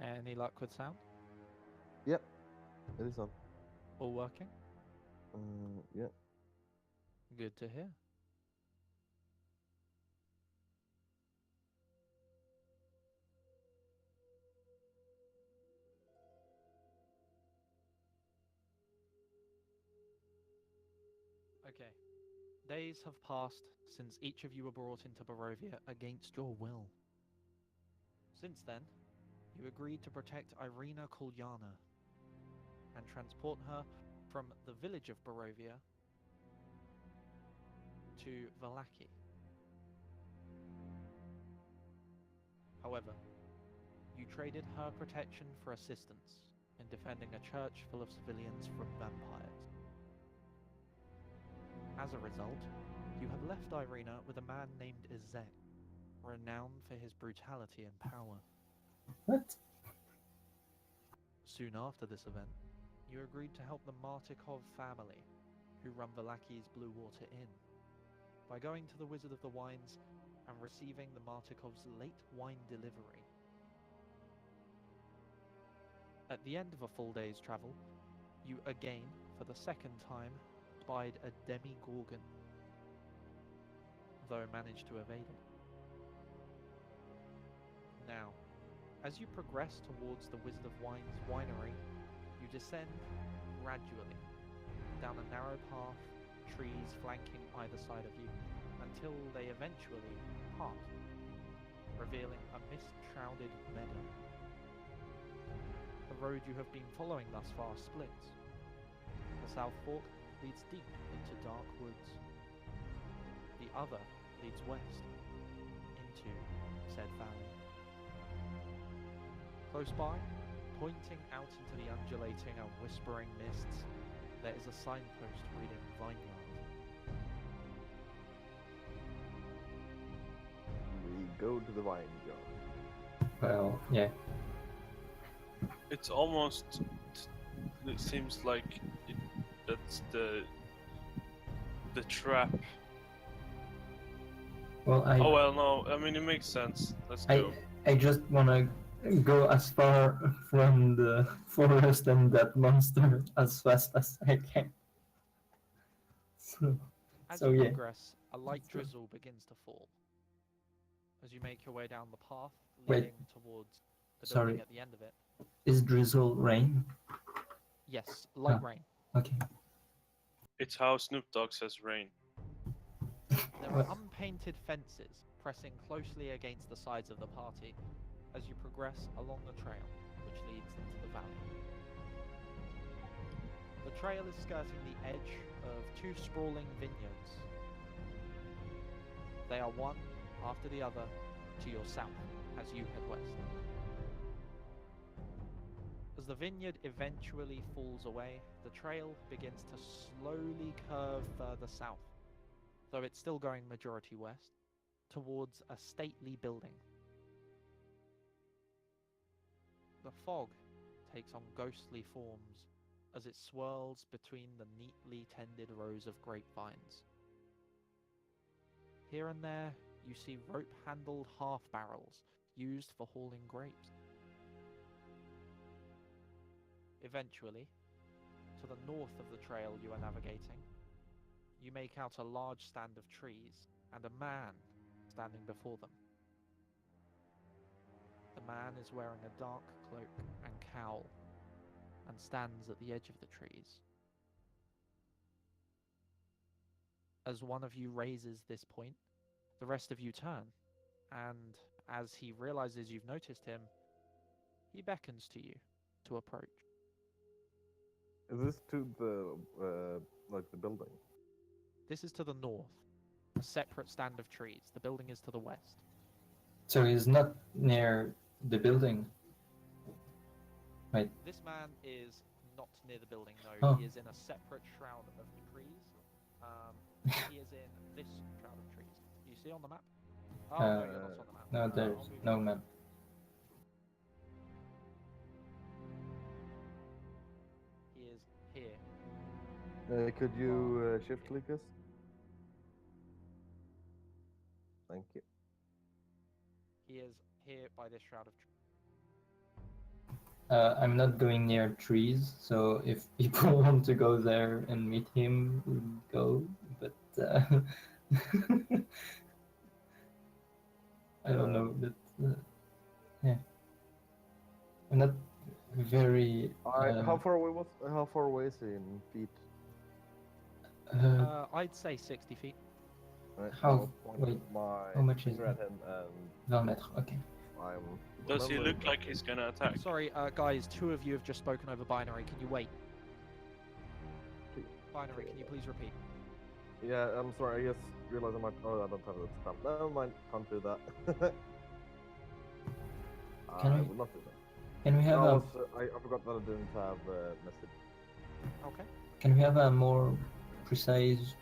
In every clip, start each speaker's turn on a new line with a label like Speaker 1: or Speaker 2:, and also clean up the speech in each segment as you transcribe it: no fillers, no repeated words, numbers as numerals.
Speaker 1: Any luck with sound?
Speaker 2: Yep, it is on.
Speaker 1: All working?
Speaker 2: Yeah.
Speaker 1: Good to hear. Okay. Days have passed since each of you were brought into Barovia against your will. Since then, you agreed to protect Irina Kulyana and transport her from the village of Barovia to Valaki. However, you traded her protection for assistance in defending a church full of civilians from vampires. As a result, you have left Irina with a man named Izek, renowned for his brutality and power.
Speaker 3: What?
Speaker 1: Soon after this event, you agreed to help the Martikov family, who run Valaki's Blue Water Inn, by going to the Wizard of the Wines and receiving the Martikov's late wine delivery. At the end of a full day's travel, you again, for the second time, spied a demi-gorgon, though managed to evade it. Now, as you progress towards the Wizard of Wine's winery, you descend gradually down a narrow path, trees flanking either side of you, until they eventually part, revealing a mist-shrouded meadow. The road you have been following thus far splits. The South Fork leads deep into dark woods. The other leads west, into said valley. Close by, pointing out into the undulating and whispering mists, there is a signpost reading Vineyard.
Speaker 2: We go to the vineyard.
Speaker 3: Well, yeah.
Speaker 4: It's almost. It seems like that's the trap.
Speaker 3: Well,
Speaker 4: Oh well, no. I mean, it makes sense. Let's go.
Speaker 3: I just wanna go as far from the forest and that monster as fast as I can.
Speaker 1: As
Speaker 3: So
Speaker 1: you
Speaker 3: yeah.
Speaker 1: progress, a light
Speaker 3: Let's go.
Speaker 1: drizzle begins to fall. As you make your way down the path
Speaker 3: Wait.
Speaker 1: leading towards the
Speaker 3: Sorry.
Speaker 1: building at the end of it.
Speaker 3: Is drizzle rain?
Speaker 1: Yes, light
Speaker 3: Ah.
Speaker 1: rain.
Speaker 3: Okay.
Speaker 4: It's how Snoop Dogg says rain.
Speaker 1: There are unpainted fences pressing closely against the sides of the party as you progress along the trail which leads into the valley. The trail is skirting the edge of two sprawling vineyards. They are one after the other to your south as you head west. As the vineyard eventually falls away, the trail begins to slowly curve further south, though it's still going majority west, towards a stately building. The fog takes on ghostly forms as it swirls between the neatly tended rows of grapevines. Here and there, you see rope-handled half-barrels used for hauling grapes. Eventually, to the north of the trail you are navigating, you make out a large stand of trees and a man standing before them. The man is wearing a dark cloak and cowl and stands at the edge of the trees. As one of you raises this point, the rest of you turn, and as he realizes you've noticed him, he beckons to you to approach.
Speaker 2: Is this to the the building?
Speaker 1: This is to the north, a separate stand of trees. The building is to the west.
Speaker 3: So he's not near the building. Right.
Speaker 1: This man is not near the building, no.
Speaker 3: Oh.
Speaker 1: He is in a separate shroud of the trees. He is in this shroud of trees. Do you see on the map? Oh, no, you're not on the map.
Speaker 3: No, there's
Speaker 1: I'll move
Speaker 3: no
Speaker 1: on.
Speaker 3: map.
Speaker 1: He is here.
Speaker 2: Could you shift click us? Thank you.
Speaker 1: He is here by this shroud of trees.
Speaker 3: I'm not going near trees, so if people want to go there and meet him, go. But I don't know. But yeah, I'm not very.
Speaker 2: How far away is he in feet?
Speaker 1: I'd say 60 feet.
Speaker 2: Right,
Speaker 3: How-
Speaker 2: I'll point
Speaker 3: wait,
Speaker 2: my
Speaker 3: how much is
Speaker 2: finger
Speaker 3: it?
Speaker 2: at him and
Speaker 3: 20 meters. Okay.
Speaker 2: I'm.
Speaker 4: Does he
Speaker 2: remembering
Speaker 4: look
Speaker 2: that
Speaker 4: like
Speaker 2: thing.
Speaker 4: he's gonna attack?
Speaker 1: Sorry, guys, 2 of you have just spoken over binary. Can you wait? Binary, can you please repeat?
Speaker 2: Yeah, I'm sorry. I just realized I might. Oh, I don't have the stamp. Never mind. Can't do that.
Speaker 3: Can
Speaker 2: I
Speaker 3: we-
Speaker 2: will not do that.
Speaker 3: Can we have
Speaker 2: No,
Speaker 3: a
Speaker 2: I forgot that I didn't have message.
Speaker 1: Okay.
Speaker 3: Can we have a more precise?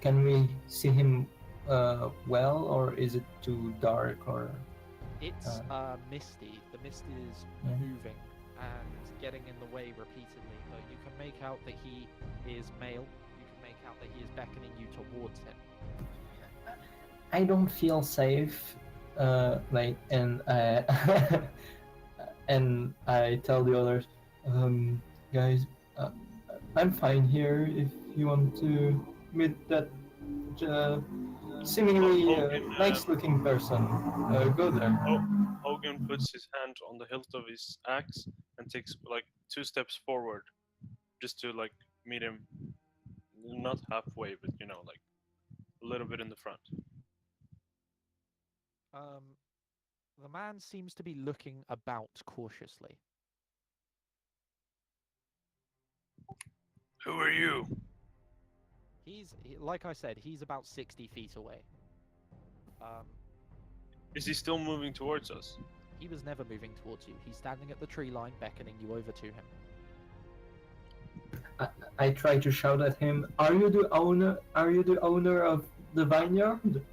Speaker 3: Can we see him well, or is it too dark? Or
Speaker 1: It's misty. The mist is
Speaker 3: Yeah.
Speaker 1: moving and getting in the way repeatedly, but you can make out that he is male. You can make out that he is beckoning you towards him.
Speaker 3: I don't feel safe. And and I tell the others, guys, I'm fine here. If you want to meet that seemingly
Speaker 4: Hogan,
Speaker 3: nice-looking person, go there.
Speaker 4: Hogan puts his hand on the hilt of his axe and takes like 2 steps forward, just to like meet him, not halfway, but you know, like a little bit in the front.
Speaker 1: The man seems to be looking about cautiously.
Speaker 4: Who are you?
Speaker 1: Like I said, he's about 60 feet away.
Speaker 4: Is he still moving towards us?
Speaker 1: He was never moving towards you. He's standing at the tree line, beckoning you over to him.
Speaker 3: I try to shout at him, "Are you the owner? Are you the owner of the vineyard?"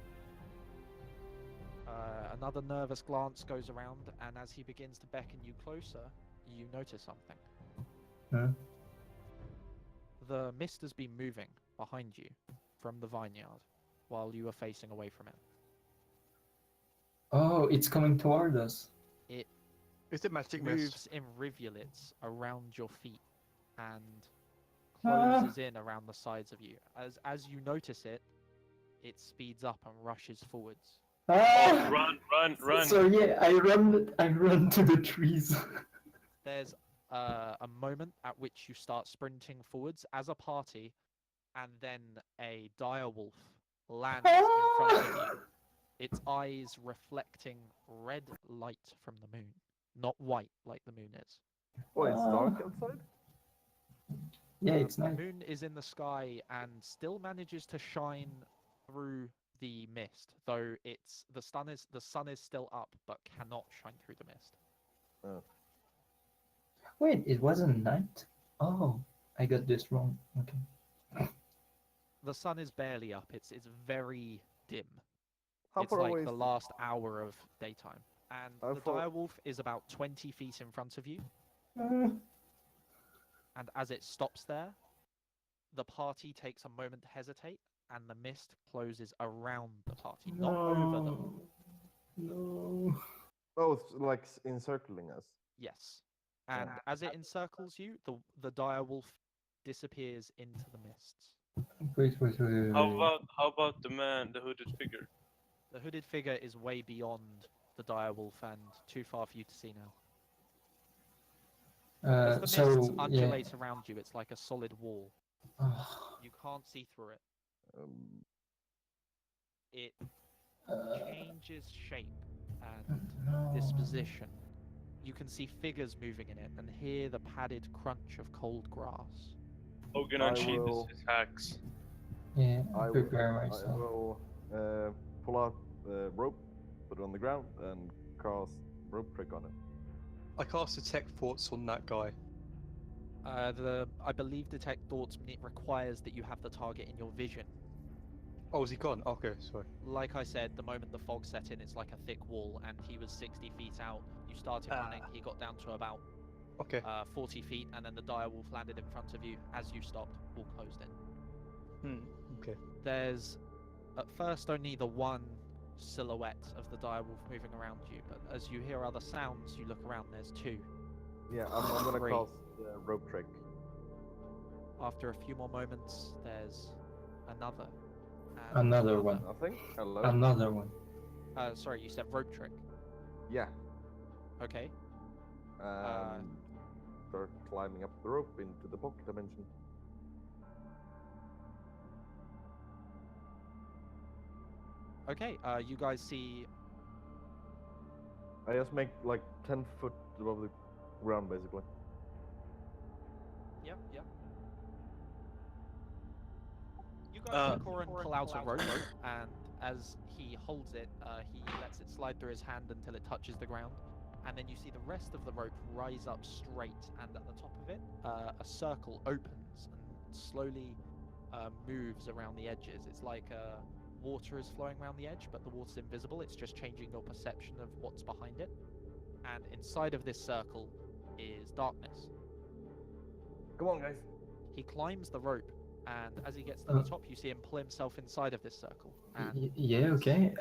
Speaker 1: Another nervous glance goes around, and as he begins to beckon you closer, you notice something.
Speaker 3: Huh?
Speaker 1: The mist has been moving behind you from the vineyard while you are facing away from it.
Speaker 3: Oh, it's coming toward us.
Speaker 1: It
Speaker 5: Is it magic mist?
Speaker 1: moves in rivulets around your feet and
Speaker 3: Ah.
Speaker 1: closes in around the sides of you. As you notice it, it speeds up and rushes forwards.
Speaker 3: Ah!
Speaker 4: Run!
Speaker 3: So yeah, I run to the trees.
Speaker 1: There's a moment at which you start sprinting forwards as a party, and then a direwolf lands in front of you, its eyes reflecting red light from the moon, not white like the moon is.
Speaker 2: Oh, it's dark outside.
Speaker 3: Yeah, it's
Speaker 1: The
Speaker 3: nice.
Speaker 1: moon is in the sky and still manages to shine through the mist, though the sun is still up but cannot shine through the mist.
Speaker 3: Wait, it wasn't night? Oh, I got this wrong. Okay.
Speaker 1: The sun is barely up. It's very dim.
Speaker 2: How
Speaker 1: It's
Speaker 2: far
Speaker 1: like
Speaker 2: away
Speaker 1: the
Speaker 2: is
Speaker 1: last hour of daytime. And
Speaker 2: How
Speaker 1: the
Speaker 2: far-
Speaker 1: direwolf is about 20 feet in front of you,
Speaker 3: Uh,
Speaker 1: and as it stops there, the party takes a moment to hesitate, and the mist closes around the party, not over them.
Speaker 3: No.
Speaker 2: Oh, it's like encircling us.
Speaker 1: Yes. And as it encircles you, the direwolf disappears into the mists.
Speaker 3: Wait.
Speaker 4: How about the man, the hooded figure?
Speaker 1: The hooded figure is way beyond the direwolf and too far for you to see now. As the mists
Speaker 3: So yeah.
Speaker 1: undulate around you, it's like a solid wall.
Speaker 3: Oh,
Speaker 1: You can't see through it.
Speaker 2: Um,
Speaker 1: It changes shape and
Speaker 3: no.
Speaker 1: disposition. You can see figures moving in it and hear the padded crunch of cold grass.
Speaker 4: Hogan
Speaker 2: I
Speaker 4: unsheathes
Speaker 2: will-
Speaker 4: his axe.
Speaker 3: Yeah,
Speaker 2: I
Speaker 3: prepare
Speaker 2: will, I
Speaker 3: myself.
Speaker 2: will pull out the rope, put it on the ground, and cast rope trick on it.
Speaker 5: I cast detect thoughts on that guy.
Speaker 1: I believe detect thoughts requires that you have the target in your vision.
Speaker 5: Oh, is he gone? Okay, sorry.
Speaker 1: Like I said, the moment the fog set in, it's like a thick wall, and he was 60 feet out. You started running, he got down to about
Speaker 5: Okay.
Speaker 1: 40 feet, and then the direwolf landed in front of you. As you stopped, wall closed in.
Speaker 5: Okay.
Speaker 1: There's at first only the one silhouette of the direwolf moving around you, but as you hear other sounds, you look around, there's two.
Speaker 2: Yeah, I'm gonna
Speaker 1: Three.
Speaker 2: cast rope trick.
Speaker 1: After a few more moments, there's another. And
Speaker 3: Another one.
Speaker 2: Nothing. Hello.
Speaker 3: Another one.
Speaker 1: Sorry, you said rope trick.
Speaker 2: Yeah.
Speaker 1: Okay.
Speaker 2: Start climbing up the rope into the pocket dimension.
Speaker 1: Okay. You guys see.
Speaker 2: I just make like 10 foot above the ground, basically.
Speaker 1: Yep. Yep. You guys see Corin pull out a rope, and as he holds it, he lets it slide through his hand until it touches the ground, and then you see the rest of the rope rise up straight, and at the top of it, a circle opens and slowly moves around the edges. It's like water is flowing around the edge, but the water's invisible. It's just changing your perception of what's behind it. And inside of this circle is darkness.
Speaker 2: Come on, guys.
Speaker 1: He climbs the rope, and as he gets to the top, you see him pull himself inside of this circle. And
Speaker 3: Yeah, okay.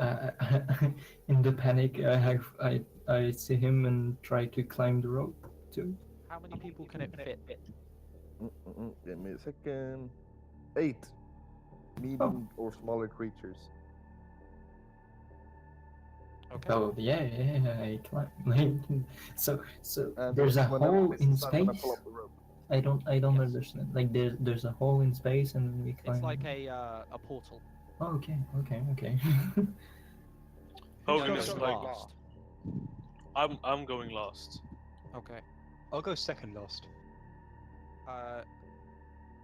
Speaker 3: In the panic, I see him and try to climb the rope too.
Speaker 1: how many people can it fit?
Speaker 2: Give me a second. 8 medium or smaller creatures.
Speaker 1: Okay.
Speaker 3: Oh yeah, I climb. Like, so
Speaker 2: And
Speaker 3: there's a
Speaker 2: whenever
Speaker 3: hole
Speaker 2: this
Speaker 3: in
Speaker 2: is, I'm gonna
Speaker 3: space.
Speaker 2: pull up the rope.
Speaker 3: I don't
Speaker 1: Yes.
Speaker 3: understand. Like there's a hole in space and we climb.
Speaker 1: It's like a portal.
Speaker 3: Oh, okay.
Speaker 4: Hogan
Speaker 1: Who's
Speaker 4: is
Speaker 1: going
Speaker 4: like,
Speaker 1: last?
Speaker 4: I'm going last.
Speaker 1: Okay.
Speaker 5: I'll go second last.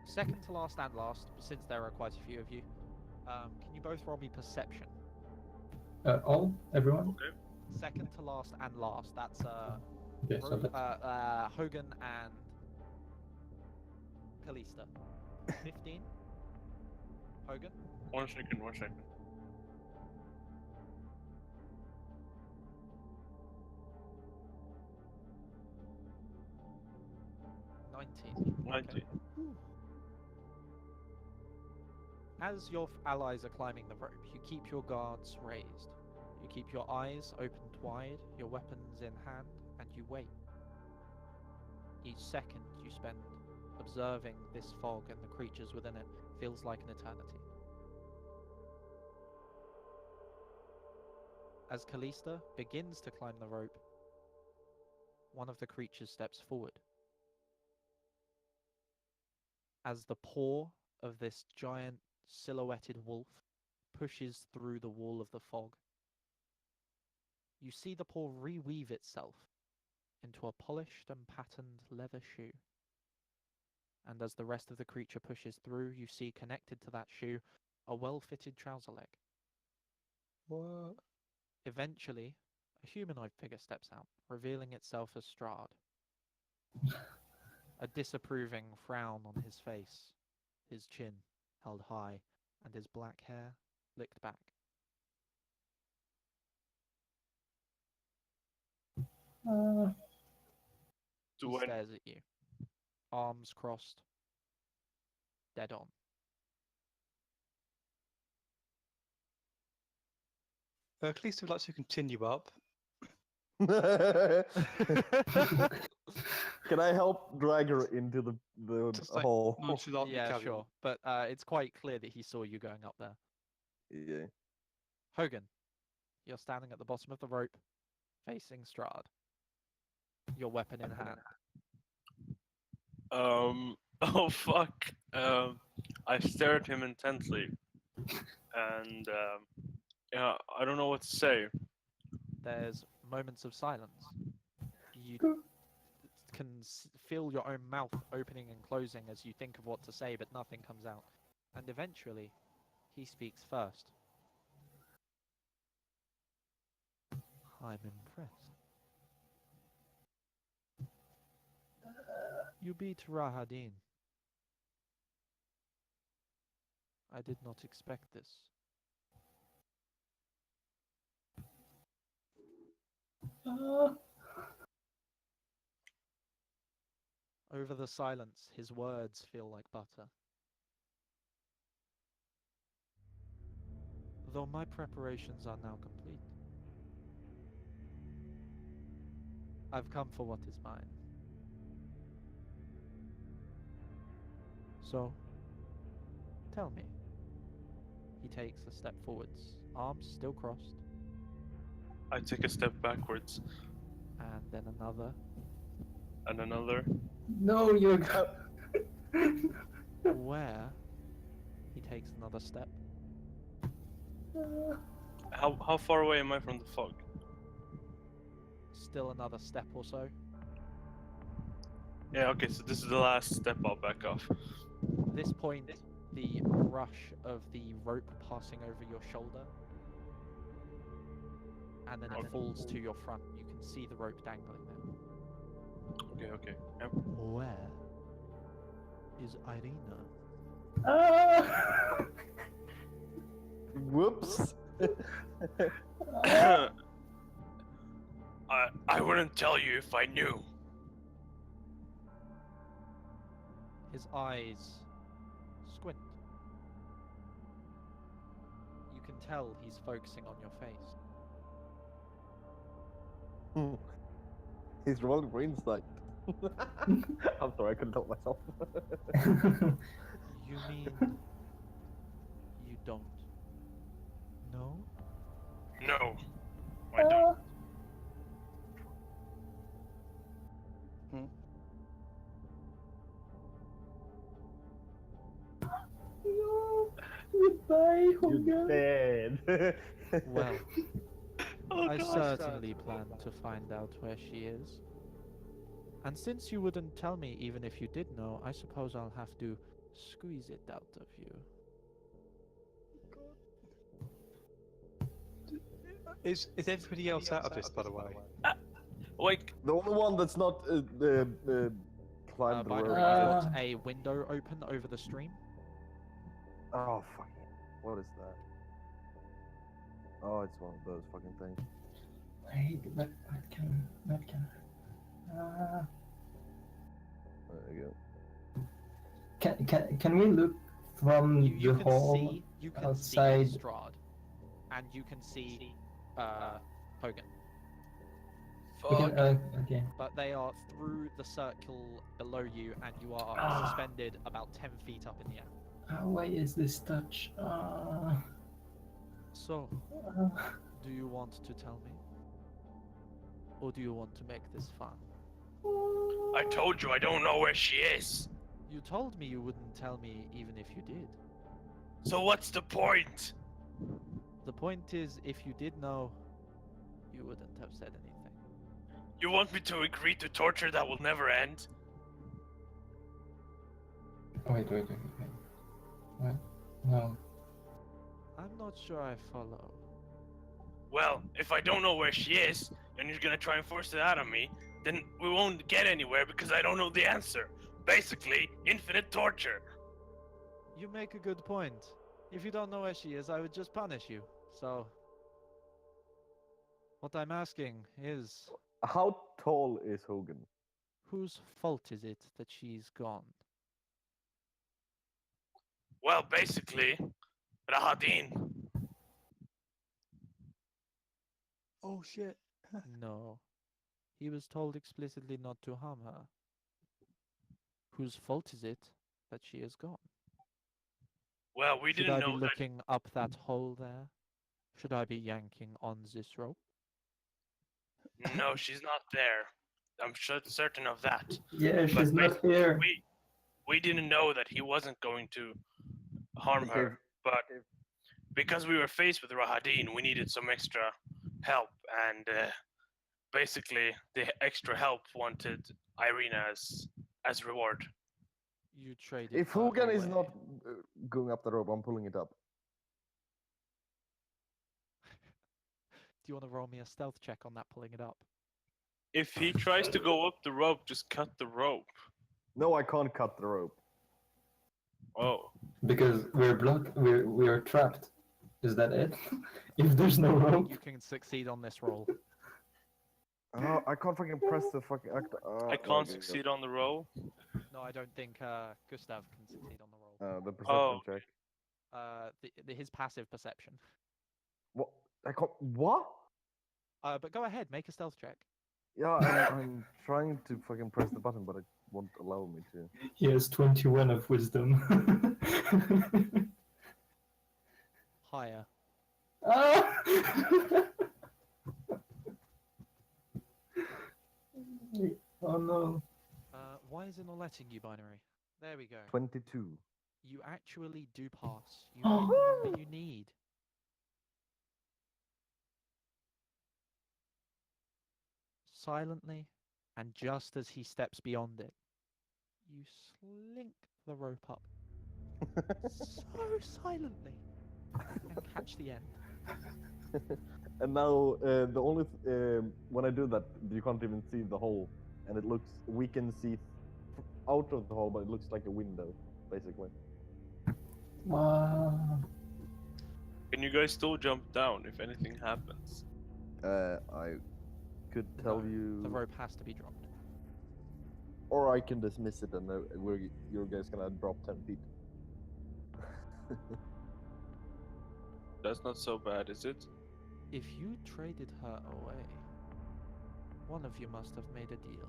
Speaker 1: Second to last and last, since there are quite a few of you. Can you both roll me perception?
Speaker 3: Everyone.
Speaker 1: Second to last and last. That's
Speaker 3: Okay, so that's
Speaker 1: Hogan and Kalista. 15. Hogan.
Speaker 4: 1 second, 1 second.
Speaker 1: $19.
Speaker 4: 19.
Speaker 1: As your allies are climbing the rope, you keep your guards raised. You keep your eyes opened wide, your weapons in hand, and you wait. Each second you spend observing this fog and the creatures within it feels like an eternity. As Kalista begins to climb the rope, one of the creatures steps forward. As the paw of this giant silhouetted wolf pushes through the wall of the fog, you see the paw reweave itself into a polished and patterned leather shoe. And as the rest of the creature pushes through, you see connected to that shoe a well-fitted trouser leg.
Speaker 5: What?
Speaker 1: Eventually, a humanoid figure steps out, revealing itself as Strahd. A disapproving frown on his face, his chin held high, and his black hair licked back. He
Speaker 4: Do I
Speaker 1: stares at you, arms crossed, dead on.
Speaker 5: At least we'd like to continue up.
Speaker 2: Can I help drag her into the
Speaker 5: Just like
Speaker 2: hole?
Speaker 5: nonchalantly
Speaker 1: Yeah,
Speaker 5: casual.
Speaker 1: sure. But it's quite clear that he saw you going up there.
Speaker 2: Yeah.
Speaker 1: Hogan, you're standing at the bottom of the rope, facing Strahd. Your weapon in hand.
Speaker 4: Oh fuck. I stare at him intently, and yeah, I don't know what to say.
Speaker 1: There's moments of silence. You can feel your own mouth opening and closing as you think of what to say, but nothing comes out. And eventually, he speaks first. I'm impressed. You beat Rahadin. I did not expect this. Over the silence, his words feel like butter. Though my preparations are now complete, I've come for what is mine. So, tell me. He takes a step forwards, arms still crossed,
Speaker 4: I take a step backwards
Speaker 1: and then another.
Speaker 4: and another.
Speaker 3: No, you're.
Speaker 1: Where he takes another step.
Speaker 4: How far away am I from the fog?
Speaker 1: Still another step or so.
Speaker 4: Yeah, okay, so this is the last step. I'll back off.
Speaker 1: At this point, the rush of the rope passing over your shoulder, and then it falls to your front. You can see the rope dangling there.
Speaker 4: Okay. Yep.
Speaker 1: Where is Irina?
Speaker 2: Whoops.
Speaker 4: I wouldn't tell you if I knew.
Speaker 1: His eyes squint. You can tell he's focusing on your face.
Speaker 2: He's rolling for insight. I'm sorry, I couldn't help myself.
Speaker 1: You mean you don't know?
Speaker 4: No, I don't.
Speaker 3: No. Goodbye,
Speaker 2: You're
Speaker 3: Hogan.
Speaker 2: dead.
Speaker 1: Well,
Speaker 4: Oh,
Speaker 1: I
Speaker 4: gosh.
Speaker 1: certainly plan to find out where she is. And since you wouldn't tell me even if you did know, I suppose I'll have to squeeze it out of you.
Speaker 5: Is everybody else out of this, by the way?
Speaker 4: Like,
Speaker 2: The only one that's not climbed the
Speaker 1: By the
Speaker 2: rope.
Speaker 1: way,
Speaker 3: Uh,
Speaker 1: you've got a window open over the stream.
Speaker 2: Oh fuck it. What is that? Oh, it's one of those fucking things.
Speaker 3: Wait, what can.
Speaker 2: There you
Speaker 3: Can we look from
Speaker 1: You
Speaker 3: the
Speaker 1: can
Speaker 3: hall
Speaker 1: see
Speaker 3: outside?
Speaker 1: Strahd, and you can see Hogan.
Speaker 3: We can, okay.
Speaker 1: But they are through the circle below you, and you are
Speaker 3: Ah.
Speaker 1: suspended about 10 feet up in the air.
Speaker 3: Why is this touch?
Speaker 1: So, do you want to tell me? Or do you want to make this fun?
Speaker 4: I told you I don't know where she is.
Speaker 1: You told me you wouldn't tell me even if you did.
Speaker 4: So what's the point?
Speaker 1: The point is, if you did know, you wouldn't have said anything.
Speaker 4: You want me to agree to torture that will never end?
Speaker 3: Wait. What? No.
Speaker 1: I'm not sure I follow.
Speaker 4: Well, if I don't know where she is, and you're gonna try and force it out of me, then we won't get anywhere because I don't know the answer. Basically, infinite torture.
Speaker 1: You make a good point. If you don't know where she is, I would just punish you. So, what I'm asking is,
Speaker 2: go. How tall is Hogan?
Speaker 1: whose fault is it that she's gone?
Speaker 4: Well, basically, Rahadin.
Speaker 5: Oh shit.
Speaker 1: No. He was told explicitly not to harm her. Whose fault is it that she is gone?
Speaker 4: Well, we
Speaker 1: Should
Speaker 4: didn't
Speaker 1: I be
Speaker 4: know that.
Speaker 1: looking up that hole there? Should I be yanking on this rope?
Speaker 4: No, she's not there. I'm certain of that.
Speaker 3: Yeah, she's
Speaker 4: But
Speaker 3: not here.
Speaker 4: we didn't know that he wasn't going to harm
Speaker 2: Okay.
Speaker 4: her. But because we were faced with Rahadin, we needed some extra help, and basically the extra help wanted Irina as reward.
Speaker 1: You traded
Speaker 2: If
Speaker 1: her
Speaker 2: Hogan is
Speaker 1: away.
Speaker 2: not going up the rope, I'm pulling it up.
Speaker 1: Do you want to roll me a stealth check on that, pulling it up?
Speaker 4: If he tries to go up the rope, just cut the rope.
Speaker 2: No, I can't cut the rope.
Speaker 4: Oh.
Speaker 3: Because we're blocked. We are trapped. Is that it? If there's no rope.
Speaker 1: You can succeed on this roll.
Speaker 2: Oh, I can't fucking press the fucking act.
Speaker 4: I can't succeed on the roll.
Speaker 1: No, I don't think Gustav can succeed on the roll.
Speaker 2: The perception
Speaker 4: Oh,
Speaker 2: check.
Speaker 1: His passive perception.
Speaker 2: What? I can't. What?
Speaker 1: But go ahead, make a stealth check.
Speaker 2: Yeah, I'm trying to fucking press the button, but it won't allow me to.
Speaker 3: He has 21 of wisdom.
Speaker 1: Higher.
Speaker 3: Ah! Oh no.
Speaker 1: Why is it not letting you, Binary? There we go.
Speaker 2: 22.
Speaker 1: You actually do pass. You get the number you need. Silently, and just as he steps beyond it, you slink the rope up so silently and catch the end.
Speaker 2: And now the only when I do that, you can't even see the hole, and it looks we can see out of the hole, but it looks like a window, basically.
Speaker 3: Wow.
Speaker 4: Can you guys still jump down if anything happens?
Speaker 2: I could tell
Speaker 1: No,
Speaker 2: you,
Speaker 1: the rope has to be dropped.
Speaker 2: or I can dismiss it, and your guys gonna drop 10 feet.
Speaker 4: That's not so bad, is it?
Speaker 1: If you traded her away, one of you must have made a deal.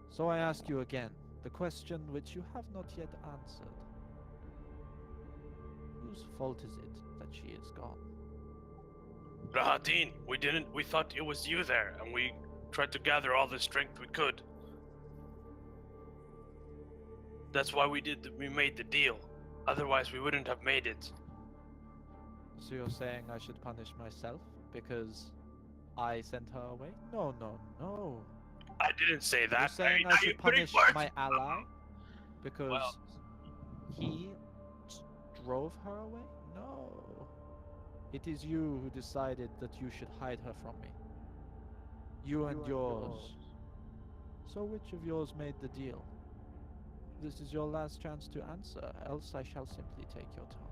Speaker 1: So I ask you again, the question which you have not yet answered. Whose fault is it that she is gone?
Speaker 4: Rahadin, we thought it was you there, and we tried to gather all the strength we could. That's why we made the deal. Otherwise we wouldn't have made it.
Speaker 1: So you're saying I should punish myself because I sent her away? No, no, no.
Speaker 4: I didn't say that.
Speaker 1: You're saying
Speaker 4: now
Speaker 1: I should
Speaker 4: you're putting
Speaker 1: punish
Speaker 4: words
Speaker 1: my
Speaker 4: in my
Speaker 1: ally
Speaker 4: mouth.
Speaker 1: because
Speaker 4: Well-
Speaker 1: he drove her away? No. It is you who decided that you should hide her from me. You and yours. So which of yours made the deal? This is your last chance to answer, else I shall simply take your tongue.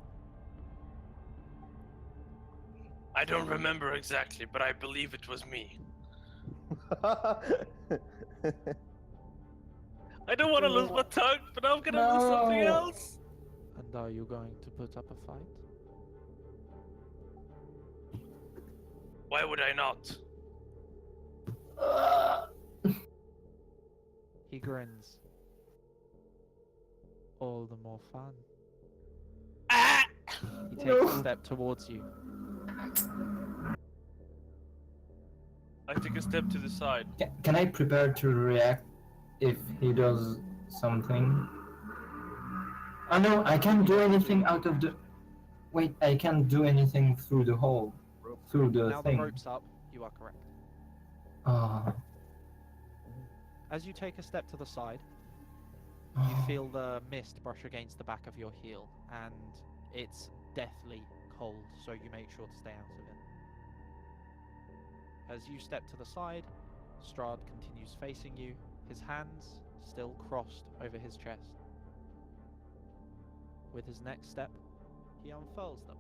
Speaker 4: I don't remember exactly, but I believe it was me. I don't want to lose my tongue, but I'm gonna lose something
Speaker 3: No.
Speaker 4: else.
Speaker 1: And are you going to put up a fight?
Speaker 4: Why would I not?
Speaker 1: He grins. All the more fun.
Speaker 4: Ah!
Speaker 1: He takes
Speaker 3: No.
Speaker 1: a step towards you.
Speaker 4: I take a step to the side.
Speaker 3: Can I prepare to react if he does something? Oh no, I can't do anything out of the... Wait, I can't do anything through the hole. Through the
Speaker 1: Now
Speaker 3: thing.
Speaker 1: the rope's up, you are correct.
Speaker 3: Ah.
Speaker 1: As you take a step to the side, you feel the mist brush against the back of your heel, and it's deathly cold, so you make sure to stay out of it. As you step to the side, Strahd continues facing you, his hands still crossed over his chest. With his next step, he unfurls them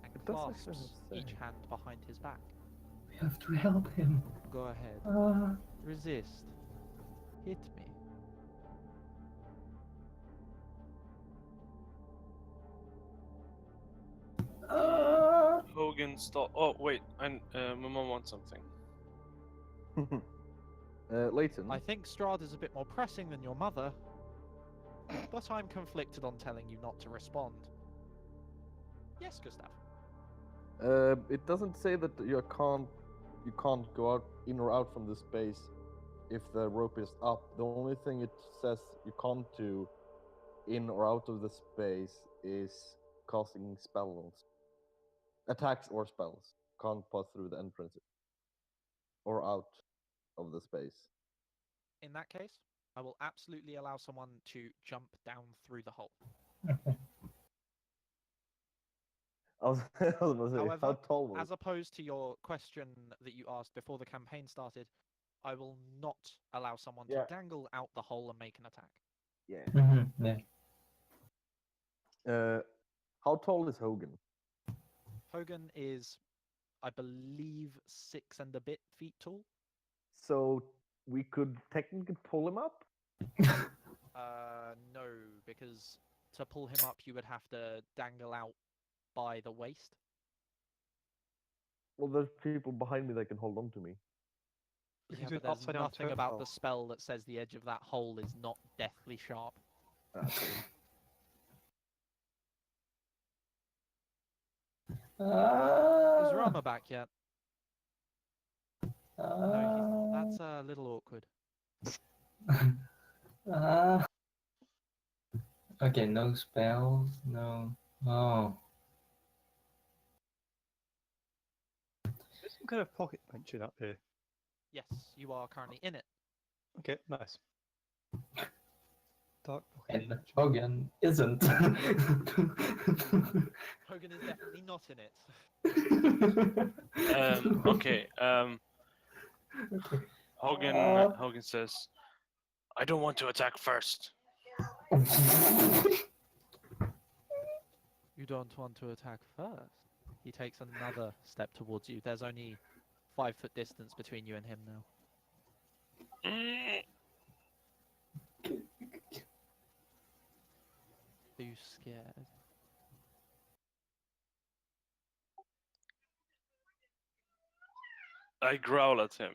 Speaker 1: and
Speaker 2: It does actually
Speaker 1: clasps
Speaker 2: say.
Speaker 1: each hand behind his back.
Speaker 3: We have to help him.
Speaker 1: Go ahead.
Speaker 3: Ah.
Speaker 1: Resist. Hit me.
Speaker 4: Hogan stop. Oh wait, and my mom wants something.
Speaker 2: Leighton.
Speaker 1: I think Strahd is a bit more pressing than your mother, but I'm conflicted on telling you not to respond. Yes, Gustav.
Speaker 2: It doesn't say that you can't go out in or out from the space if the rope is up. The only thing it says you can't do in or out of the space is casting spells, attacks or spells. Can't pass through the entrance or out of the space.
Speaker 1: In that case, I will absolutely allow someone to jump down through the hole.
Speaker 2: I was gonna say,
Speaker 1: However,
Speaker 2: how tall was
Speaker 1: as opposed to your question that you asked before the campaign started, I will not allow someone
Speaker 2: Yeah.
Speaker 1: to dangle out the hole and make an attack.
Speaker 2: it?
Speaker 3: Yeah.
Speaker 2: Yeah. How tall is Hogan?
Speaker 1: Hogan is, I believe, 6 and a bit feet tall.
Speaker 2: So we could technically pull him up.
Speaker 1: No, because to pull him up, you would have to dangle out by the waist.
Speaker 2: Well, there's people behind me that can hold on to me.
Speaker 5: You
Speaker 1: Yeah,
Speaker 5: can do
Speaker 1: but
Speaker 5: an
Speaker 1: there's
Speaker 5: upside down
Speaker 1: nothing
Speaker 5: turret
Speaker 1: about
Speaker 5: pole.
Speaker 1: the spell that says the edge of that hole is not deathly sharp.
Speaker 2: That's true.
Speaker 1: Is
Speaker 3: Ah,
Speaker 1: Rama back yet? No, he's not. That's a little awkward.
Speaker 3: ah. Okay, no spells, no. Oh,
Speaker 5: There's some kind of pocket dimension up here.
Speaker 1: Yes, you are currently in it.
Speaker 5: Okay, nice. Dark pocket
Speaker 3: and
Speaker 5: dimension.
Speaker 3: Hogan isn't.
Speaker 1: Hogan is definitely not in it.
Speaker 4: Okay. Hogan says, "I don't want to attack first."
Speaker 1: You don't want to attack first. He takes another step towards you. There's only 5 foot distance between you and him now. Are you scared?
Speaker 4: I growl at him.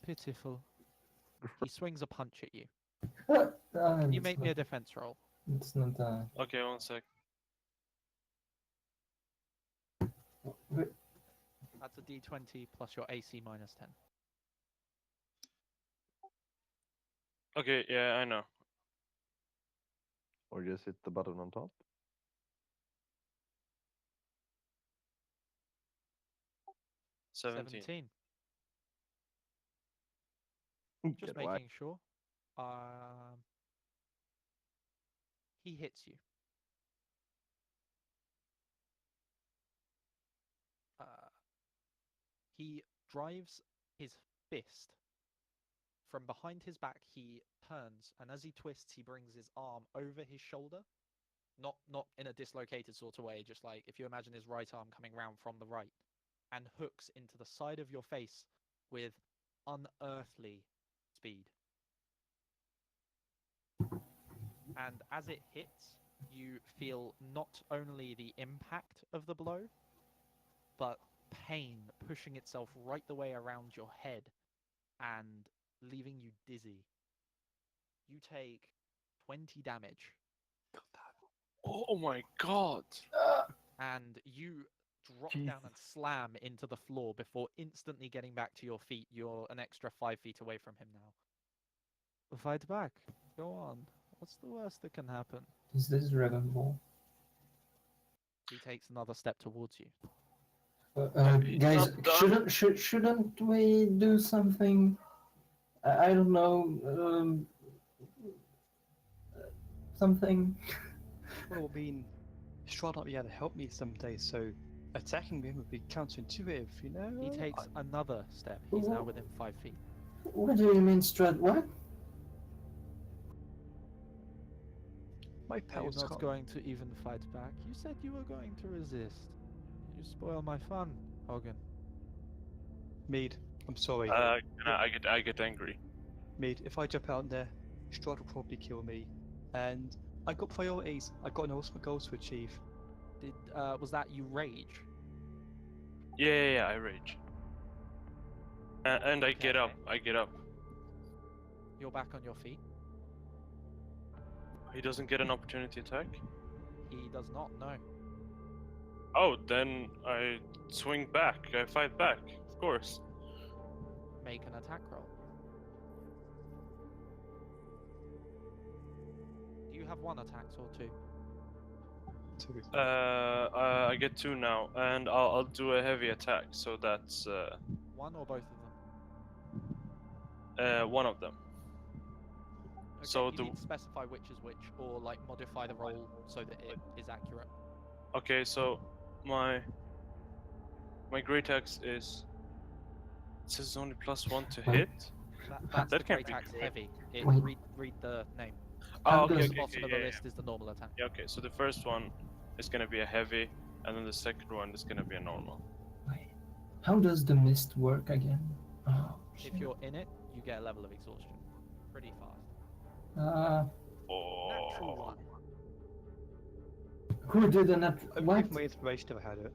Speaker 1: Pitiful. He swings a punch at you.
Speaker 3: Can
Speaker 1: Can you make me a defense roll?
Speaker 3: It's not
Speaker 4: Okay, 1 sec.
Speaker 1: That's a d20 plus your AC minus 10.
Speaker 4: Okay, yeah, I know.
Speaker 2: Or just hit the button on top.
Speaker 4: Seventeen.
Speaker 1: Just
Speaker 2: Get whacked.
Speaker 1: making sure. He hits you. He drives his fist from behind his back. He turns, and as he twists, he brings his arm over his shoulder. Not in a dislocated sort of way, just like if you imagine his right arm coming round from the right, and hooks into the side of your face with unearthly speed. And as it hits, you feel not only the impact of the blow, but pain pushing itself right the way around your head and leaving you dizzy. You take 20 damage.
Speaker 4: Oh my god!
Speaker 1: And you drop down and slam into the floor before instantly getting back to your feet. You're an extra 5 feet away from him now. Fight back. Go on. What's the worst that can happen?
Speaker 3: Is this Dragon Ball?
Speaker 1: He takes another step towards you.
Speaker 4: He's
Speaker 3: Guys,
Speaker 4: not done.
Speaker 3: shouldn't we do something? I don't know. Something.
Speaker 5: Well, I mean, Strahd might be able to help me someday, so attacking him would be counterintuitive, you know?
Speaker 1: He takes another step. He's now within 5 feet.
Speaker 3: What do you mean, Strahd? What?
Speaker 5: My
Speaker 1: Are you
Speaker 5: pals
Speaker 1: not
Speaker 5: can't.
Speaker 1: going to even fight back? You said you were going to resist. You spoil my fun, Hogan.
Speaker 5: Mead, I'm sorry.
Speaker 4: I get angry.
Speaker 5: Mead, if I jump out there, Strahd will probably kill me. And I got priorities. I got an ultimate goal to achieve.
Speaker 1: Was that you rage?
Speaker 4: Yeah, I rage. And I get up.
Speaker 1: Okay.
Speaker 4: I get up.
Speaker 1: You're back on your feet.
Speaker 4: He doesn't get an opportunity attack.
Speaker 1: He does not know.
Speaker 4: Oh, then I swing back. I fight back. Of course.
Speaker 1: Make an attack roll. Do you have 1 attack or 2?
Speaker 5: Two.
Speaker 4: I get 2 now, and I'll do a heavy attack. So that's
Speaker 1: 1 or both of them?
Speaker 4: one of them.
Speaker 1: Okay,
Speaker 4: So
Speaker 1: you
Speaker 4: the
Speaker 1: need to specify which is which, or like modify the roll so that it is accurate.
Speaker 4: okay, so my great axe is. It says only +1 to hit.
Speaker 1: That's
Speaker 4: That
Speaker 1: the
Speaker 4: can't
Speaker 1: great
Speaker 4: be
Speaker 1: axe
Speaker 4: good.
Speaker 1: heavy.
Speaker 3: Wait.
Speaker 1: Read the name.
Speaker 3: How
Speaker 4: Oh, okay,
Speaker 3: does-
Speaker 1: The
Speaker 4: okay,
Speaker 1: bottom of
Speaker 4: yeah,
Speaker 1: the
Speaker 4: yeah,
Speaker 1: list is the normal attack.
Speaker 4: yeah, okay. So the first one is gonna be a heavy, and then the second one is gonna be a normal.
Speaker 3: Wait. How does the mist work again? Oh,
Speaker 1: If
Speaker 3: shit.
Speaker 1: you're in it, you get a level of exhaustion. Pretty fast. Natural
Speaker 4: Oh.
Speaker 1: 1.
Speaker 3: Who did an
Speaker 5: I've
Speaker 3: what?
Speaker 5: given my inspiration if I had it.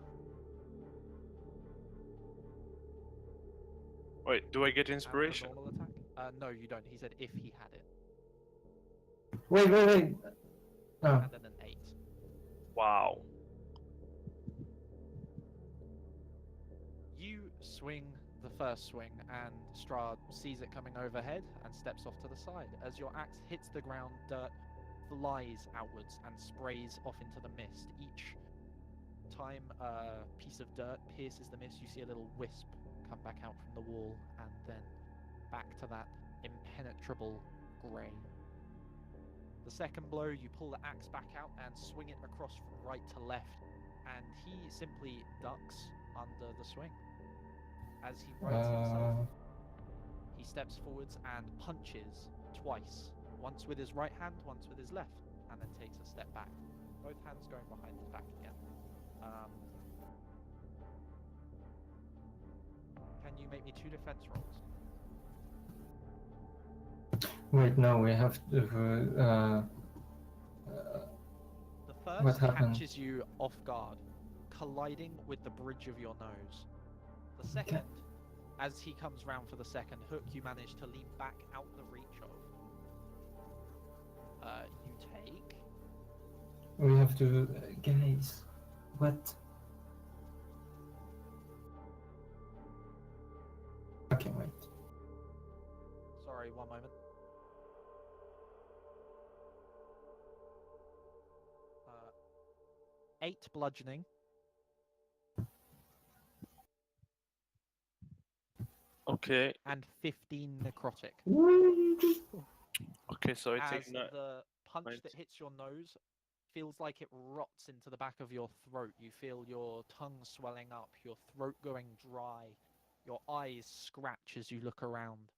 Speaker 4: Wait, do I get
Speaker 1: and the
Speaker 4: inspiration?
Speaker 1: normal attack. No, you don't. He said if he had it,
Speaker 3: Wait. Oh.
Speaker 1: and then an 8.
Speaker 4: Wow.
Speaker 1: You swing the first swing, and Strahd sees it coming overhead and steps off to the side. As your axe hits the ground, dirt flies outwards and sprays off into the mist. Each time a piece of dirt pierces the mist, you see a little wisp come back out from the wall, and then back to that impenetrable grey. The second blow, you pull the axe back out and swing it across from right to left, and he simply ducks under the swing. As he rights himself, he steps forwards and punches twice, once with his right hand, once with his left, and then takes a step back. Both hands going behind his back again. Can you make me 2 defense rolls?
Speaker 3: Wait, no, we have to.
Speaker 1: The
Speaker 3: What
Speaker 1: first
Speaker 3: happened?
Speaker 1: catches you off guard, colliding with the bridge of your nose. The second, as he comes round for the second hook, you manage to lean back out the reach of. You take...
Speaker 3: We have to. Guys. What? Okay, wait.
Speaker 1: Sorry, one moment. 8 bludgeoning.
Speaker 4: Okay.
Speaker 1: And 15 necrotic.
Speaker 4: Okay, so I
Speaker 1: As
Speaker 4: take
Speaker 1: the punch
Speaker 4: nine-
Speaker 1: that hits your nose feels like it rots into the back of your throat. You feel your tongue swelling up, your throat going dry, your eyes scratch as you look around.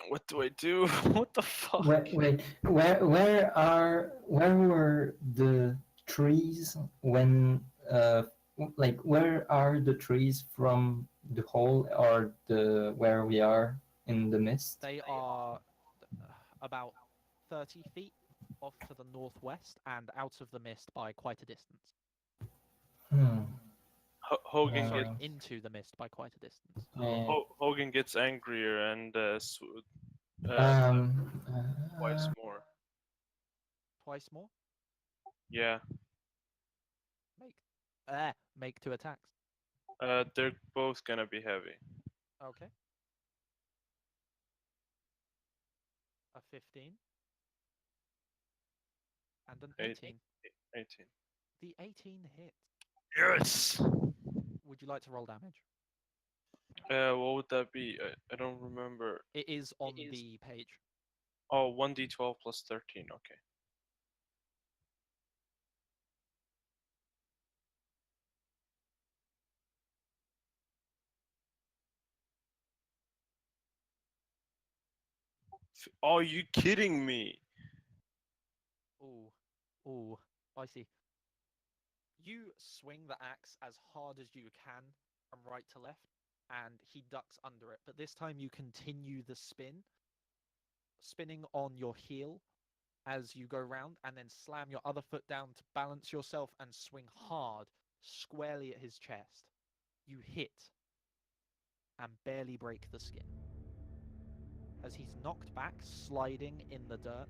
Speaker 4: What do I do? What the fuck?
Speaker 3: Wait. Where were the trees when like where are the trees from the hole or the where we are in the mist?
Speaker 1: They are about 30 feet off to the northwest and out of the mist by quite a distance.
Speaker 4: Hogan
Speaker 1: Sorry,
Speaker 4: gets
Speaker 1: into the mist by quite a distance.
Speaker 4: Hogan gets angrier and twice more.
Speaker 1: Twice more?
Speaker 4: Yeah.
Speaker 1: Make 2 attacks.
Speaker 4: They're both gonna be heavy.
Speaker 1: Okay. A 15. And an 18.
Speaker 4: 18.
Speaker 1: The 18 hits.
Speaker 4: Yes.
Speaker 1: Would you like to roll damage?
Speaker 4: What would that be? I don't remember.
Speaker 1: It is on the page.
Speaker 4: Oh, 1d12 plus 13. Okay. Are you kidding me?
Speaker 1: Ooh, I see. You swing the axe as hard as you can from right to left, and he ducks under it. But this time you continue the spin, spinning on your heel as you go round, and then slam your other foot down to balance yourself and swing hard, squarely at his chest. You hit and barely break the skin. As he's knocked back, sliding in the dirt,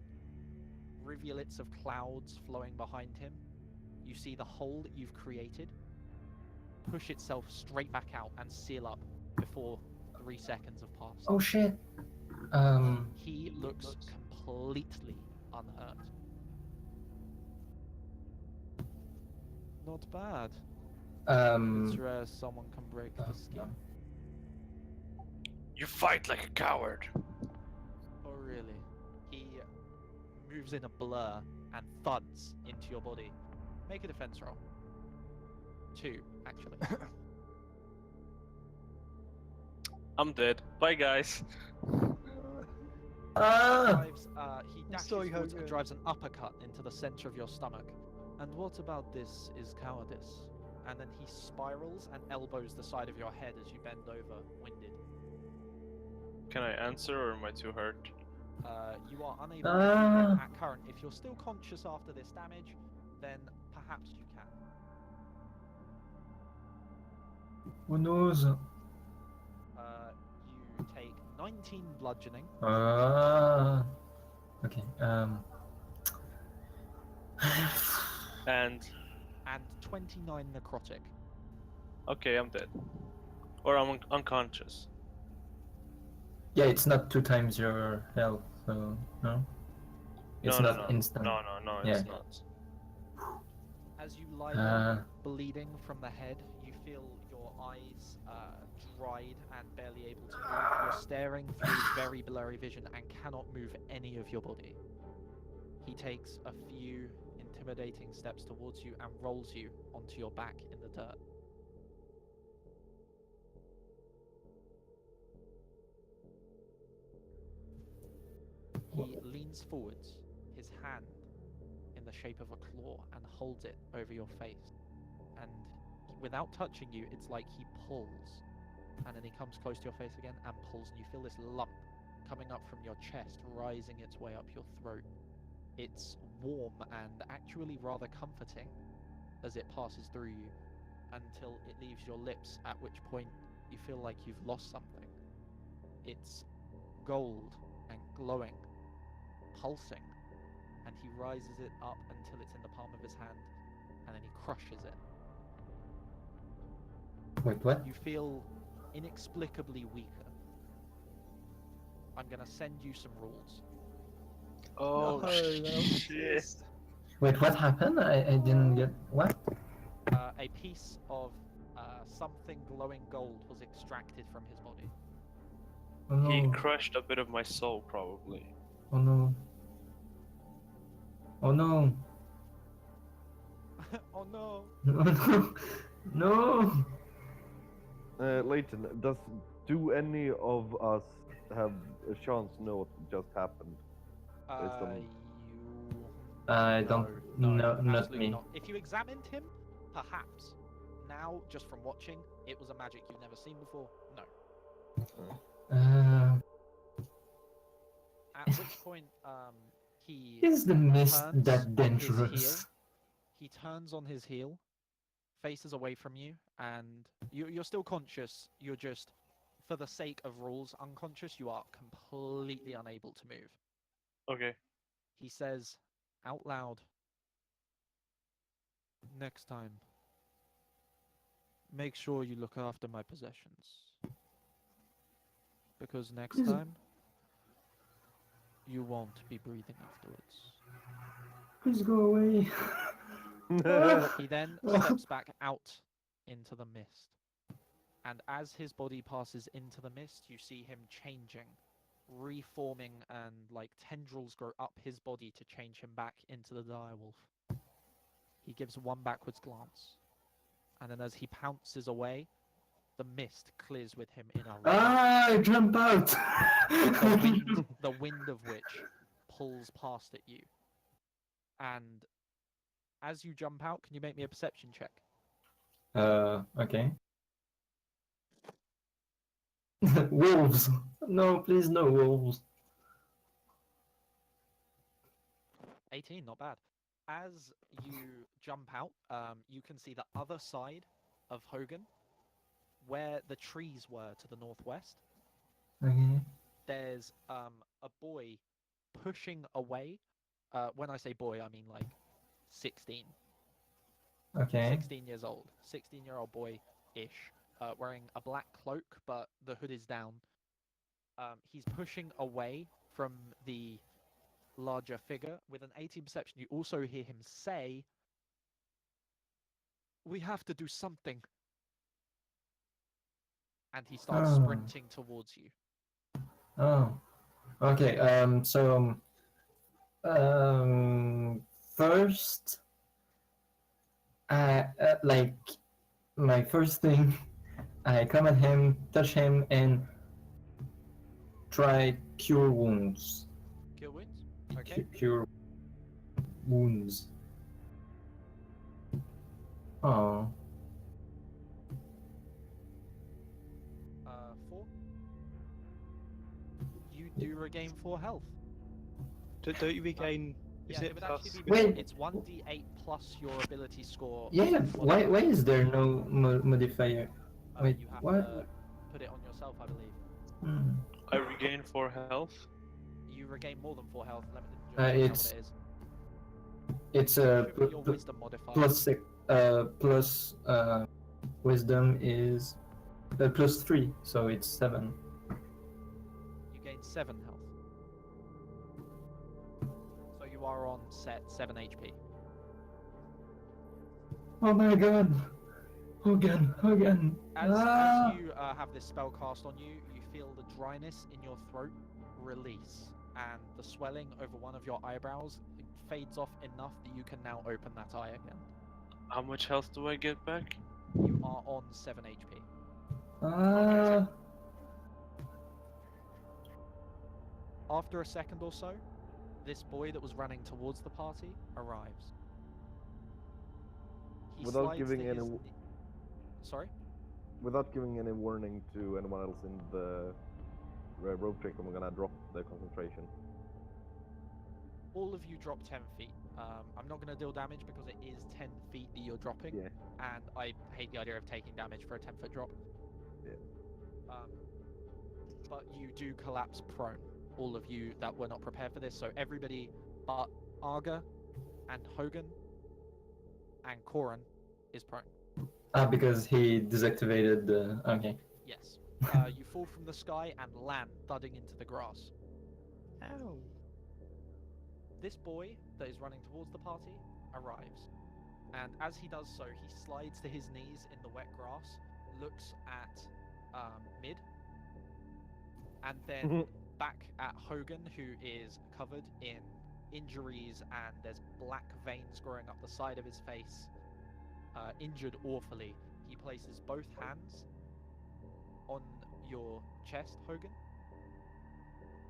Speaker 1: rivulets of clouds flowing behind him, you see the hole that you've created push itself straight back out and seal up before 3 seconds have passed.
Speaker 3: Oh shit.
Speaker 1: He looks completely unhurt. Not bad. It's rare someone can break the skin.
Speaker 4: You fight like a coward.
Speaker 1: Oh, really? He moves in a blur and thuds into your body. Make a defense roll. 2, actually.
Speaker 4: I'm dead. Bye, guys.
Speaker 1: He dashes forwards and drives an uppercut into the center of your stomach. And what about this is cowardice? And then he spirals and elbows the side of your head as you bend over, winded.
Speaker 4: Can I answer or am I too hurt?
Speaker 1: You are unable to do that at current. If you're still conscious after this damage, then perhaps you can.
Speaker 3: Who knows?
Speaker 1: You take 19 bludgeoning
Speaker 3: Okay.
Speaker 4: And
Speaker 1: and 29 necrotic.
Speaker 4: okay, I'm dead, or I'm unconscious.
Speaker 3: Yeah, it's not 2 times your health, so no. It's
Speaker 4: No,
Speaker 3: not
Speaker 4: no, no,
Speaker 3: instant.
Speaker 4: no,
Speaker 3: Yeah.
Speaker 4: it's not.
Speaker 1: As you lie there,
Speaker 3: Uh,
Speaker 1: bleeding from the head, you feel your eyes dried and barely able to move. You're staring through very blurry vision and cannot move any of your body. He takes a few intimidating steps towards you and rolls you onto your back in the dirt. He leans forwards, his hand in the shape of a claw, and holds it over your face. And without touching you, it's like he pulls. And then he comes close to your face again and pulls, and you feel this lump coming up from your chest, rising its way up your throat. It's warm and actually rather comforting as it passes through you until it leaves your lips, at which point you feel like you've lost something. It's gold and glowing, pulsing, and he rises it up until it's in the palm of his hand, and then he crushes it.
Speaker 3: wait, what?
Speaker 1: You feel inexplicably weaker. I'm gonna send you some rules.
Speaker 4: Oh
Speaker 5: No,
Speaker 4: shit!
Speaker 3: Wait, what happened? I didn't get what?
Speaker 1: A piece of something glowing gold was extracted from his body.
Speaker 3: Oh no!
Speaker 4: He crushed a bit of my soul, probably.
Speaker 3: Oh no! Oh no!
Speaker 1: Oh no!
Speaker 3: No! No!
Speaker 2: Leighton, do any of us have a chance to know what just happened? Based on-
Speaker 1: You...
Speaker 3: I don't. No, not
Speaker 1: absolutely
Speaker 3: me.
Speaker 1: not. If you examined him, perhaps. Now, just from watching, it was a magic you've never seen before. No. At which point, he
Speaker 3: Is the mist
Speaker 1: turns
Speaker 3: that
Speaker 1: on his heel.
Speaker 3: dangerous?
Speaker 1: He turns on his heel, faces away from you, and you're still conscious. You're just, for the sake of rules, unconscious. You are completely unable to move.
Speaker 4: Okay.
Speaker 1: He says out loud, "Next time, make sure you look after my possessions. Because next
Speaker 3: Please.
Speaker 1: time, you won't be breathing afterwards."
Speaker 3: Please go away.
Speaker 1: He then steps back out into the mist. And as his body passes into the mist, you see him changing, reforming, and like tendrils grow up his body to change him back into the direwolf. He gives one backwards glance. And then as he pounces away, the mist clears with him in a rush.
Speaker 3: Jump out!
Speaker 1: The wind of which pulls past at you. And as you jump out, can you make me a perception check?
Speaker 3: Okay. Wolves! No, please, no wolves.
Speaker 1: 18, not bad. As you jump out, you can see the other side of Hogan, where the trees were to the northwest.
Speaker 3: Okay.
Speaker 1: There's a boy pushing away. When I say boy, I mean like 16.
Speaker 3: Okay.
Speaker 1: 16 years old. 16-year-old boy-ish. Wearing a black cloak, but the hood is down. He's pushing away from the larger figure. With an 18 perception, you also hear him say, "We have to do something." And he starts
Speaker 3: Oh.
Speaker 1: sprinting towards you.
Speaker 3: Oh. Okay, first, like, my first thing, I come at him, touch him, and try cure wounds.
Speaker 1: Cure wounds? Okay.
Speaker 3: Cure wounds. Oh.
Speaker 1: 4. You do regain 4 health.
Speaker 5: Don't you regain?
Speaker 1: Yeah,
Speaker 5: Isn't
Speaker 1: it
Speaker 5: it
Speaker 1: would
Speaker 5: plus?
Speaker 1: actually be
Speaker 3: Wait.
Speaker 1: It's 1d8 plus your ability score.
Speaker 3: Yeah,
Speaker 1: modifier.
Speaker 3: why is there no modifier? Wait,
Speaker 1: you have
Speaker 3: what?
Speaker 1: to put it on yourself, I believe.
Speaker 3: Hmm.
Speaker 4: I regain 4 health.
Speaker 1: You regain more than 4 health. Let me just
Speaker 3: Uh,
Speaker 1: work out what
Speaker 3: it's-
Speaker 1: it is.
Speaker 3: It's
Speaker 1: It
Speaker 3: a
Speaker 1: should be your wisdom modifier.
Speaker 3: plus wisdom is +3, so it's 7.
Speaker 1: You gain 7 health. So you are on set 7 HP.
Speaker 3: Oh my god! Hogan!
Speaker 1: As you have this spell cast on you, you feel the dryness in your throat release, and the swelling over one of your eyebrows fades off enough that you can now open that eye again.
Speaker 4: How much health do I get back?
Speaker 1: You are on 7 HP. After a second or so, this boy that was running towards the party arrives. He
Speaker 2: Without
Speaker 1: slides
Speaker 2: giving
Speaker 1: to
Speaker 2: any
Speaker 1: his
Speaker 2: w-
Speaker 1: Sorry?
Speaker 2: Without giving any warning to anyone else in the rope trick, I'm gonna drop the concentration.
Speaker 1: All of you drop 10 feet. I'm not going to deal damage because it is 10 feet that you're dropping,
Speaker 2: Yeah.
Speaker 1: and I hate the idea of taking damage for a 10-foot drop.
Speaker 2: Yeah.
Speaker 1: But you do collapse prone, all of you that were not prepared for this. So everybody but Arga and Hogan and Koran is prone.
Speaker 3: Because he deactivated the. Okay.
Speaker 1: Yes. You fall from the sky and land thudding into the grass.
Speaker 5: Ow.
Speaker 1: This boy that is running towards the party arrives, and as he does so, he slides to his knees in the wet grass, looks at Mid, and then back at Hogan, who is covered in injuries and there's black veins growing up the side of his face, injured awfully. He places both hands on your chest, Hogan.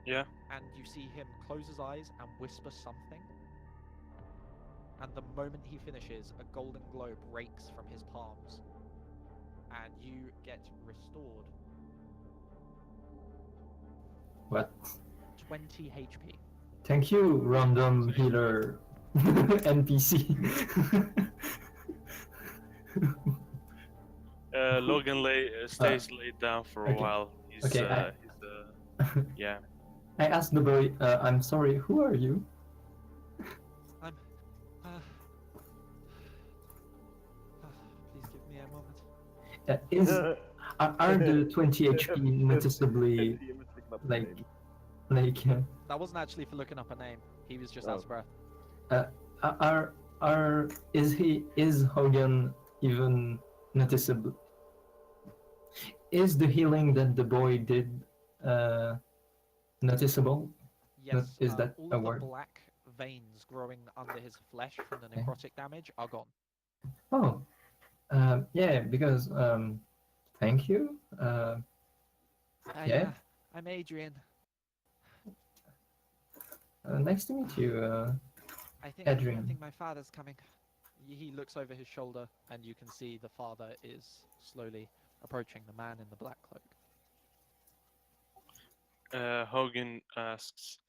Speaker 4: Yeah.
Speaker 1: And you see him close his eyes and whisper something. And the moment he finishes, a golden glow breaks from his palms. And you get restored
Speaker 3: What?
Speaker 1: 20 HP.
Speaker 3: Thank you, random healer NPC.
Speaker 4: Logan stays laid down for a
Speaker 3: okay.
Speaker 4: while. He's,
Speaker 3: Okay,
Speaker 4: yeah.
Speaker 3: I asked the boy, I'm sorry, who are you?
Speaker 1: I'm... please give me a moment.
Speaker 3: Are the 20 HP noticeably like
Speaker 1: That wasn't actually for looking up a name. He was just
Speaker 2: Oh.
Speaker 1: out of breath.
Speaker 3: is Hogan even noticeable? Is the healing that the boy did noticeable?
Speaker 1: Yes,
Speaker 3: is that
Speaker 1: all
Speaker 3: a
Speaker 1: of the
Speaker 3: word?
Speaker 1: black veins growing under his flesh from the necrotic damage are gone.
Speaker 3: Oh, yeah, because thank you. Yeah.
Speaker 1: I'm Adrian.
Speaker 3: Nice to meet you.
Speaker 1: I
Speaker 3: Adrian.
Speaker 1: think my father's coming. He looks over his shoulder, and you can see the father is slowly approaching the man in the black cloak.
Speaker 4: Hogan asks,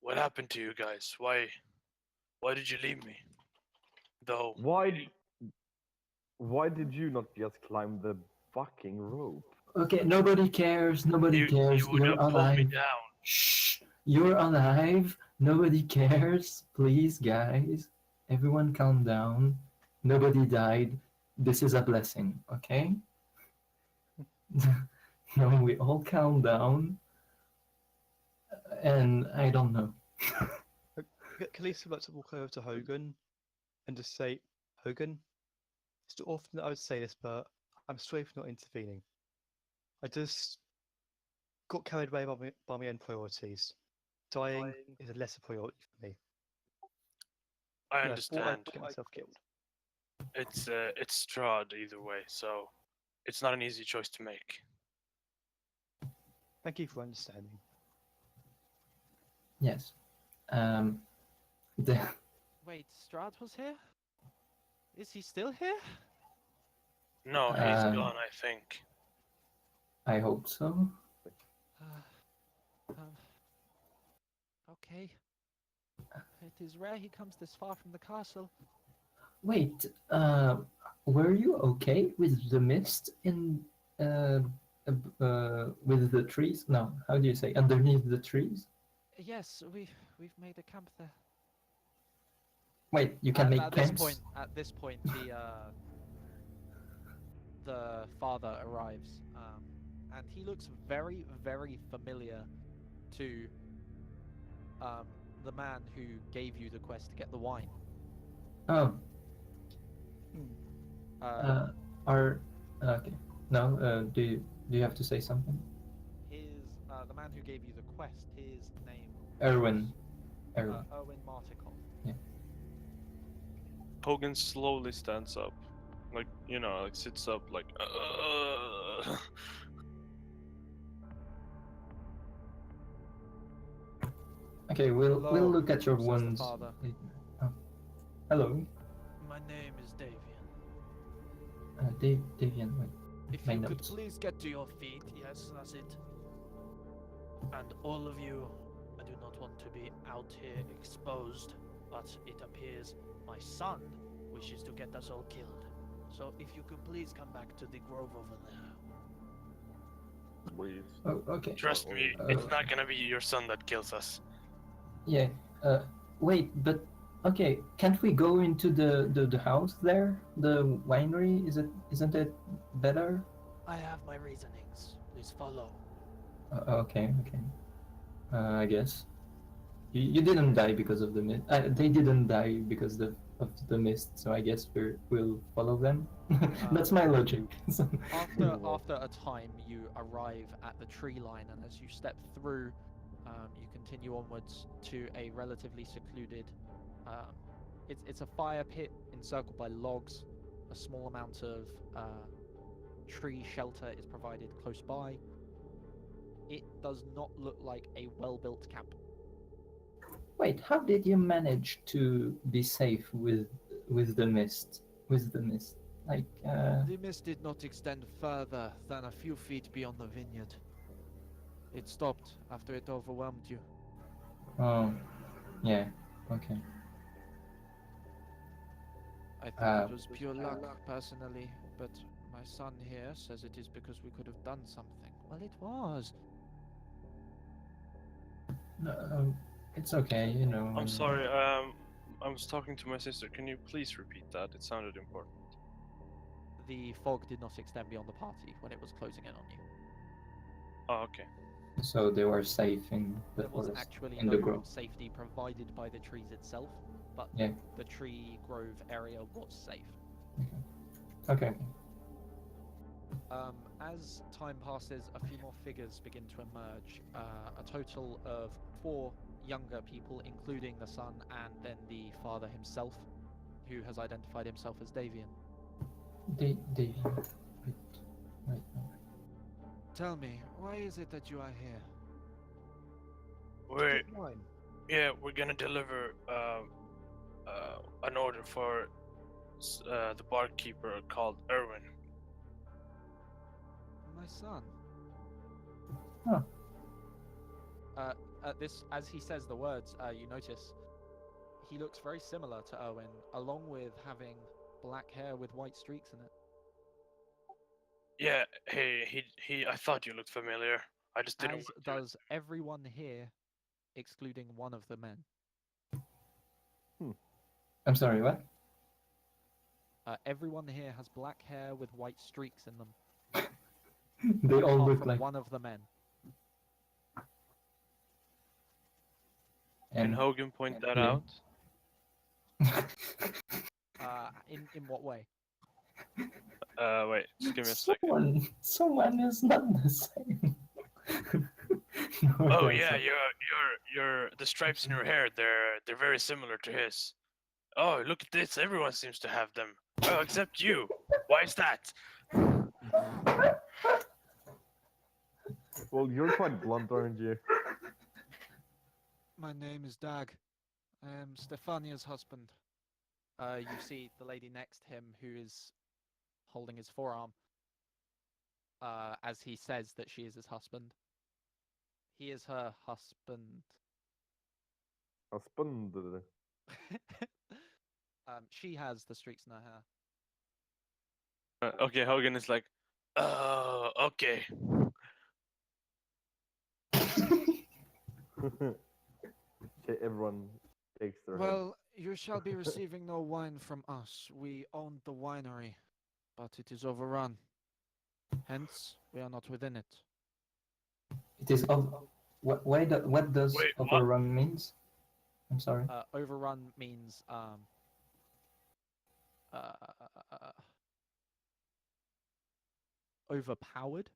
Speaker 4: "What happened to you guys? Why did you leave me? Though
Speaker 2: Why did you not just climb the fucking rope?
Speaker 3: Okay, nobody cares. Nobody cares.
Speaker 4: you would
Speaker 3: You're
Speaker 4: have pulled me
Speaker 3: alive.
Speaker 4: down."
Speaker 3: Shh! You're alive. Nobody cares. Please, guys. Everyone calm down. Nobody died. This is a blessing, okay? No, we all calm down. And I don't know.
Speaker 5: Kalisa would like to walk over to Hogan and just say, Hogan, it's not often that I would say this, but I'm sorry for not intervening. I just got carried away by my own priorities. Dying is a lesser priority for me.
Speaker 4: I
Speaker 5: And I
Speaker 4: understand.
Speaker 5: thought I'd get myself killed.
Speaker 4: It's Strahd either way, so it's not an easy choice to make.
Speaker 5: Thank you for understanding.
Speaker 3: Yes. The
Speaker 1: Wait, Strahd was here? Is he still here?
Speaker 4: No, he's gone, I think.
Speaker 3: I hope so.
Speaker 1: Okay. It is rare he comes this far from the castle.
Speaker 3: Wait, were you okay with the mist in with the trees? No, how do you say underneath the trees?
Speaker 1: Yes, we've made a camp there.
Speaker 3: Wait, you can make
Speaker 1: At
Speaker 3: camps?
Speaker 1: this point, the father arrives, and he looks very, very familiar to um, the man who gave you the quest to get the wine.
Speaker 3: Oh,
Speaker 1: Um,
Speaker 3: are okay. No, do you have to say something?
Speaker 1: the man who gave you the quest, his name
Speaker 3: Erwin.
Speaker 1: was
Speaker 3: Erwin.
Speaker 1: Erwin Martikov.
Speaker 3: Yeah.
Speaker 4: Hogan slowly stands up, like like sits up, like.
Speaker 3: Okay, we'll
Speaker 1: Hello,
Speaker 3: look at your
Speaker 1: says the
Speaker 3: wounds
Speaker 1: father.
Speaker 3: later. Oh. Hello,
Speaker 1: My name is Davian.
Speaker 3: Davian. Wait,
Speaker 1: If
Speaker 3: my
Speaker 1: you could
Speaker 3: notes.
Speaker 1: please get to your feet, yes, that's it. And all of you, I do not want to be out here exposed, but it appears my son wishes to get us all killed. So if you could please come back to the grove over there.
Speaker 2: Please.
Speaker 3: Oh, okay.
Speaker 4: Trust me, it's not gonna be your son that kills us.
Speaker 3: Yeah. Wait, but okay, can't we go into the house there? The winery? Isn't it better?
Speaker 1: I have my reasonings. Please follow.
Speaker 3: Okay, okay. I guess. You didn't die because of the mist. They didn't die because of the mist, so I guess we'll follow them. That's my logic.
Speaker 1: After a time, you arrive at the tree line, and as you step through, you continue onwards to a relatively secluded. Um, it's a fire pit encircled by logs. A small amount of tree shelter is provided close by. It does not look like a well-built camp.
Speaker 3: Wait, how did you manage to be safe with the mist? With the mist, like
Speaker 1: The mist did not extend further than a few feet beyond the vineyard. It stopped after it overwhelmed you.
Speaker 3: oh, yeah, okay.
Speaker 1: I think it was pure luck, personally, but my son here says it is because we could have done something. Well, it was.
Speaker 3: No, it's okay, you know.
Speaker 4: I'm sorry. I was talking to my sister. Can you please repeat that? It sounded important.
Speaker 1: The fog did not extend beyond the party when it was closing in on you.
Speaker 4: Oh, okay.
Speaker 3: So they were safe in the
Speaker 1: There was
Speaker 3: forest,
Speaker 1: actually
Speaker 3: in
Speaker 1: no
Speaker 3: the grove.
Speaker 1: safety provided by the trees itself, but
Speaker 3: Yeah.
Speaker 1: the tree grove area was safe.
Speaker 3: Okay. Okay.
Speaker 1: As time passes, a few more figures begin to emerge. A total of 4 younger people, including the son and then the father himself, who has identified himself as Davian.
Speaker 3: They right now.
Speaker 1: Tell me, why is it that you are here?
Speaker 4: We're
Speaker 5: Wine.
Speaker 4: we're gonna deliver an order for the barkeeper called Erwin.
Speaker 1: My son.
Speaker 3: Huh.
Speaker 1: As he says the words, you notice he looks very similar to Owen, along with having black hair with white streaks in it.
Speaker 4: Yeah, he. I thought you looked familiar. I just didn't
Speaker 1: As
Speaker 4: want to.
Speaker 1: does everyone here, excluding one of the men.
Speaker 3: I'm sorry, what?
Speaker 1: Everyone here has black hair with white streaks in them,
Speaker 3: They all
Speaker 1: apart
Speaker 3: look
Speaker 1: from
Speaker 3: like.
Speaker 1: one of the men.
Speaker 4: Can Hogan point that
Speaker 3: yeah.
Speaker 4: out?
Speaker 1: In what way?
Speaker 4: Wait, just give me a second.
Speaker 3: Someone is not the same. No,
Speaker 4: Oh
Speaker 3: there's
Speaker 4: yeah,
Speaker 3: not.
Speaker 4: your the stripes in your hair. They're very similar to his. Oh, look at this! Everyone seems to have them. Oh, except you. Why is that?
Speaker 2: Well, you're quite blunt, aren't you?
Speaker 1: My name is Dag. I am Stefania's husband. You see the lady next to him who is holding his forearm as he says that she is his husband. He is her husband.
Speaker 2: Husband.
Speaker 1: She has the streaks in her hair.
Speaker 4: Okay, Hogan is like, oh, okay.
Speaker 2: Everyone takes their head.
Speaker 1: Well, you shall be receiving no wine from us. We own the winery, but it is overrun. Hence, we are not within it.
Speaker 3: It is of what does
Speaker 4: Wait, what?
Speaker 3: overrun means? I'm sorry.
Speaker 1: Overrun means uh, overpowered,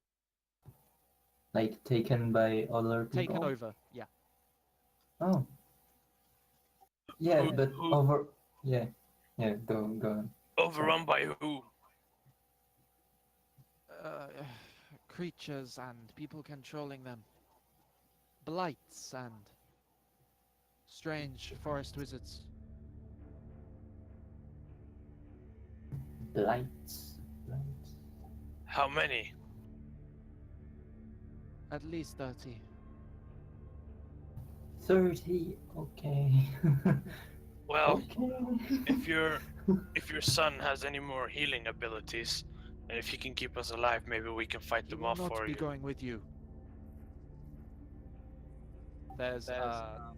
Speaker 3: Like taken by other people?
Speaker 1: taken over. Yeah.
Speaker 3: Oh. Yeah,
Speaker 4: Who-
Speaker 3: but
Speaker 4: who-
Speaker 3: over. Yeah. Yeah, go on.
Speaker 4: Overrun by who?
Speaker 1: Uh, creatures and people controlling them. Blights and strange forest wizards.
Speaker 3: Lights.
Speaker 4: How many?
Speaker 1: At least 30.
Speaker 3: 30. Okay.
Speaker 4: Well,
Speaker 3: okay.
Speaker 4: if your son has any more healing abilities, and if he can keep us alive, maybe we can fight
Speaker 1: He
Speaker 4: them
Speaker 1: will
Speaker 4: off
Speaker 1: not
Speaker 4: for
Speaker 1: be
Speaker 4: you.
Speaker 1: going with you. There's a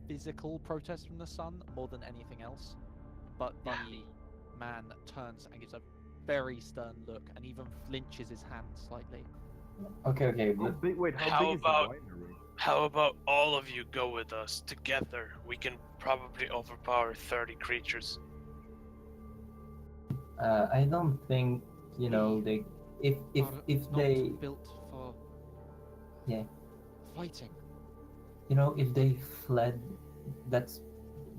Speaker 1: physical protest from the sun more than anything else, but the man turns and gives a very stern look and even flinches his hand slightly.
Speaker 3: Okay,
Speaker 2: How
Speaker 3: but
Speaker 2: big? Wait, how
Speaker 4: How
Speaker 2: big
Speaker 4: about-
Speaker 2: is the winery?
Speaker 4: How about all of you go with us together? We can probably overpower 30 creatures.
Speaker 3: I don't think they if
Speaker 1: Are not
Speaker 3: they
Speaker 1: built for
Speaker 3: Yeah.
Speaker 1: fighting.
Speaker 3: If they fled,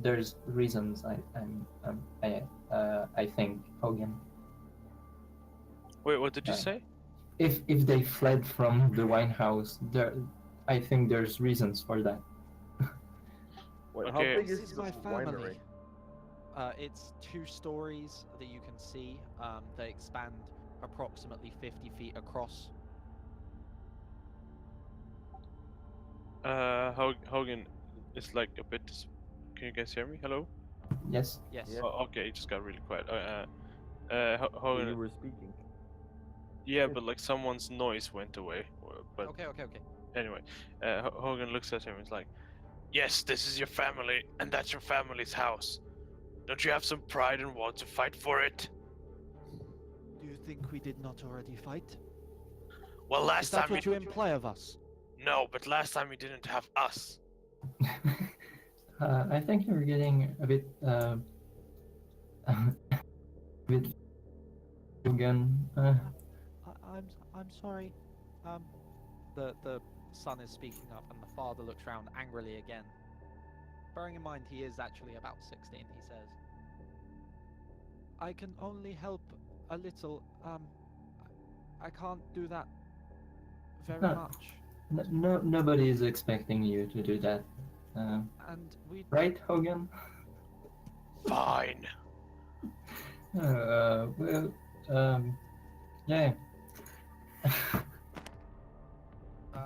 Speaker 3: there's reasons. I think Hogan.
Speaker 4: Wait, what did you
Speaker 3: Right.
Speaker 4: say?
Speaker 3: If they fled from the wine house, I think there's reasons for that.
Speaker 2: Wait,
Speaker 4: Okay.
Speaker 2: how big
Speaker 1: This
Speaker 2: is
Speaker 1: is
Speaker 2: the
Speaker 1: my
Speaker 2: winery?
Speaker 1: family. It's 2 stories that you can see. They expand approximately 50 feet across.
Speaker 4: Hogan is like a bit. Can you guys hear me? Hello?
Speaker 3: Yes.
Speaker 1: Yes.
Speaker 2: Yeah.
Speaker 4: Oh, okay, it just got really quiet. Hogan.
Speaker 2: You were speaking.
Speaker 4: Yeah, but like someone's noise went away. But
Speaker 1: Okay.
Speaker 4: anyway, Hogan looks at him and is like, "Yes, this is your family, and that's your family's house. Don't you have some pride and want to fight for it?"
Speaker 1: Do you think we did not already fight?
Speaker 4: Well,
Speaker 1: Is
Speaker 4: last
Speaker 1: that
Speaker 4: time
Speaker 1: what you imply of us?
Speaker 4: No, but last time you didn't have us.
Speaker 3: I think you're getting a bit a bit Hogan.
Speaker 1: I'm sorry. The son is speaking up, and the father looks round angrily again. Bearing in mind he is actually about 16, he says, "I can only help a little. I can't do that very
Speaker 3: No.
Speaker 1: much.
Speaker 3: Nobody is expecting you to do that.
Speaker 1: And we
Speaker 3: Right, Hogan?
Speaker 4: Fine.
Speaker 3: Well, yeah.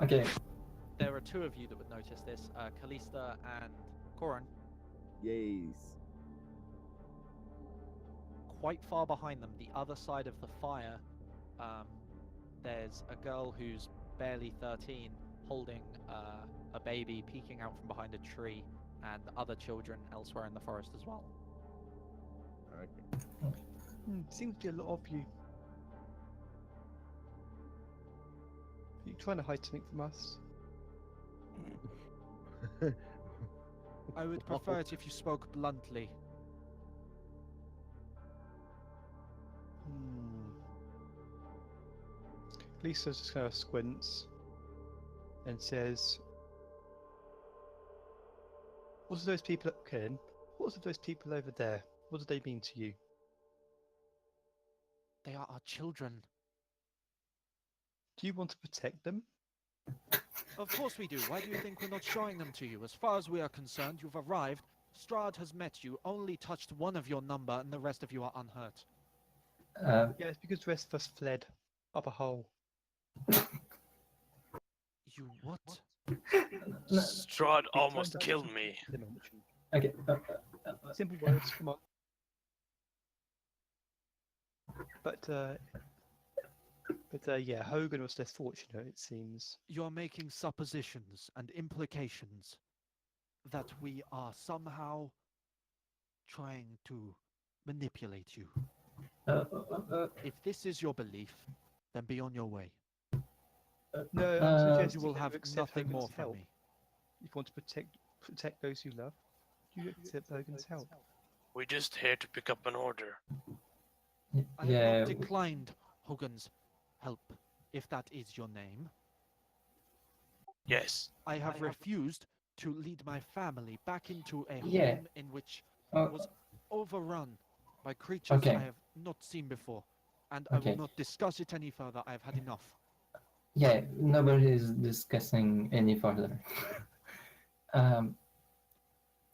Speaker 3: Okay.
Speaker 1: There are 2 of you that would notice this, Kalista and Koran.
Speaker 2: Yes.
Speaker 1: Quite far behind them, the other side of the fire, there's a girl who's barely 13 holding a baby peeking out from behind a tree, and other children elsewhere in the forest as well.
Speaker 2: Okay.
Speaker 5: Seems to be a lot of you. Are you trying to hide something from us?
Speaker 1: I would prefer it if you spoke bluntly.
Speaker 5: Lisa just kind of squints and says, "What are those people, Ken? What are those people over there? What do they mean to you?"
Speaker 1: They are our children.
Speaker 5: Do you want to protect them?
Speaker 1: Of course we do. Why do you think we're not showing them to you? As far as we are concerned, you've arrived. Strahd has met you, only touched one of your number, and the rest of you are unhurt.
Speaker 5: Yeah, it's because the rest of us fled up a hole.
Speaker 1: You what?
Speaker 4: Strahd
Speaker 5: We
Speaker 4: almost
Speaker 5: turned up
Speaker 4: killed
Speaker 5: some
Speaker 4: me.
Speaker 5: dimension.
Speaker 3: Okay.
Speaker 5: Simple words, come on. But yeah, Hogan was less fortunate, it seems.
Speaker 1: You are making suppositions and implications that we are somehow trying to manipulate you.
Speaker 3: Uh,
Speaker 1: If this is your belief, then be on your way.
Speaker 5: No, I'm
Speaker 3: Uh,
Speaker 5: suggesting
Speaker 1: You will
Speaker 5: that
Speaker 1: have
Speaker 5: you accept
Speaker 1: nothing
Speaker 5: Hogan's
Speaker 1: more from
Speaker 5: help.
Speaker 1: me.
Speaker 5: If you want to protect those you love, you accept Hogan's help.
Speaker 4: We're just here to pick up an order.
Speaker 1: I have
Speaker 3: yeah.
Speaker 1: not declined Hogan's help, if that is your name.
Speaker 4: Yes.
Speaker 1: I have refused to lead my family back into a
Speaker 3: Yeah.
Speaker 1: home in which
Speaker 3: Oh,
Speaker 1: was overrun by creatures
Speaker 3: Okay.
Speaker 1: I have not seen before. And I will
Speaker 3: Okay.
Speaker 1: not discuss it any further. I have had enough.
Speaker 3: Yeah, nobody is discussing any further. um,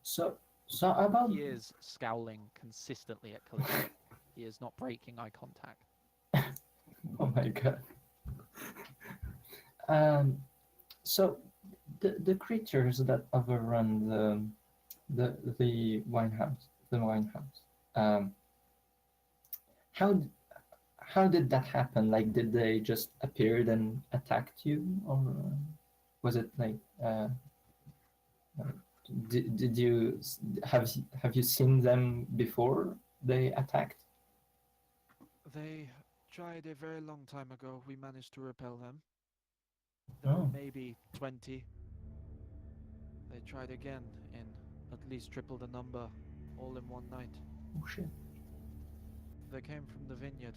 Speaker 3: so about
Speaker 1: He is scowling consistently at Calista. He is not breaking eye contact.
Speaker 3: oh my god. Um, so the creatures that overrun the wine house. How d- how did that happen? Like, did they just appear and attacked you, or was it like uh, did you have you seen them before they attacked?
Speaker 1: They tried a very long time ago. We managed to repel them. There were
Speaker 3: Oh,
Speaker 1: maybe 20. They tried again in at least triple the number, all in one night.
Speaker 3: oh shit.
Speaker 1: They came from the vineyard.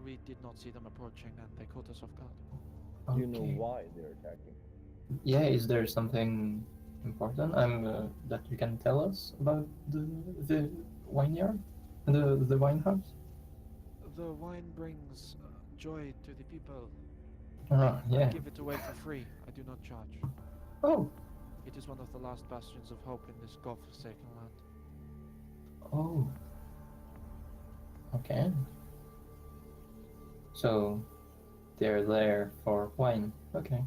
Speaker 1: We did not see them approaching and they caught us off guard.
Speaker 2: Do you know
Speaker 3: Okay.
Speaker 2: why they're attacking?
Speaker 3: Yeah, is there something important that you can tell us about the vineyard, the wine house?
Speaker 1: The wine brings joy to the people.
Speaker 3: Oh,
Speaker 1: I
Speaker 3: yeah.
Speaker 1: give it away for free. I do not charge.
Speaker 3: Oh,
Speaker 1: It is one of the last bastions of hope in this God-forsaken land.
Speaker 3: oh. Okay. So they're there for wine. Okay.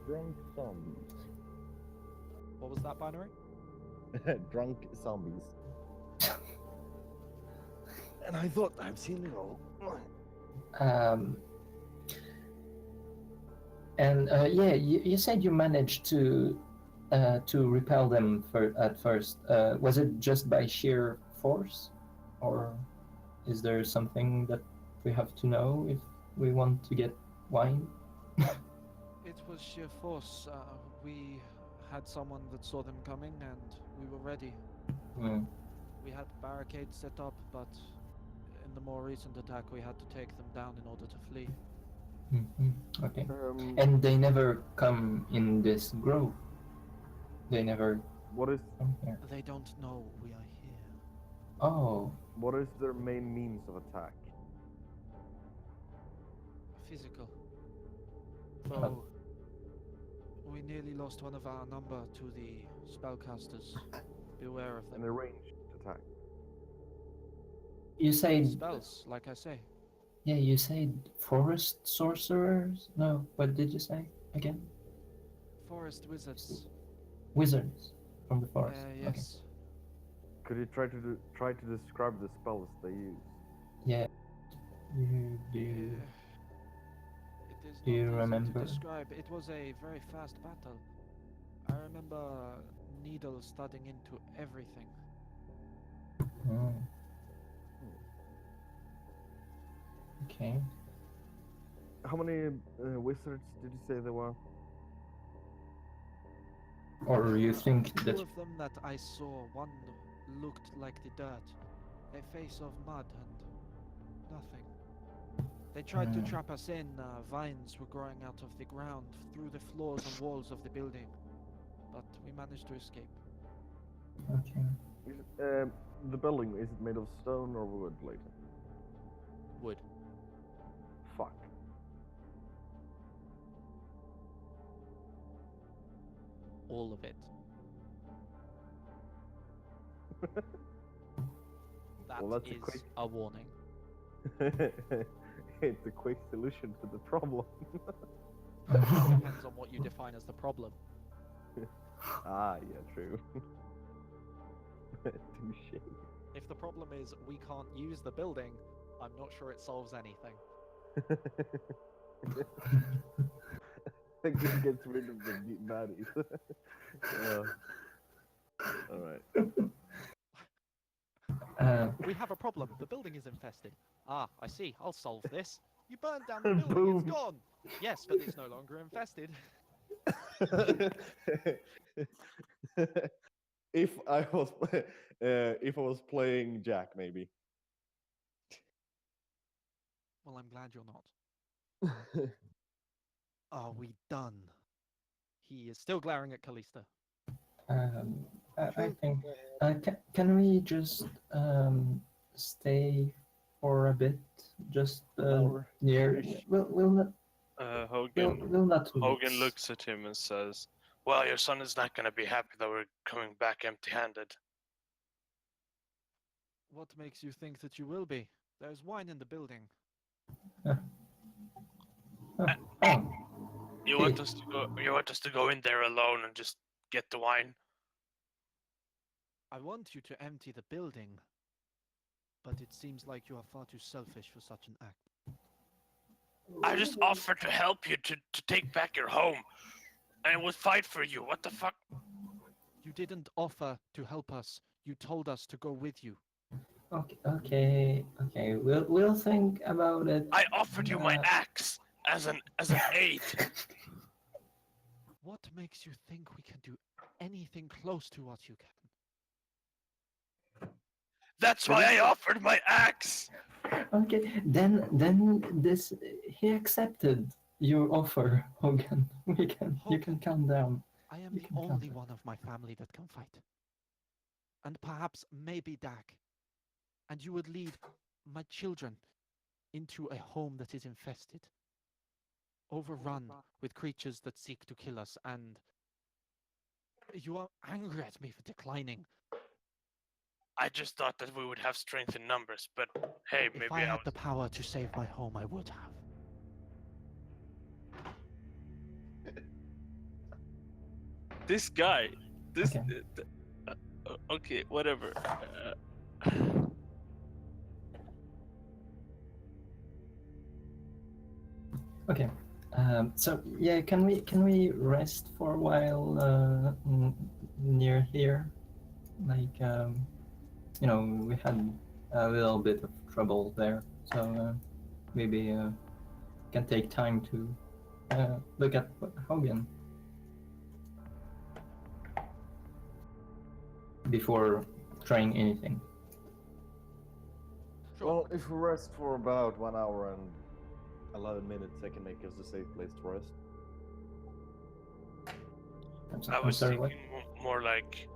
Speaker 2: Drunk zombies.
Speaker 1: What was that, Binary?
Speaker 2: Drunk zombies. And I thought I've seen it all.
Speaker 3: um, and yeah, you said you managed to repel them at first. Was it just by sheer force, or is there something that we have to know if we want to get wine?
Speaker 1: It was sheer force. We had someone that saw them coming and we were ready.
Speaker 3: Mm.
Speaker 1: We had barricades set up, but in the more recent attack we had to take them down in order to flee.
Speaker 3: Mm-hmm. Okay. And they never come in this grove. They never
Speaker 2: what is
Speaker 3: come here.
Speaker 1: They don't know we are here.
Speaker 3: Oh,
Speaker 2: what is their main means of attack?
Speaker 1: Physical. Though we nearly lost one of our number to the spellcasters. Beware of them.
Speaker 2: An arranged attack.
Speaker 3: you said
Speaker 1: Spells, like I say.
Speaker 3: yeah. You said forest sorcerers. No, what did you say again?
Speaker 1: Forest wizards.
Speaker 3: Wizards from the forest. Okay.
Speaker 1: Yes.
Speaker 2: Could you try to describe the spells they use?
Speaker 3: Yeah. You do.
Speaker 1: It is
Speaker 3: Do you
Speaker 1: not easy
Speaker 3: remember?
Speaker 1: to describe. It was a very fast battle. I remember needles studding into everything.
Speaker 3: Oh. Okay.
Speaker 2: How many wizards did you say there were?
Speaker 3: Or you think
Speaker 1: Two
Speaker 3: that?
Speaker 1: of them that I saw, one looked like the dirt, a face of mud and nothing. They tried to trap us in. Vines were growing out of the ground through the floors and walls of the building, but we managed to escape.
Speaker 3: Okay.
Speaker 2: The building, is it made of stone or wood, Leighton?
Speaker 1: Wood.
Speaker 2: Fuck.
Speaker 1: All of it. That
Speaker 2: Well, that's a
Speaker 1: is
Speaker 2: quick-
Speaker 1: a warning.
Speaker 2: It's a quick solution to the problem.
Speaker 1: Depends on what you define as the problem.
Speaker 2: Ah, yeah, true. Touche.
Speaker 1: If the problem is we can't use the building, I'm not sure it solves anything.
Speaker 2: I think it gets rid of the baddies. All right.
Speaker 1: We have a problem. The building is infested. Ah, I see. I'll solve this. You burned down the building.
Speaker 2: Boom.
Speaker 1: It's gone. Yes, but it's no longer infested.
Speaker 2: If I was playing Jack, maybe.
Speaker 1: Well, I'm glad you're not. Are we done? He is still glaring at Callista.
Speaker 3: I think. Can we just stay for a bit? Just
Speaker 2: hour
Speaker 3: near.
Speaker 2: ish.
Speaker 3: We'll not.
Speaker 4: Hogan
Speaker 3: We'll not.
Speaker 4: Hogan
Speaker 3: mix.
Speaker 4: looks at him and says, "Well, your son is not going to be happy that we're coming back empty-handed."
Speaker 1: What makes you think that you will be? There's wine in the building.
Speaker 3: Oh.
Speaker 4: You want us to go? You want us to go in there alone and just get the wine?
Speaker 1: I want you to empty the building, but it seems like you are far too selfish for such an act.
Speaker 4: I just offered to help you to take back your home, and we'll fight for you. What the fuck?
Speaker 1: You didn't offer to help us. You told us to go with you.
Speaker 3: Okay. We'll think about it.
Speaker 4: I offered you my axe as an aid.
Speaker 1: What makes you think we can do anything close to what you can?
Speaker 4: That's why I offered my axe.
Speaker 3: Okay, then this he accepted your offer, Hogan. You can calm down.
Speaker 1: I am
Speaker 3: You
Speaker 1: the
Speaker 3: can calm
Speaker 1: only
Speaker 3: down.
Speaker 1: one of my family that can fight. And perhaps maybe Dak. And you would lead my children into a home that is infested, overrun with creatures that seek to kill us, and you are angry at me for declining.
Speaker 4: I just thought that we would have strength in numbers, but hey,
Speaker 1: If
Speaker 4: maybe
Speaker 1: I
Speaker 4: I
Speaker 1: had
Speaker 4: was...
Speaker 1: the power to save my home, I would have.
Speaker 4: This guy, this...
Speaker 3: Okay.
Speaker 4: Okay, whatever.
Speaker 3: Okay. So yeah, can we rest for a while near here? Like we had a little bit of trouble there, so maybe can take time to look at Hogan before trying anything.
Speaker 1: Sure.
Speaker 2: Well, if we rest for about 1 hour and 11 minutes, I can make us a safe place to rest.
Speaker 4: I
Speaker 3: I'm
Speaker 4: was
Speaker 3: sorry, what?
Speaker 4: thinking more like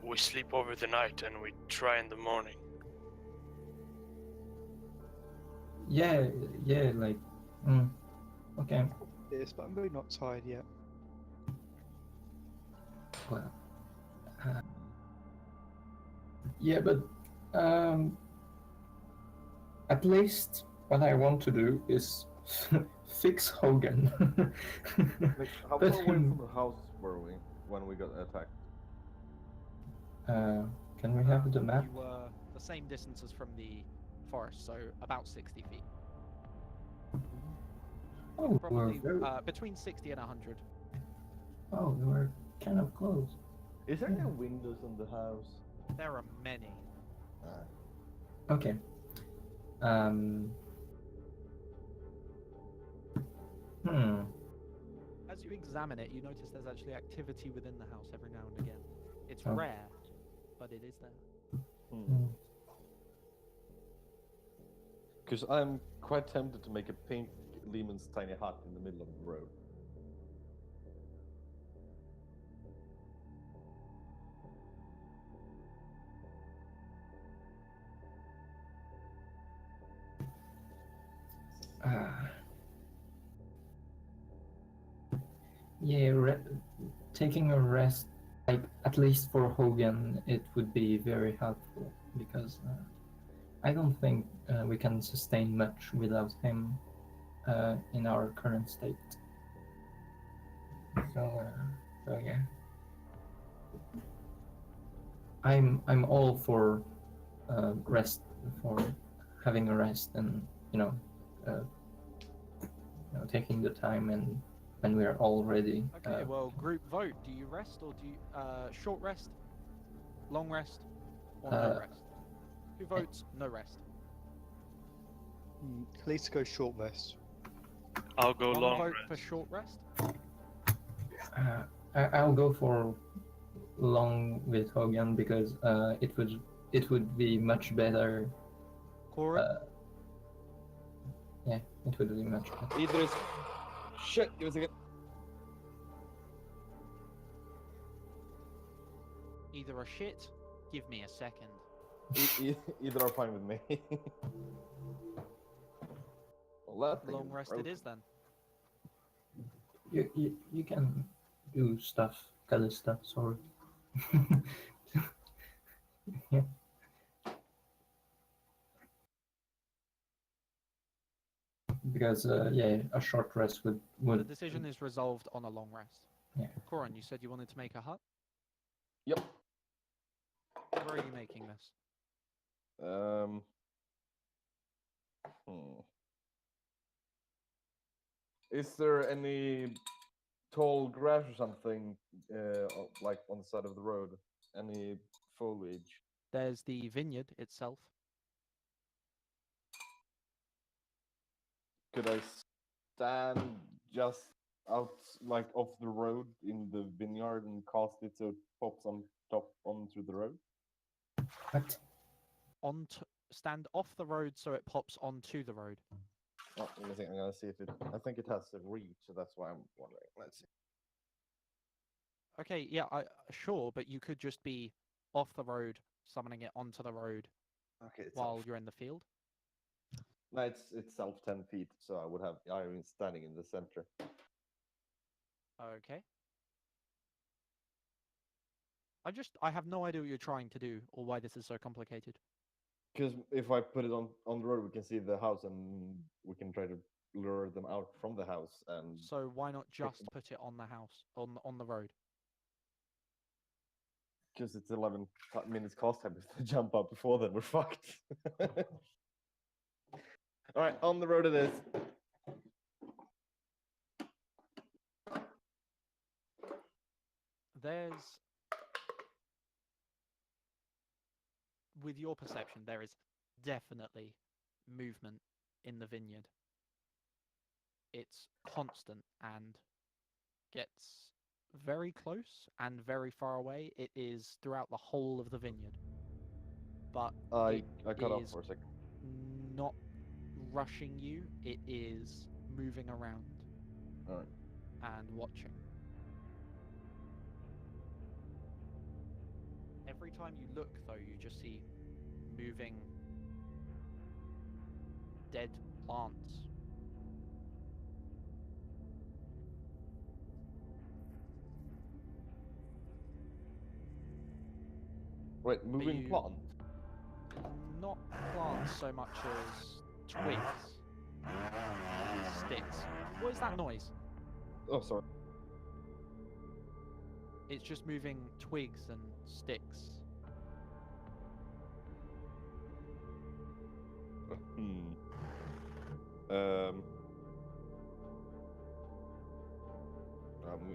Speaker 4: we sleep over the night and we try in the morning.
Speaker 3: Yeah, like, okay.
Speaker 5: Yes, but I'm really not tired yet.
Speaker 3: Well, yeah, but at least what I want to do is fix Hogan.
Speaker 2: Like, how
Speaker 3: But
Speaker 2: far away from the house were we when we got attacked?
Speaker 3: can we have the map?
Speaker 1: You were the same distance as from the forest, so about 60 feet.
Speaker 3: Oh, we're
Speaker 1: Probably
Speaker 3: very,
Speaker 1: between 60 and 100.
Speaker 3: oh, we were kind of close.
Speaker 2: Is there
Speaker 3: Yeah.
Speaker 2: any windows in the house?
Speaker 1: There are many.
Speaker 3: Okay.
Speaker 1: As you examine it, you notice there's actually activity within the house every now and again. It's
Speaker 3: Oh.
Speaker 1: rare, but it is there.
Speaker 2: Because I'm quite tempted to make a pink Lehman's tiny hut in the middle of the road.
Speaker 3: Yeah, taking a rest, like at least for Hogan, it would be very helpful because I don't think we can sustain much without him in our current state. So yeah, I'm all for rest, for having a rest, and uh, taking the time, and when we are all ready.
Speaker 1: Okay, well, group vote. Do you rest or do you short rest, long rest, or no
Speaker 3: Uh,
Speaker 1: rest? Who votes no rest?
Speaker 5: Kalista goes short rest.
Speaker 4: I'll go
Speaker 1: One
Speaker 4: long
Speaker 1: vote for
Speaker 4: rest.
Speaker 1: short rest.
Speaker 3: I'll go for long with Hogan because it would be much better.
Speaker 1: Corin,
Speaker 3: Yeah, it would be much better.
Speaker 2: Either is shit. Give us a second.
Speaker 1: either a shit. Give me a second.
Speaker 2: Either are fine with me. Well, that thing
Speaker 1: Long
Speaker 2: is
Speaker 1: rest it
Speaker 2: broken.
Speaker 1: is then.
Speaker 3: You can do stuff, Kalista. Sorry. Yeah. Because a short rest
Speaker 1: The
Speaker 3: would
Speaker 1: decision is resolved on a long rest.
Speaker 3: Yeah.
Speaker 1: Corin, you said you wanted to make a hut.
Speaker 2: Yep.
Speaker 1: Where are you making this?
Speaker 2: Hmm. Is there any tall grass or something, like on the side of the road? Any foliage?
Speaker 1: There's the vineyard itself.
Speaker 2: Could I stand just out, like off the road in the vineyard and cast it so it pops on top onto the road?
Speaker 3: What?
Speaker 1: Stand off the road so it pops onto the road.
Speaker 2: Oh, let me think. I'm gonna see if it. I think it has a reach, so that's why I'm wondering. Let's see.
Speaker 1: Okay, yeah, sure, but you could just be off the road, summoning it onto the road
Speaker 2: Okay, it's
Speaker 1: while you're in the field.
Speaker 2: No, it's itself 10 feet, so I would have Irene standing in the center.
Speaker 1: Okay. I have no idea what you're trying to do or why this is so complicated.
Speaker 2: Because if I put it on the road, we can see the house and we can try to lure them out from the house. And
Speaker 1: So why not just put it on the house, on the road?
Speaker 2: because it's 11 minutes cost time, if they jump up before then, we're fucked. All right, on the road it is.
Speaker 1: There's, with your perception, there is definitely movement in the vineyard. It's constant and gets very close and very far away. It is throughout the whole of the vineyard. But
Speaker 2: I
Speaker 1: it
Speaker 2: cut off
Speaker 1: is
Speaker 2: for a second.
Speaker 1: not rushing you, it is moving around
Speaker 2: All right.
Speaker 1: and watching. Every time you look, though, you just see moving dead plants.
Speaker 2: Wait, moving
Speaker 1: you-
Speaker 2: plant?
Speaker 1: Not plants so much as twigs, sticks. What is that noise?
Speaker 2: Oh, sorry.
Speaker 1: It's just moving twigs and sticks.
Speaker 2: Hmm. I'm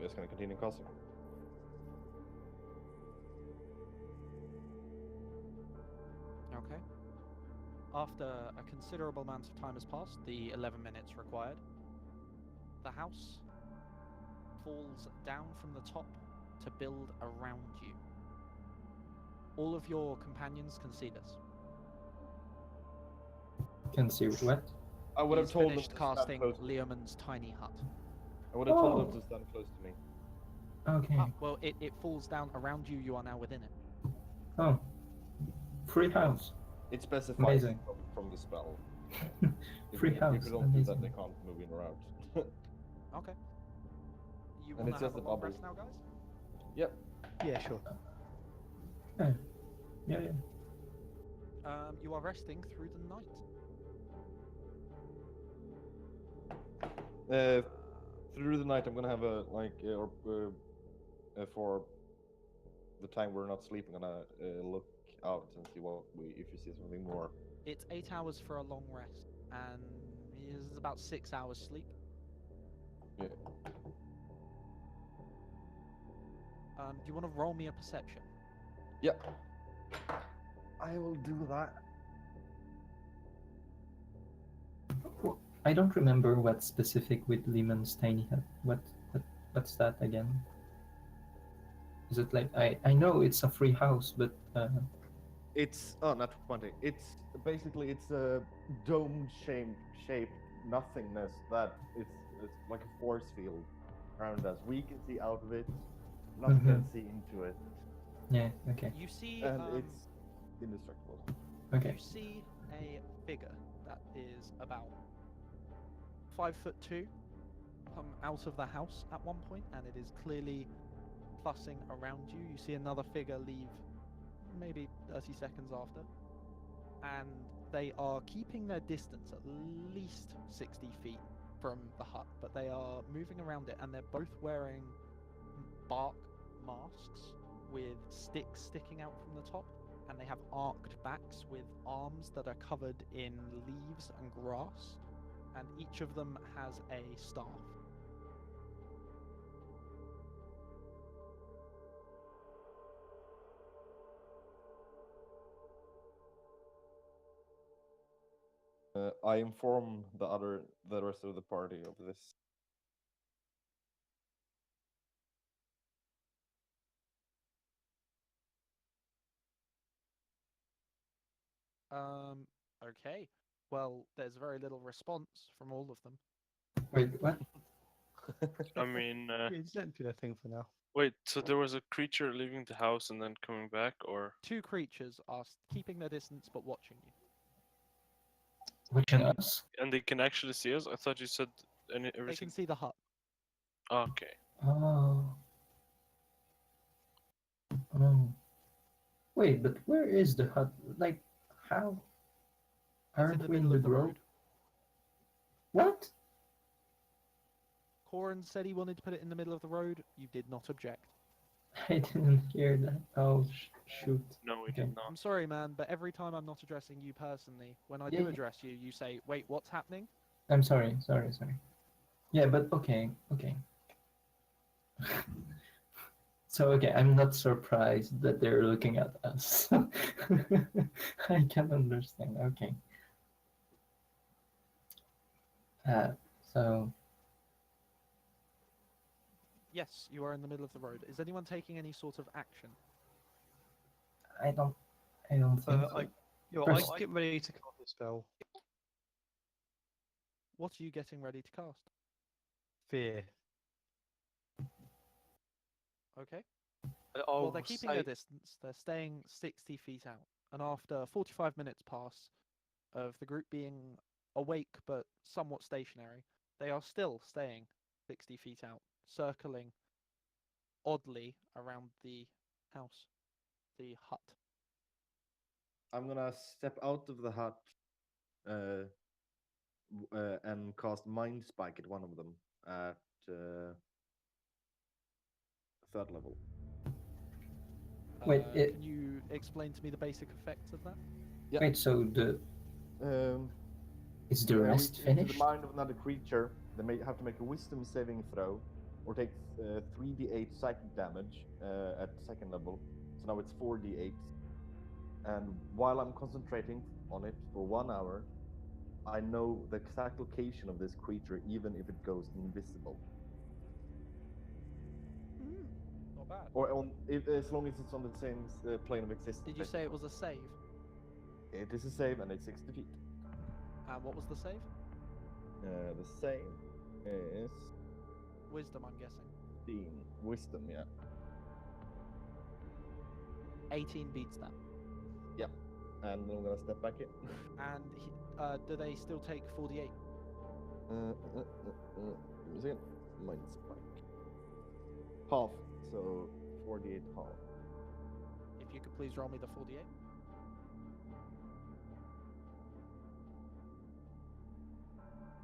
Speaker 2: just gonna continue casting.
Speaker 1: Okay. After a considerable amount of time has passed, the 11 minutes required, the house falls down from the top to build around you. All of your companions can see this.
Speaker 3: Can see what?
Speaker 2: I would have
Speaker 1: He's
Speaker 2: told them
Speaker 1: finished
Speaker 2: to stand
Speaker 1: casting
Speaker 2: close.
Speaker 1: Leoman's tiny hut.
Speaker 2: I would have told
Speaker 3: Oh.
Speaker 2: them to stand close to me.
Speaker 3: Okay.
Speaker 1: Well, it falls down around you. You are now within it.
Speaker 3: Oh, free house.
Speaker 2: It specifies
Speaker 3: Amazing.
Speaker 2: from the spell.
Speaker 3: Free house.
Speaker 2: If you don't do that,
Speaker 3: Amazing.
Speaker 2: they can't move in or out.
Speaker 1: Okay. You
Speaker 2: And
Speaker 1: want
Speaker 2: it's
Speaker 1: to have
Speaker 2: just
Speaker 1: a
Speaker 2: a
Speaker 1: long
Speaker 2: bubble.
Speaker 1: rest now, guys?
Speaker 2: Yep.
Speaker 5: Yeah, sure.
Speaker 3: Yeah.
Speaker 1: You are resting through the night.
Speaker 2: Through the night, I'm gonna have a for the time we're not sleeping, gonna look out and see if you see something more.
Speaker 1: It's 8 hours for a long rest, and this is about 6 hours sleep.
Speaker 2: Yeah.
Speaker 1: Do you want to roll me a perception?
Speaker 2: Yeah. I will do that.
Speaker 3: I don't remember what's specific with Lehman's tiny hut. What's that again? Is it like I know it's a free house, but
Speaker 2: It's not 20. It's basically it's a dome shaped nothingness that it's like a force field around us. We can see out of it, nothing can see into it,
Speaker 3: yeah, okay,
Speaker 1: You see,
Speaker 2: and it's indestructible.
Speaker 3: okay.
Speaker 1: you see a figure that is about 5'2" come out of the house at one point, and it is clearly fussing around you. You see another figure leave maybe 30 seconds after, and they are keeping their distance at least 60 feet from the hut, but they are moving around it, and they're both wearing bark masks with sticks sticking out from the top, and they have arched backs with arms that are covered in leaves and grass, and each of them has a staff.
Speaker 2: I inform the rest of the party of this.
Speaker 1: Okay. Well, there's very little response from all of them.
Speaker 3: Wait, what?
Speaker 4: I mean,
Speaker 5: Yeah, just don't do that thing for now.
Speaker 4: wait. So there was a creature leaving the house and then coming back, or
Speaker 1: Two creatures are keeping their distance but watching you.
Speaker 3: Watching
Speaker 4: And-
Speaker 3: us?
Speaker 4: and they can actually see us? I thought you said
Speaker 1: They
Speaker 4: everything.
Speaker 1: can see the hut.
Speaker 4: Okay.
Speaker 3: Oh. Oh. Wait, but where is the hut? Like, how?
Speaker 1: It's in
Speaker 3: Aren't
Speaker 1: the
Speaker 3: we in
Speaker 1: middle
Speaker 3: the
Speaker 1: of the
Speaker 3: grove?
Speaker 1: road.
Speaker 3: What?
Speaker 1: Corin said he wanted to put it in the middle of the road. You did not object.
Speaker 3: I didn't hear that. Oh, shoot.
Speaker 4: No, we
Speaker 3: Okay.
Speaker 4: did not.
Speaker 1: I'm sorry, man, but every time I'm not addressing you personally, when I
Speaker 3: Yeah,
Speaker 1: do
Speaker 3: yeah.
Speaker 1: address you, you say, wait, what's happening?
Speaker 3: I'm sorry. Yeah, but okay. So, okay, I'm not surprised that they're looking at us. I can understand. Okay. So,
Speaker 1: Yes, you are in the middle of the road. Is anyone taking any sort of action?
Speaker 3: I don't think so.
Speaker 5: I
Speaker 3: First-
Speaker 5: get ready to cast a spell.
Speaker 1: What are you getting ready to cast?
Speaker 5: Fear.
Speaker 1: Okay.
Speaker 5: I'll
Speaker 1: Well, they're keeping their
Speaker 5: say-
Speaker 1: distance. They're staying 60 feet out. And after 45 minutes pass of the group being awake but somewhat stationary, they are still staying 60 feet out, circling oddly around the house, the hut.
Speaker 2: I'm gonna step out of the hut and cast Mind Spike at one of them at third level.
Speaker 3: Wait,
Speaker 1: Can you explain to me the basic effects of that?
Speaker 2: Yeah.
Speaker 3: wait, so is the
Speaker 2: When I
Speaker 3: rest
Speaker 2: reach into
Speaker 3: finished?
Speaker 2: the mind of another creature, they may have to make a Wisdom saving throw, or take 3d8 psychic damage at second level. So now it's 4d8. And while I'm concentrating on it for 1 hour, I know the exact location of this creature, even if it goes invisible.
Speaker 1: Not bad.
Speaker 2: Or as long as it's on the same plane of existence.
Speaker 1: Did you say it was a save?
Speaker 2: It is a save, and it's 60 feet.
Speaker 1: And what was the save?
Speaker 2: The save is
Speaker 1: Wisdom, I'm guessing.
Speaker 2: 15. Wisdom, yeah.
Speaker 1: 18 beats that.
Speaker 2: Yeah. And then I'm gonna step back in.
Speaker 1: And do they still take 48?
Speaker 2: Give me a second. Mind spike. Half, so 48 half.
Speaker 1: If you could please roll me the 48.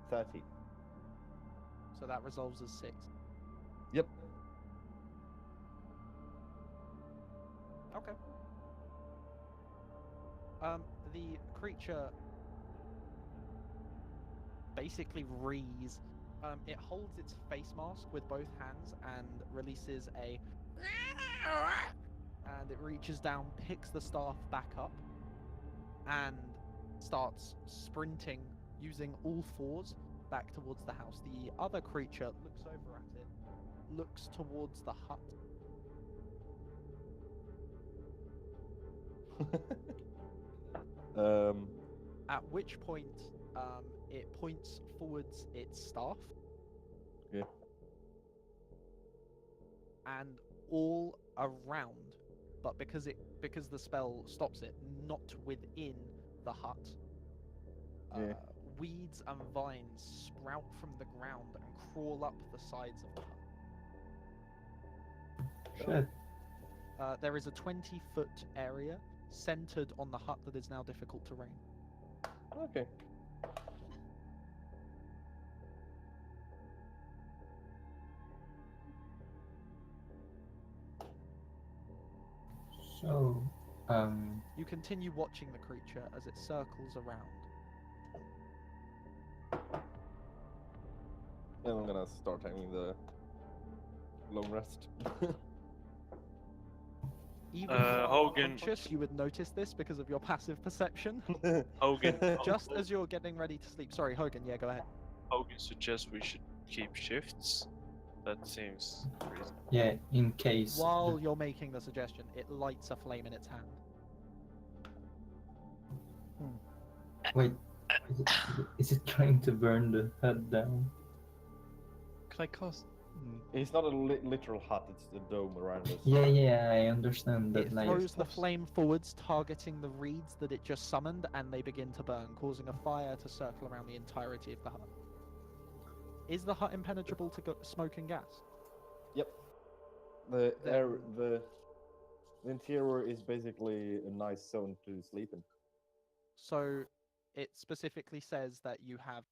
Speaker 2: 30.
Speaker 1: So that resolves as 6.
Speaker 2: Yep.
Speaker 1: Okay. The creature basically rees. It holds its face mask with both hands and releases a. And it reaches down, picks the staff back up, and starts sprinting using all fours back towards the house. The other creature looks over at it, looks towards the hut. At which point, it points forwards its staff.
Speaker 2: Yeah.
Speaker 1: And all around, but because the spell stops it, not within the hut.
Speaker 2: Yeah.
Speaker 1: Weeds and vines sprout from the ground and crawl up the sides of the hut.
Speaker 3: Shit.
Speaker 1: There is a 20-foot area centered on the hut that is now difficult terrain.
Speaker 2: Okay.
Speaker 3: So,
Speaker 1: You continue watching the creature as it circles around.
Speaker 2: And I'm gonna start having the long rest.
Speaker 1: Even if you're
Speaker 4: Hogan-
Speaker 1: unconscious, you would notice this because of your passive perception.
Speaker 4: Hogan,
Speaker 1: Just as you're getting ready to sleep. Sorry, Hogan, yeah, go ahead.
Speaker 4: Hogan suggests we should keep shifts. That seems reasonable.
Speaker 3: yeah, in case.
Speaker 1: While you're making the suggestion, it lights a flame in its hand.
Speaker 3: Wait, is it trying to burn the hut down?
Speaker 5: Can I cast?
Speaker 2: It's not a literal hut, it's the dome around us.
Speaker 3: Yeah, I understand that.
Speaker 1: It
Speaker 3: Like,
Speaker 1: throws the flame forwards, targeting the reeds that it just summoned, and they begin to burn, causing a fire to circle around the entirety of the hut. Is the hut impenetrable to smoke and gas?
Speaker 2: Yep. The
Speaker 1: Then-
Speaker 2: air, the interior is basically a nice zone to sleep in.
Speaker 1: So it specifically says that you have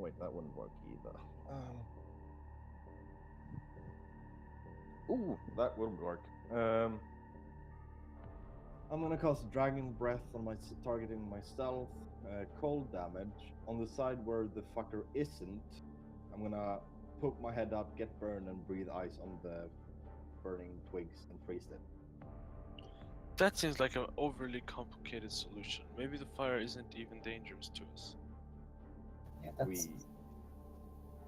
Speaker 2: wait, that wouldn't work either. Ooh, that would work. I'm gonna cast Dragon Breath on my targeting myself. Cold damage on the side where the fucker isn't. I'm gonna poke my head up, get burned, and breathe ice on the burning twigs and freeze it.
Speaker 4: That seems like an overly complicated solution. Maybe the fire isn't even dangerous to us.
Speaker 3: Yeah, that's.
Speaker 2: We,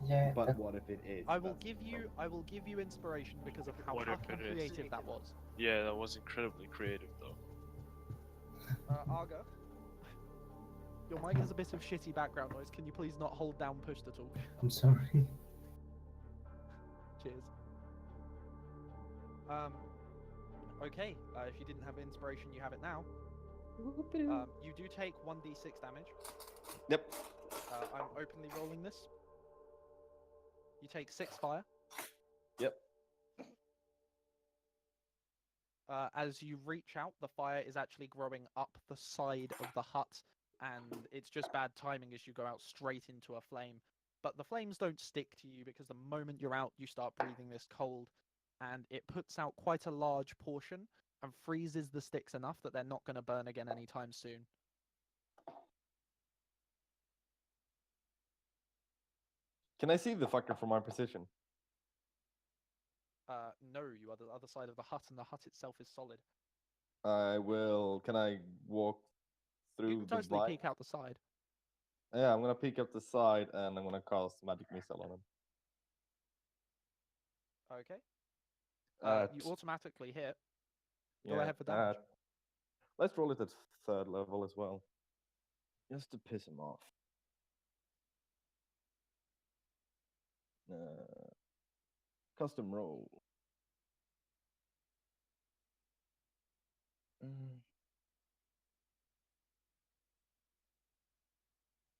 Speaker 3: Yeah,
Speaker 2: but
Speaker 3: that,
Speaker 2: what if it is?
Speaker 1: I will
Speaker 2: That's the
Speaker 1: give you.
Speaker 2: problem.
Speaker 1: I will give you inspiration because of how
Speaker 4: What if
Speaker 1: fucking
Speaker 4: it is?
Speaker 1: creative that was.
Speaker 4: Yeah, that was incredibly creative, though.
Speaker 1: Arga, your mic has a bit of shitty background noise. Can you please not hold down push to talk?
Speaker 3: I'm sorry.
Speaker 1: Cheers. Okay. If you didn't have inspiration, you have it now. You do take 1d6 damage.
Speaker 2: Yep.
Speaker 1: I'm openly rolling this. You take 6 fire.
Speaker 2: Yep.
Speaker 1: As you reach out, the fire is actually growing up the side of the hut, and it's just bad timing as you go out straight into a flame. But the flames don't stick to you because the moment you're out, you start breathing this cold, and it puts out quite a large portion and freezes the sticks enough that they're not going to burn again anytime soon.
Speaker 2: Can I see the fucker from my position?
Speaker 1: No, you are the other side of the hut, and the hut itself is solid.
Speaker 2: I will. Can I walk
Speaker 1: You
Speaker 2: through
Speaker 1: can
Speaker 2: the
Speaker 1: totally
Speaker 2: vine?
Speaker 1: peek out the side.
Speaker 2: Yeah, I'm gonna peek up the side and I'm gonna cast magic missile on him.
Speaker 1: Okay. You automatically hit. Go ahead for damage.
Speaker 2: Let's roll it at 3rd level as well, just to piss him off. Custom roll.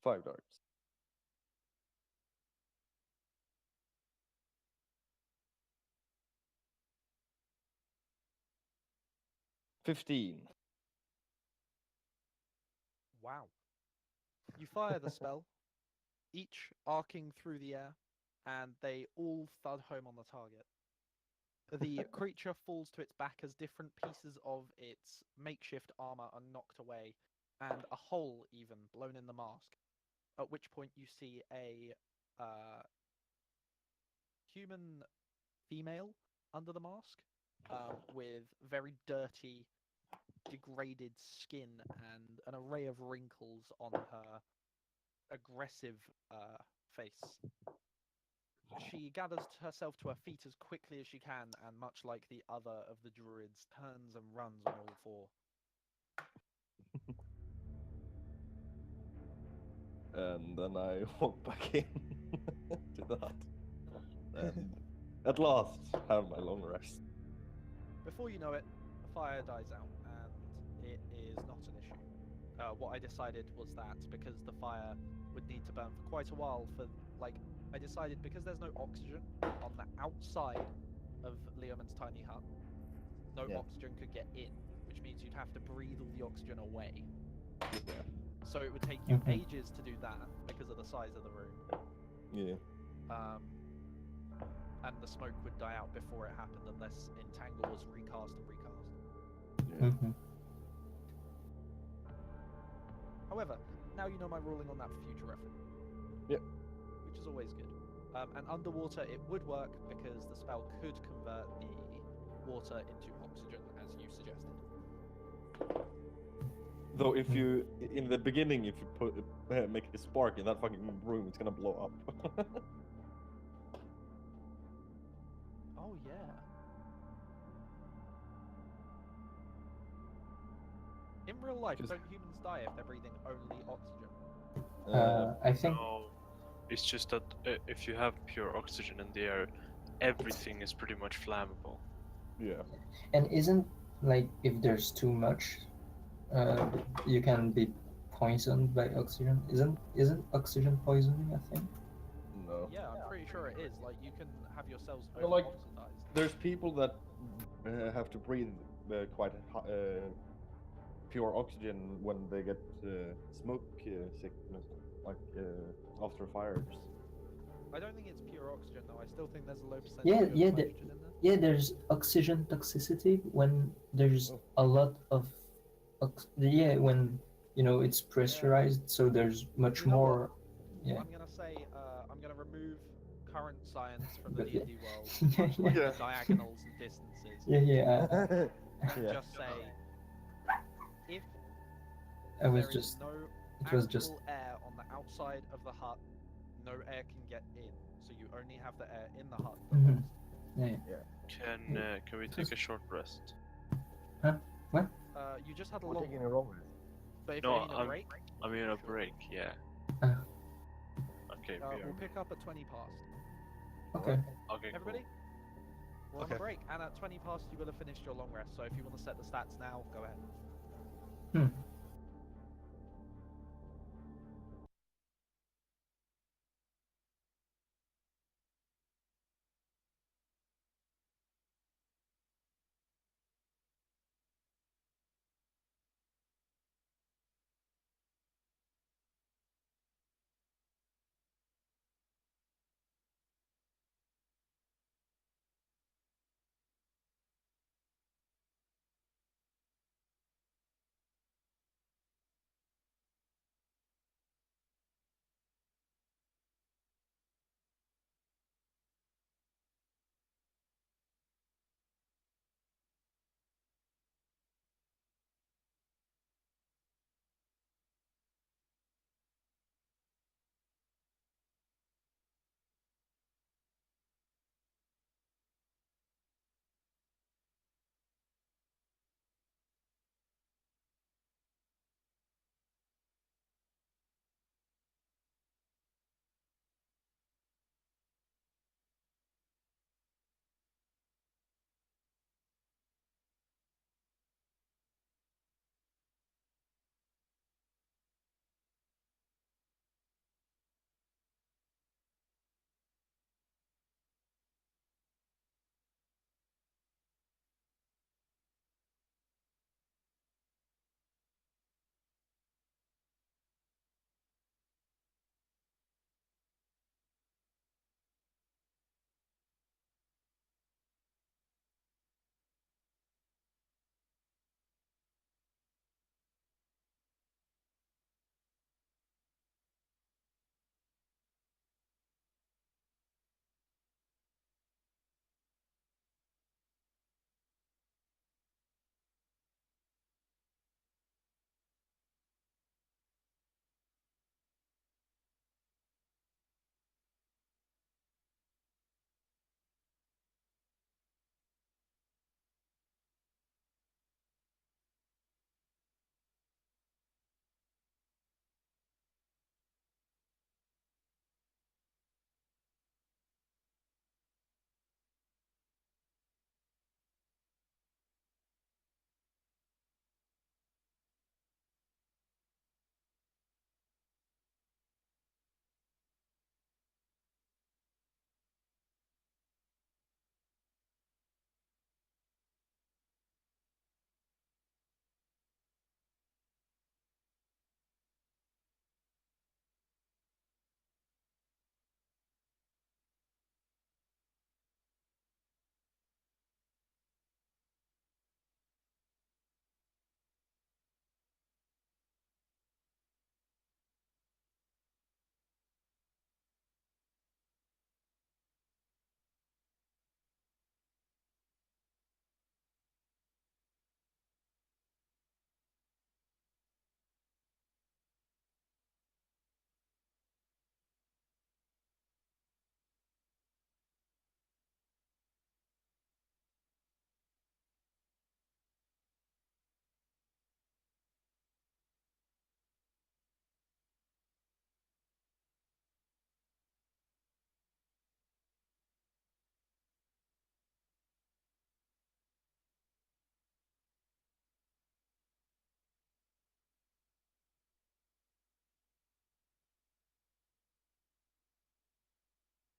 Speaker 2: 5 darts. 15.
Speaker 1: Wow. You fire the spell, each arcing through the air, and they all thud home on the target. The creature falls to its back as different pieces of its makeshift armor are knocked away, and a hole even blown in the mask. At which point you see a human female under the mask, with very dirty, degraded skin and an array of wrinkles on her aggressive face. She gathers herself to her feet as quickly as she can, and much like the other of the druids, turns and runs on all four.
Speaker 2: And then I walk back in to the hut. And at last have my long rest.
Speaker 1: Before you know it, the fire dies out, and it is not an issue. What I decided was that because the fire would need to burn for quite a while, I decided because there's no oxygen on the outside of Leoman's tiny hut, no oxygen could get in, which means you'd have to breathe all the oxygen away.
Speaker 2: Yeah.
Speaker 1: So it would take you ages to do that because of the size of the room.
Speaker 2: Yeah.
Speaker 1: And the smoke would die out before it happened unless Entangle was recast and recast.
Speaker 2: Yeah.
Speaker 1: However, now you know my ruling on that for future reference.
Speaker 2: Yep.
Speaker 1: Which is always good. And underwater it would work because the spell could convert the water into oxygen as you suggested.
Speaker 2: Though if you, in the beginning, if you make a spark in that fucking room, it's gonna blow up.
Speaker 1: Oh yeah. In real life,
Speaker 2: Just-
Speaker 1: don't humans die if they're breathing only oxygen?
Speaker 3: I think.
Speaker 4: No, it's just that if you have pure oxygen in the air, everything is pretty much flammable.
Speaker 2: Yeah.
Speaker 3: And isn't like if there's too much, you can be poisoned by oxygen. Isn't oxygen poisoning a thing?
Speaker 2: No.
Speaker 1: Yeah, I'm pretty sure it is. Like, you can have yourselves
Speaker 2: Well, like-
Speaker 1: over-oxidized.
Speaker 2: There's people that have to breathe quite pure oxygen when they get smoke sickness, like after fires.
Speaker 1: I don't think it's pure oxygen though. I still think there's a low percentage
Speaker 3: Yeah,
Speaker 1: of
Speaker 3: yeah,
Speaker 1: nitrogen in there.
Speaker 3: yeah. There's oxygen toxicity when there's
Speaker 2: Oh.
Speaker 3: a lot of, yeah, when it's pressurized, so there's much
Speaker 1: You know what?
Speaker 3: more. Yeah,
Speaker 1: I'm gonna say I'm gonna remove current science from the
Speaker 3: but yeah,
Speaker 1: D&D world,
Speaker 3: yeah,
Speaker 1: much like
Speaker 2: Yeah.
Speaker 1: the diagonals and distances,
Speaker 3: yeah, yeah.
Speaker 1: and
Speaker 2: Yeah.
Speaker 1: just say if
Speaker 3: I was
Speaker 1: there is
Speaker 3: just.
Speaker 1: no
Speaker 3: It was just.
Speaker 1: actual air on the outside of the hut, no air can get in. So you only have the air in the hut that
Speaker 3: Mhm.
Speaker 1: lasts.
Speaker 3: Yeah.
Speaker 4: Can we take a short rest?
Speaker 3: What?
Speaker 1: You just had a
Speaker 2: We're
Speaker 1: long
Speaker 2: taking
Speaker 1: one,
Speaker 2: a long rest.
Speaker 1: but if
Speaker 4: No,
Speaker 1: you need a break,
Speaker 4: I mean a
Speaker 1: sure.
Speaker 4: break. Yeah.
Speaker 3: Uh,
Speaker 4: Okay.
Speaker 1: We'll pick up at 20 past.
Speaker 3: okay.
Speaker 4: Okay.
Speaker 1: Everybody, we're on
Speaker 5: Okay.
Speaker 1: a break, and at 20 past you will have finished your long rest. So if you want to set the stats now, go ahead.
Speaker 3: Hmm.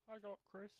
Speaker 1: I got Chris.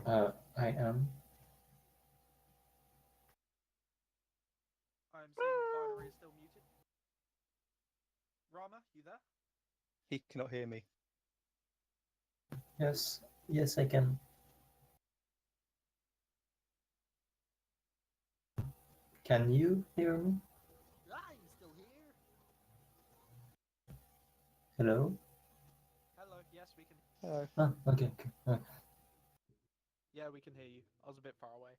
Speaker 3: I am.
Speaker 1: I'm seeing binary is still muted. Rama, you there?
Speaker 5: He cannot hear me.
Speaker 3: Yes, yes, I can. Can you hear me?
Speaker 1: I'm still here.
Speaker 3: Hello?
Speaker 1: Hello. Yes, we can.
Speaker 5: Hello.
Speaker 3: Ah, okay, okay.
Speaker 1: Yeah, we can hear you. I was a bit far away.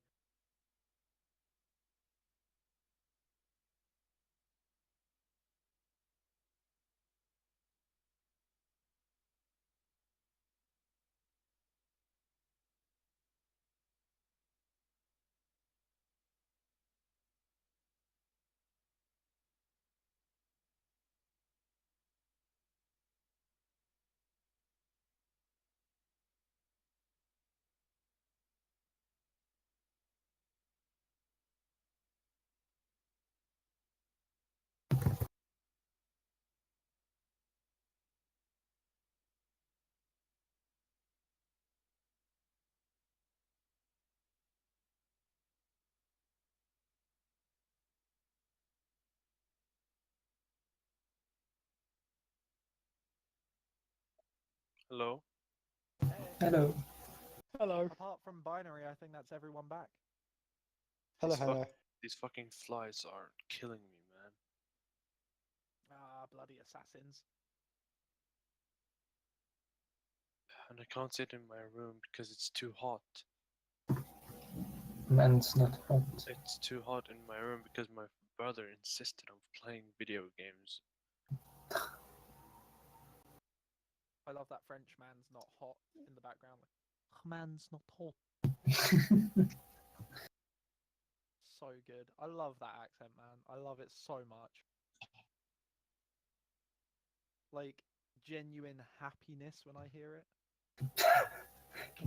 Speaker 4: Hello?
Speaker 1: Hey.
Speaker 3: Hello.
Speaker 5: Hello.
Speaker 1: Apart from binary, I think that's everyone back.
Speaker 5: Hello,
Speaker 4: These, fuck-
Speaker 5: Hannah.
Speaker 4: these fucking flies are killing me, man.
Speaker 1: Ah, bloody assassins.
Speaker 4: And I can't sit in my room because it's too hot.
Speaker 3: Man's not hot.
Speaker 4: It's too hot in my room because my brother insisted on playing video games.
Speaker 1: I love that French man's not hot in the background. Like, man's not hot. So good. I love that accent, man. I love it so much. Like genuine happiness when I hear it.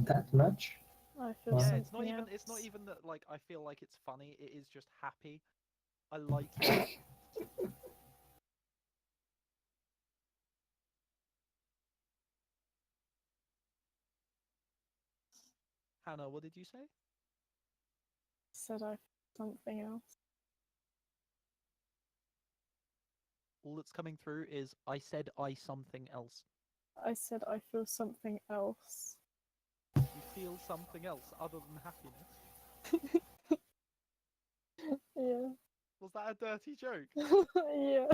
Speaker 3: That much?
Speaker 6: I feel
Speaker 3: Yeah,
Speaker 1: Yeah,
Speaker 6: something
Speaker 1: it's not even it's not
Speaker 6: else.
Speaker 1: even that like I feel like it's funny, it is just happy. I like it. Hannah, what did you say?
Speaker 6: Said I feel something else.
Speaker 1: All that's coming through is I said I something else.
Speaker 6: I said I feel something else.
Speaker 1: You feel something else other than happiness.
Speaker 6: Yeah.
Speaker 1: Was that a dirty joke?
Speaker 6: Yeah.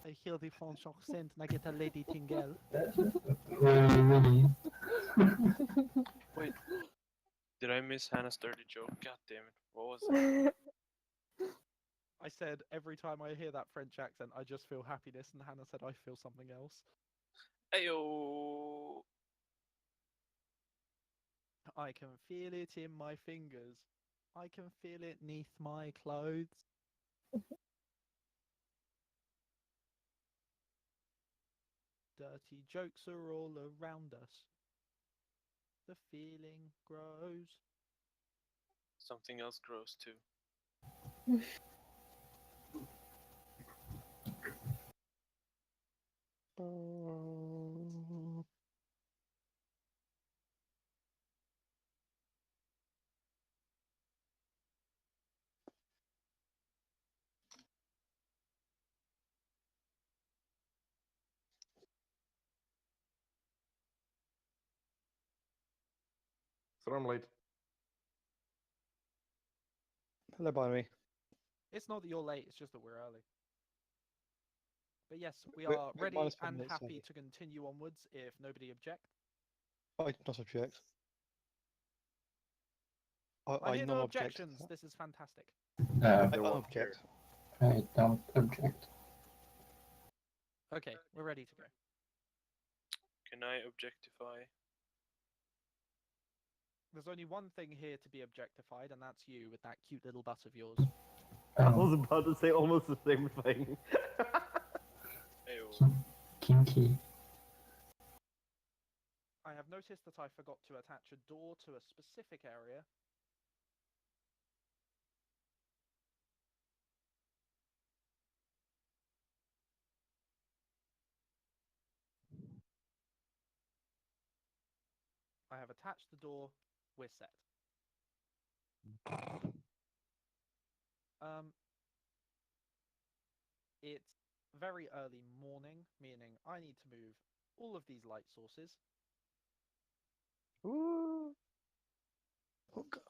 Speaker 1: I hear the French accent and I get a lady tingle.
Speaker 3: Really?
Speaker 4: Wait, did I miss Hannah's dirty joke? God damn it. What was it?
Speaker 1: I said every time I hear that French accent, I just feel happiness, and Hannah said I feel something else.
Speaker 4: Ayo!
Speaker 1: I can feel it in my fingers. I can feel it neath my clothes. Dirty jokes are all around us. The feeling grows.
Speaker 4: Something else grows too.
Speaker 2: So I'm late.
Speaker 5: Hello, Binary.
Speaker 1: It's not that you're late, it's just that we're early. But yes, we
Speaker 5: We're-
Speaker 1: are
Speaker 5: we're
Speaker 1: ready
Speaker 5: minus 5
Speaker 1: and
Speaker 5: minutes
Speaker 1: happy
Speaker 5: early.
Speaker 1: to continue onwards if nobody objects.
Speaker 5: I not object.
Speaker 1: I
Speaker 5: I
Speaker 1: hear no
Speaker 5: non-object.
Speaker 1: objections. This is fantastic.
Speaker 5: I
Speaker 3: No,
Speaker 5: non-object.
Speaker 3: I don't object.
Speaker 1: Okay, we're ready to go.
Speaker 4: Can I objectify?
Speaker 1: There's only one thing here to be objectified, and that's you with that cute little butt of yours.
Speaker 2: I
Speaker 3: Oh,
Speaker 2: was about to say almost the same thing.
Speaker 4: Ayo.
Speaker 3: kinky.
Speaker 1: I have noticed that I forgot to attach a door to a specific area. I have attached the door. We're set. Um, it's very early morning, meaning I need to move all of these light sources.
Speaker 2: Woo.
Speaker 5: Okay.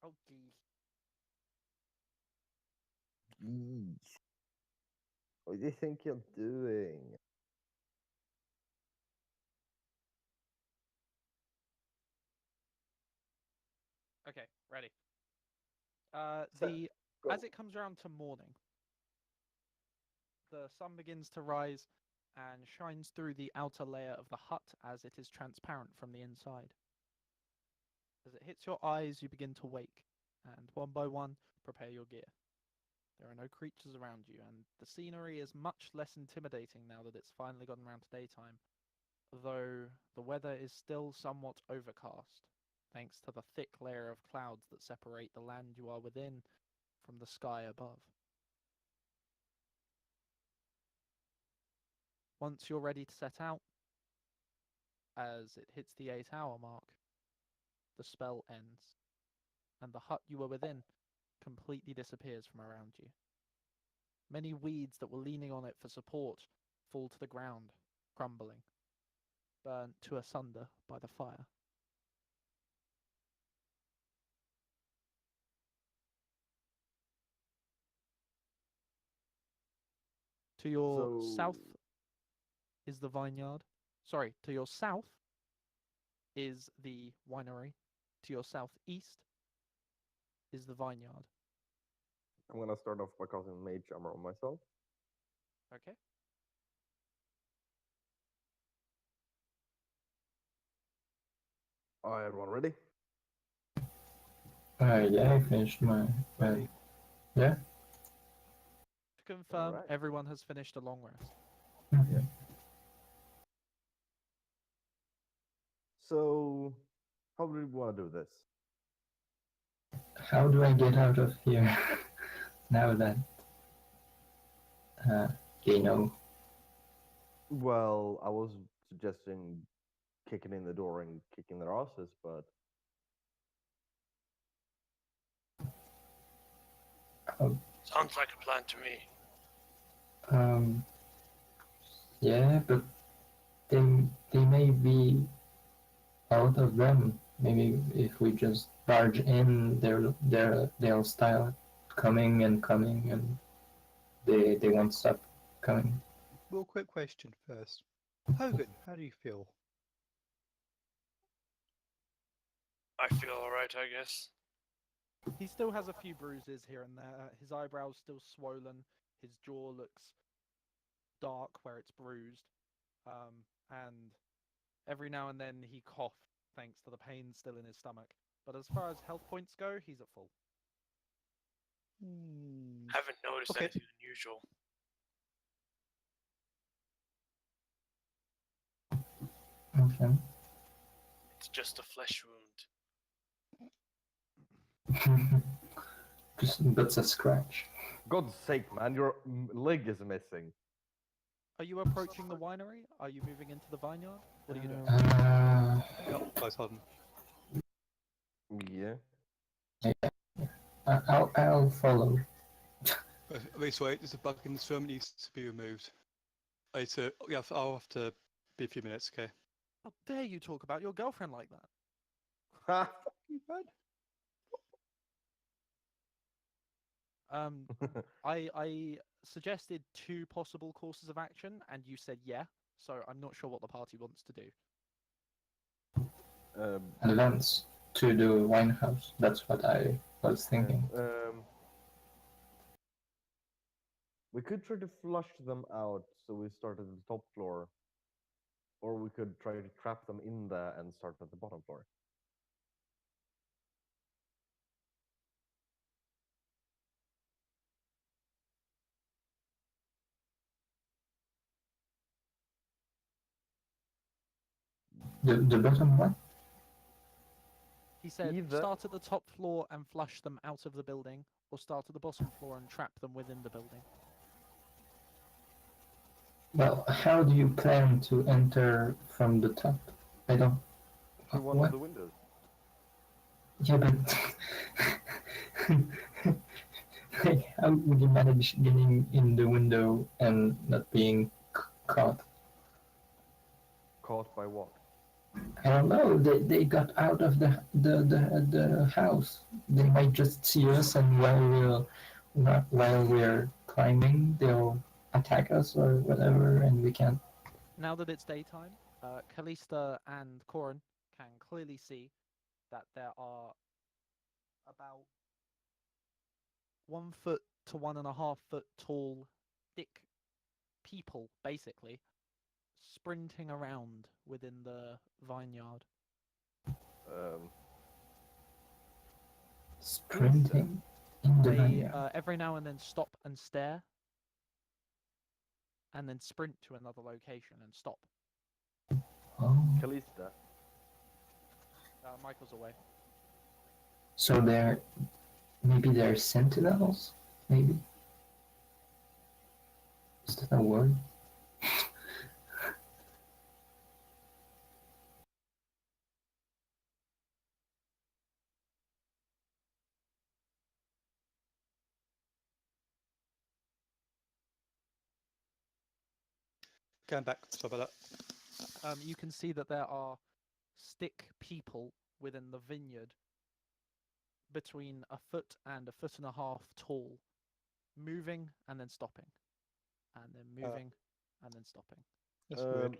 Speaker 1: Oh, geez.
Speaker 2: Yeesh. What do you think you're doing?
Speaker 1: Okay, ready.
Speaker 2: Set. Go.
Speaker 1: As it comes around to morning, the sun begins to rise and shines through the outer layer of the hut as it is transparent from the inside. As it hits your eyes, you begin to wake, and one by one, prepare your gear. There are no creatures around you, and the scenery is much less intimidating now that it's finally gotten around to daytime, though the weather is still somewhat overcast, thanks to the thick layer of clouds that separate the land you are within from the sky above. Once you're ready to set out, as it hits the 8-hour mark, the spell ends, and the hut you were within completely disappears from around you. Many weeds that were leaning on it for support fall to the ground, crumbling, burnt to asunder by the fire. To your
Speaker 2: So
Speaker 1: south is the vineyard. Sorry, to your south is the winery. To your southeast is the vineyard.
Speaker 2: I'm gonna start off by casting Mage Armor on myself.
Speaker 1: Okay.
Speaker 2: Alright, everyone ready?
Speaker 3: Yeah, I finished my.
Speaker 2: Ready.
Speaker 3: Yeah.
Speaker 1: To confirm,
Speaker 2: Alright.
Speaker 1: everyone has finished a long rest.
Speaker 2: Yeah. So, how do we want to do this?
Speaker 3: How do I get out of here now that you know?
Speaker 2: Well, I was suggesting kicking in the door and kicking their asses, but
Speaker 4: Sounds like a plan to me.
Speaker 3: Um, yeah, but they they may be out of them. Maybe if we just barge in, they'll start coming and coming, and they won't stop coming.
Speaker 5: Real quick question first. Hogan, how do you feel?
Speaker 4: I feel alright, I guess.
Speaker 1: He still has a few bruises here and there. His eyebrows still swollen. His jaw looks dark where it's bruised. And every now and then he coughed thanks to the pain still in his stomach. But as far as health points go, he's at full.
Speaker 4: Haven't noticed
Speaker 5: Okay.
Speaker 4: anything unusual.
Speaker 3: Okay.
Speaker 4: It's just a flesh wound.
Speaker 3: That's a scratch.
Speaker 2: God's sake, man, your leg is missing.
Speaker 1: Are you approaching the winery? Are you moving into the vineyard? What are you doing?
Speaker 5: Yep, guys, hold on.
Speaker 2: Yeah.
Speaker 3: I'll follow.
Speaker 5: Wait, there's a bug in this room that needs to be removed. Yeah, I'll have to be a few minutes, okay?
Speaker 1: How dare you talk about your girlfriend like that?
Speaker 2: Ha!
Speaker 5: You bad?
Speaker 1: I suggested 2 possible courses of action, and you said yeah. So I'm not sure what the party wants to do.
Speaker 3: Advance to the wine house. That's what I was thinking.
Speaker 2: We could try to flush them out, so we start at the top floor. Or we could try to trap them in there and start at the bottom floor.
Speaker 3: The bottom what?
Speaker 1: He said,
Speaker 2: Either-
Speaker 1: start at the top floor and flush them out of the building, or start at the bottom floor and trap them within the building.
Speaker 3: Well, how do you plan to enter from the top? I don't.
Speaker 2: Through one
Speaker 3: What?
Speaker 2: of the windows.
Speaker 3: Yeah, but like, how would you manage getting in the window and not being caught?
Speaker 2: Caught by what?
Speaker 3: I don't know. They got out of the house. They might just see us, and while we're climbing, they'll attack us or whatever, and we can't.
Speaker 1: Now that it's daytime, Callista and Corin can clearly see that there are about 1 foot to 1.5 foot tall, thick people, basically, sprinting around within the vineyard.
Speaker 3: Sprinting in the
Speaker 1: They
Speaker 3: vineyard.
Speaker 1: every now and then stop and stare, and then sprint to another location and stop.
Speaker 3: Oh,
Speaker 2: Callista.
Speaker 1: Michael's away.
Speaker 3: so maybe they're sentinels. Maybe is that a word?
Speaker 5: Going back, sorry about that.
Speaker 1: You can see that there are stick people within the vineyard between 1 foot and 1.5 foot tall, moving and then stopping, and then moving and then stopping.
Speaker 5: That's weird.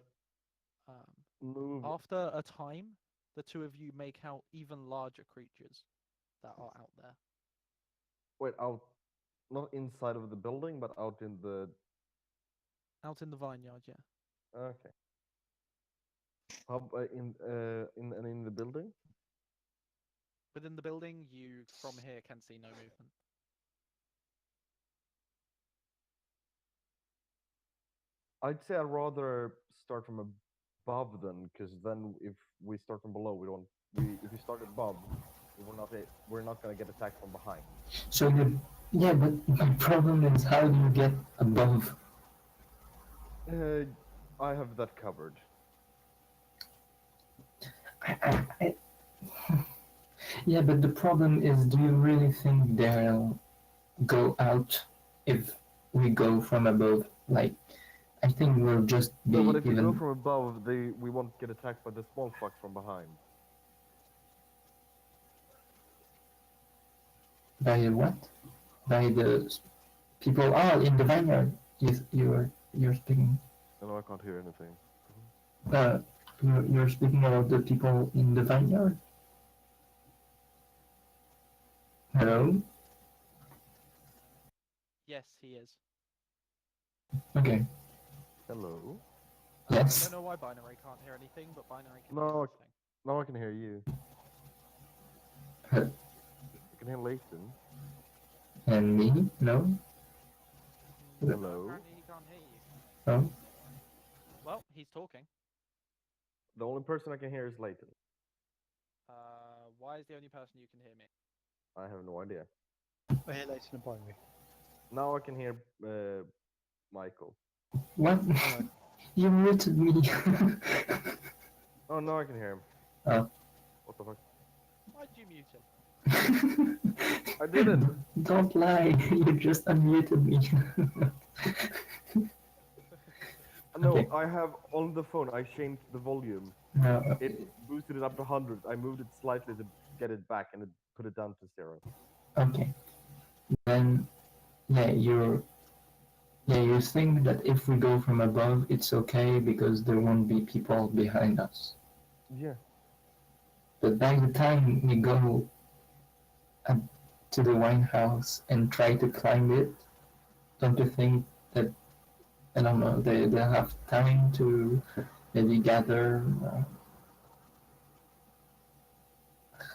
Speaker 2: Move.
Speaker 1: After a time, the two of you make out even larger creatures that are out there.
Speaker 2: Wait, out. Not inside of the building, but out in the.
Speaker 1: Out in the vineyard, yeah.
Speaker 2: Okay. How in the building?
Speaker 1: Within the building, you from here can see no movement.
Speaker 2: I'd say I'd rather start from above then, because then if we start from below, we don't. If we start above, we're not gonna get attacked from behind.
Speaker 3: So yeah, but my problem is how do you get above?
Speaker 2: I have that covered.
Speaker 3: I yeah, but the problem is, do you really think they'll go out if we go from above? Like, I think we'll just be
Speaker 2: No, but if we go
Speaker 3: even
Speaker 2: from above, we won't get attacked by the small fuck from behind.
Speaker 3: by what? By the people all in the vineyard. You're speaking.
Speaker 2: No, I can't hear anything.
Speaker 3: Uh, you're speaking about the people in the vineyard. Hello.
Speaker 1: Yes, he is.
Speaker 3: Okay.
Speaker 2: Hello.
Speaker 1: I
Speaker 3: Yes.
Speaker 1: don't know why Binary can't hear anything, but Binary can
Speaker 2: No,
Speaker 1: hear everything.
Speaker 2: Now I can hear you.
Speaker 3: Huh.
Speaker 2: I can hear Layton.
Speaker 3: And me? No.
Speaker 1: No,
Speaker 2: Hello.
Speaker 1: apparently he can't hear you.
Speaker 3: No.
Speaker 1: Well, he's talking.
Speaker 2: The only person I can hear is Layton.
Speaker 1: Why is the only person you can hear me?
Speaker 2: I have no idea.
Speaker 5: I hear later in the binary.
Speaker 2: Now I can hear Michael.
Speaker 3: What? You muted me.
Speaker 2: Oh, now I can hear him.
Speaker 3: Oh.
Speaker 2: What the fuck?
Speaker 1: Why'd you mute him?
Speaker 2: I didn't.
Speaker 3: Don't lie. You just unmuted me.
Speaker 2: No,
Speaker 3: Okay.
Speaker 2: I have on the phone. I changed the volume.
Speaker 3: No.
Speaker 2: It boosted it up to 100. I moved it slightly to get it back, and it put it down to 0.
Speaker 3: Okay. Then, yeah, you think that if we go from above, it's okay because there won't be people behind us.
Speaker 2: Yeah.
Speaker 3: But by the time we go up to the wine house and try to climb it, don't you think that, I don't know, they'll have time to maybe gather?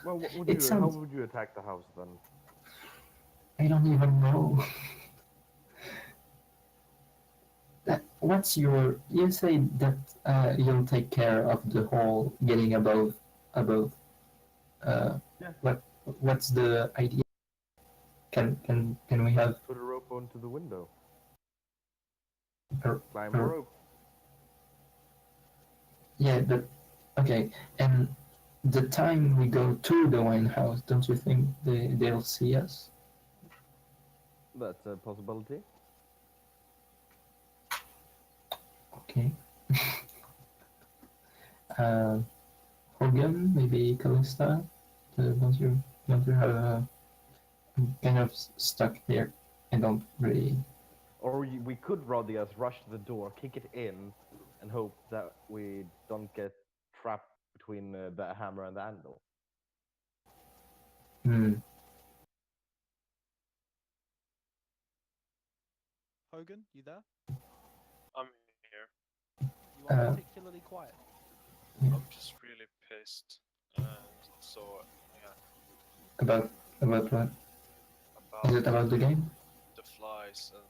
Speaker 2: Well,
Speaker 3: It
Speaker 2: how
Speaker 3: sounds-
Speaker 2: would you attack the house then?
Speaker 3: I don't even know. what's your? You say that you'll take care of the whole getting above.
Speaker 2: Yeah.
Speaker 3: What's the idea? Can we have
Speaker 2: Put a rope onto the window.
Speaker 3: a,
Speaker 2: Climb the
Speaker 3: a
Speaker 2: rope.
Speaker 3: yeah, but okay. And the time we go to the wine house, don't you think they'll see us?
Speaker 2: That's a possibility.
Speaker 3: Okay. uh, Hogan, maybe Callista. Don't you have a? I'm kind of stuck here. I don't really.
Speaker 2: Or we could rather just rush to the door, kick it in, and hope that we don't get trapped between the hammer and the anvil.
Speaker 3: Hmm.
Speaker 1: Hogan, you there?
Speaker 4: I'm here.
Speaker 1: You are
Speaker 3: Uh,
Speaker 1: particularly quiet.
Speaker 3: Yeah.
Speaker 4: I'm just really pissed. And so, yeah,
Speaker 3: About what?
Speaker 4: about
Speaker 3: Is it about the game?
Speaker 4: the flies and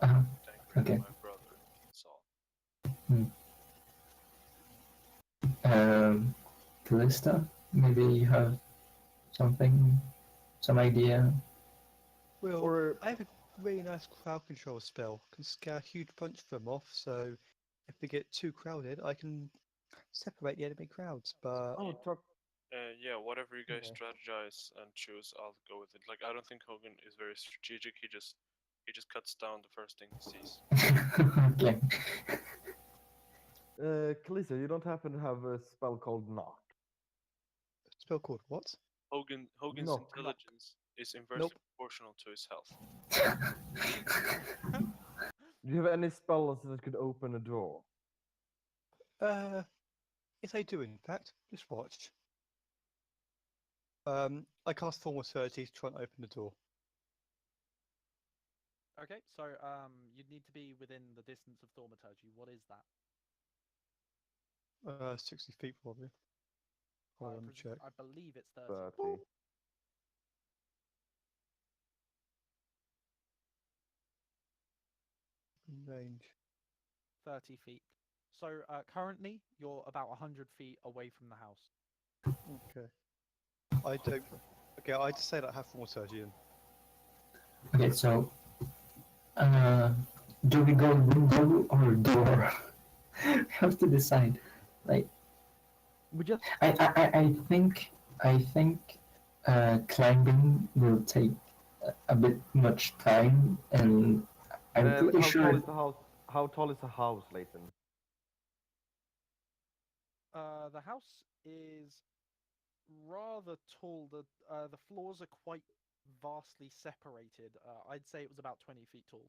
Speaker 3: Uh-huh.
Speaker 4: angry
Speaker 3: Okay.
Speaker 4: at my brother. That's all.
Speaker 3: Callista, maybe you have something, some idea.
Speaker 5: Well,
Speaker 2: Or
Speaker 5: I have a really nice crowd control spell. Can scare a huge bunch of them off, so if they get too crowded, I can separate the enemy crowds. But
Speaker 2: oh, talk.
Speaker 4: Yeah, whatever you guys
Speaker 2: Yeah.
Speaker 4: strategize and choose, I'll go with it. Like, I don't think Hogan is very strategic. He just cuts down the first thing he sees.
Speaker 3: Okay.
Speaker 2: Kalisa, you don't happen to have a spell called Knock?
Speaker 5: spell called what?
Speaker 4: Hogan's
Speaker 2: Knock.
Speaker 4: intelligence is inversely
Speaker 5: Nope.
Speaker 4: proportional to his health.
Speaker 2: Do you have any spells that could open a door?
Speaker 5: Yes, I do. In fact, just watch. I cast Thaumaturgy to try and open the door.
Speaker 1: Okay, so you'd need to be within the distance of Thaumaturgy. What is that?
Speaker 5: 60 feet probably. Hold on, check.
Speaker 1: I believe it's 30.
Speaker 2: 30.
Speaker 5: Range.
Speaker 1: 30 feet. So currently, you're about 100 feet away from the house.
Speaker 5: Okay. I don't. Okay, I just say that I have Thaumaturgy in.
Speaker 3: Okay, so do we go window or door? We have to decide. Like,
Speaker 2: We just
Speaker 3: I think climbing will take a bit much time, and I'm pretty
Speaker 2: how tall
Speaker 3: sure.
Speaker 2: is the house? How tall is the house, Leighton?
Speaker 1: The house is rather tall. The floors are quite vastly separated. I'd say it was about 20 feet tall.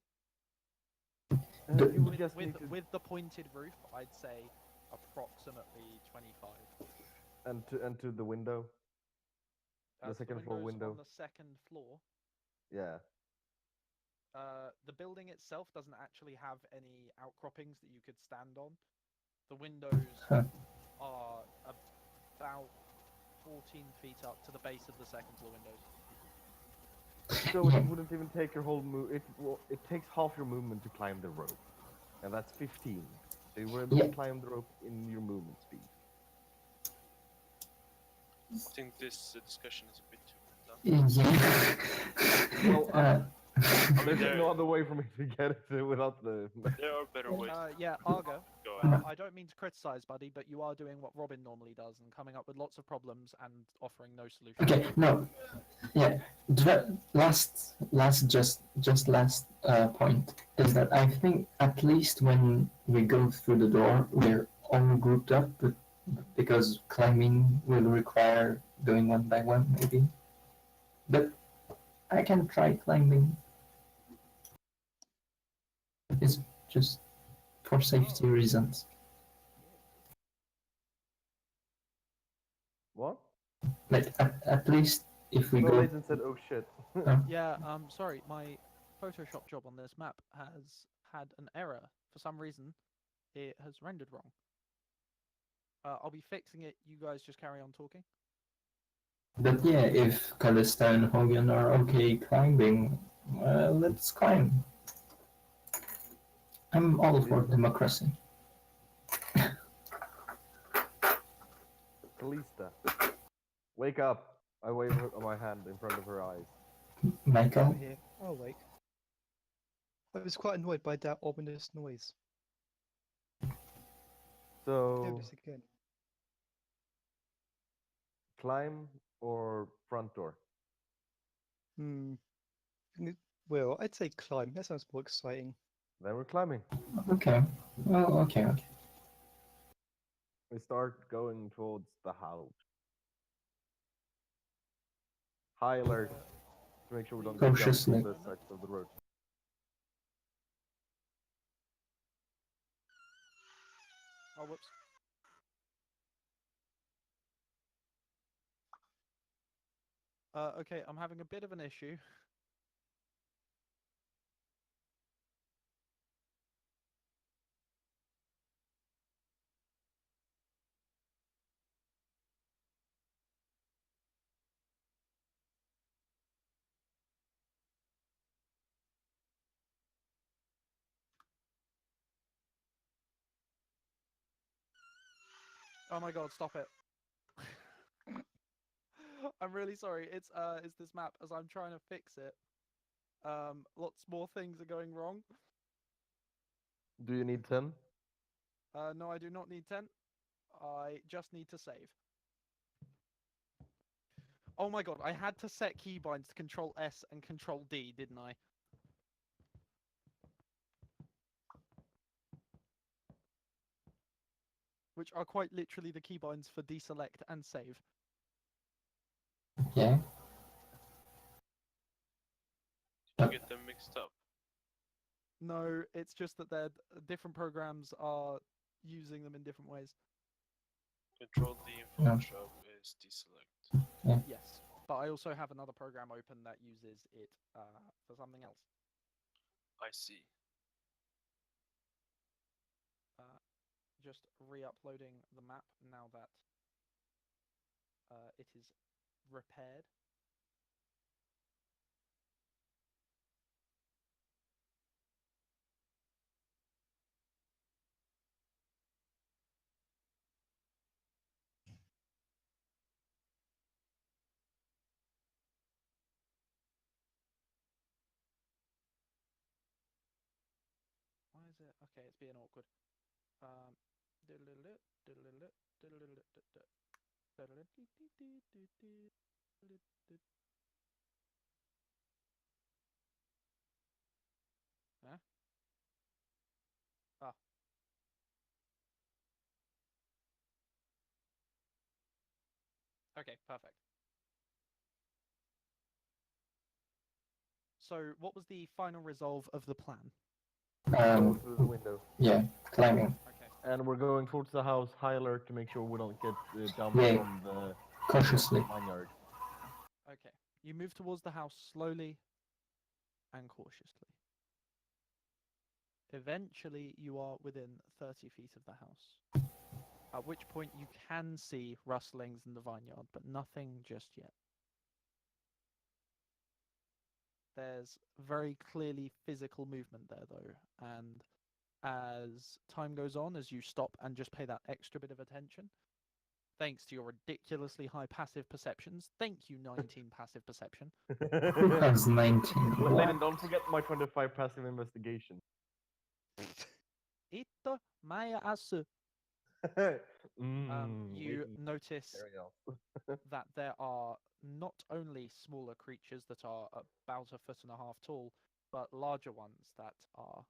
Speaker 3: The-
Speaker 2: You would just need to,
Speaker 1: With the pointed roof, I'd say approximately 25.
Speaker 2: and to the window. The
Speaker 1: So
Speaker 2: second floor
Speaker 1: windows
Speaker 2: window.
Speaker 1: on the second floor.
Speaker 2: Yeah.
Speaker 1: The building itself doesn't actually have any outcroppings that you could stand on. The windows
Speaker 3: Huh.
Speaker 1: are about 14 feet up to the base of the second floor windows.
Speaker 2: So
Speaker 3: Yeah.
Speaker 2: it wouldn't even take your whole move. It takes half your movement to climb the rope, and that's 15. So you were able
Speaker 3: Yeah.
Speaker 2: to climb the rope in your movement speed.
Speaker 4: I think this discussion is a bit too long.
Speaker 3: Yeah.
Speaker 2: Well, There's
Speaker 4: there-
Speaker 2: no other way for me to get it without the.
Speaker 4: There are better ways.
Speaker 1: Yeah, Argo.
Speaker 4: Go ahead.
Speaker 1: I don't mean to criticize, buddy, but you are doing what Robin normally does and coming up with lots of problems and offering no solution.
Speaker 3: Okay, no. Yeah. Last last point is that I think at least when we go through the door, we're all grouped up, because climbing will require going one by one, maybe. But I can try climbing. It's just for safety reasons.
Speaker 2: What?
Speaker 3: Like at least if we
Speaker 2: No,
Speaker 3: go.
Speaker 2: Leighton said, "Oh shit."
Speaker 1: Yeah, sorry, my Photoshop job on this map has had an error. For some reason, it has rendered wrong. I'll be fixing it. You guys just carry on talking.
Speaker 3: But yeah, if Callista and Hogan are okay climbing, let's climb. I'm all for democracy.
Speaker 2: Callista, wake up! I wave my hand in front of her eyes.
Speaker 3: Michael,
Speaker 5: I'm here. I'll awake. I was quite annoyed by that ominous noise.
Speaker 2: So,
Speaker 5: Notice again.
Speaker 2: climb or front door?
Speaker 5: Hmm. Well, I'd say climb. That sounds more exciting.
Speaker 2: Then we're climbing.
Speaker 3: okay. Well, okay.
Speaker 2: We start going towards the house. High alert to make sure we don't get jumped
Speaker 3: Cautiously.
Speaker 2: on this side of the road.
Speaker 1: Oh, whoops. Okay, I'm having a bit of an issue. Oh my god, stop it. I'm really sorry. It's this map as I'm trying to fix it. Lots more things are going wrong.
Speaker 2: Do you need 10?
Speaker 1: No, I do not need 10. I just need to save. Oh my god, I had to set keybinds to Control S and Control D, didn't I? Which are quite literally the keybinds for deselect and save.
Speaker 3: Yeah.
Speaker 4: You get them mixed up.
Speaker 1: No, it's just that they're different programs are using them in different ways.
Speaker 4: Control D in
Speaker 3: Yeah.
Speaker 4: Photoshop is deselect.
Speaker 1: Yes, but I also have another program open that uses it for something else.
Speaker 4: I see.
Speaker 1: Just re-uploading the map now that it is repaired. Why is it? Okay, it's being awkward. Huh? Ah. Okay, perfect. So, what was the final resolve of the plan?
Speaker 2: Go through the window.
Speaker 3: Yeah, climbing.
Speaker 1: Okay.
Speaker 2: And we're going towards the house, high alert to make sure we don't get jumped
Speaker 3: Yeah.
Speaker 2: from the
Speaker 3: Cautiously.
Speaker 2: vineyard.
Speaker 1: Okay. You move towards the house slowly and cautiously. Eventually, you are within 30 feet of the house. At which point, you can see rustlings in the vineyard, but nothing just yet. There's very clearly physical movement there, though, and as time goes on, as you stop and just pay that extra bit of attention, thanks to your ridiculously high passive perceptions, thank you, 19 passive perception.
Speaker 3: Who has 19?
Speaker 2: Layden, don't forget my 25 passive investigation.
Speaker 1: Ito maya asu. You
Speaker 2: waiting.
Speaker 1: notice
Speaker 2: There we go.
Speaker 1: that there are not only smaller creatures that are about 1.5 feet tall, but larger ones that are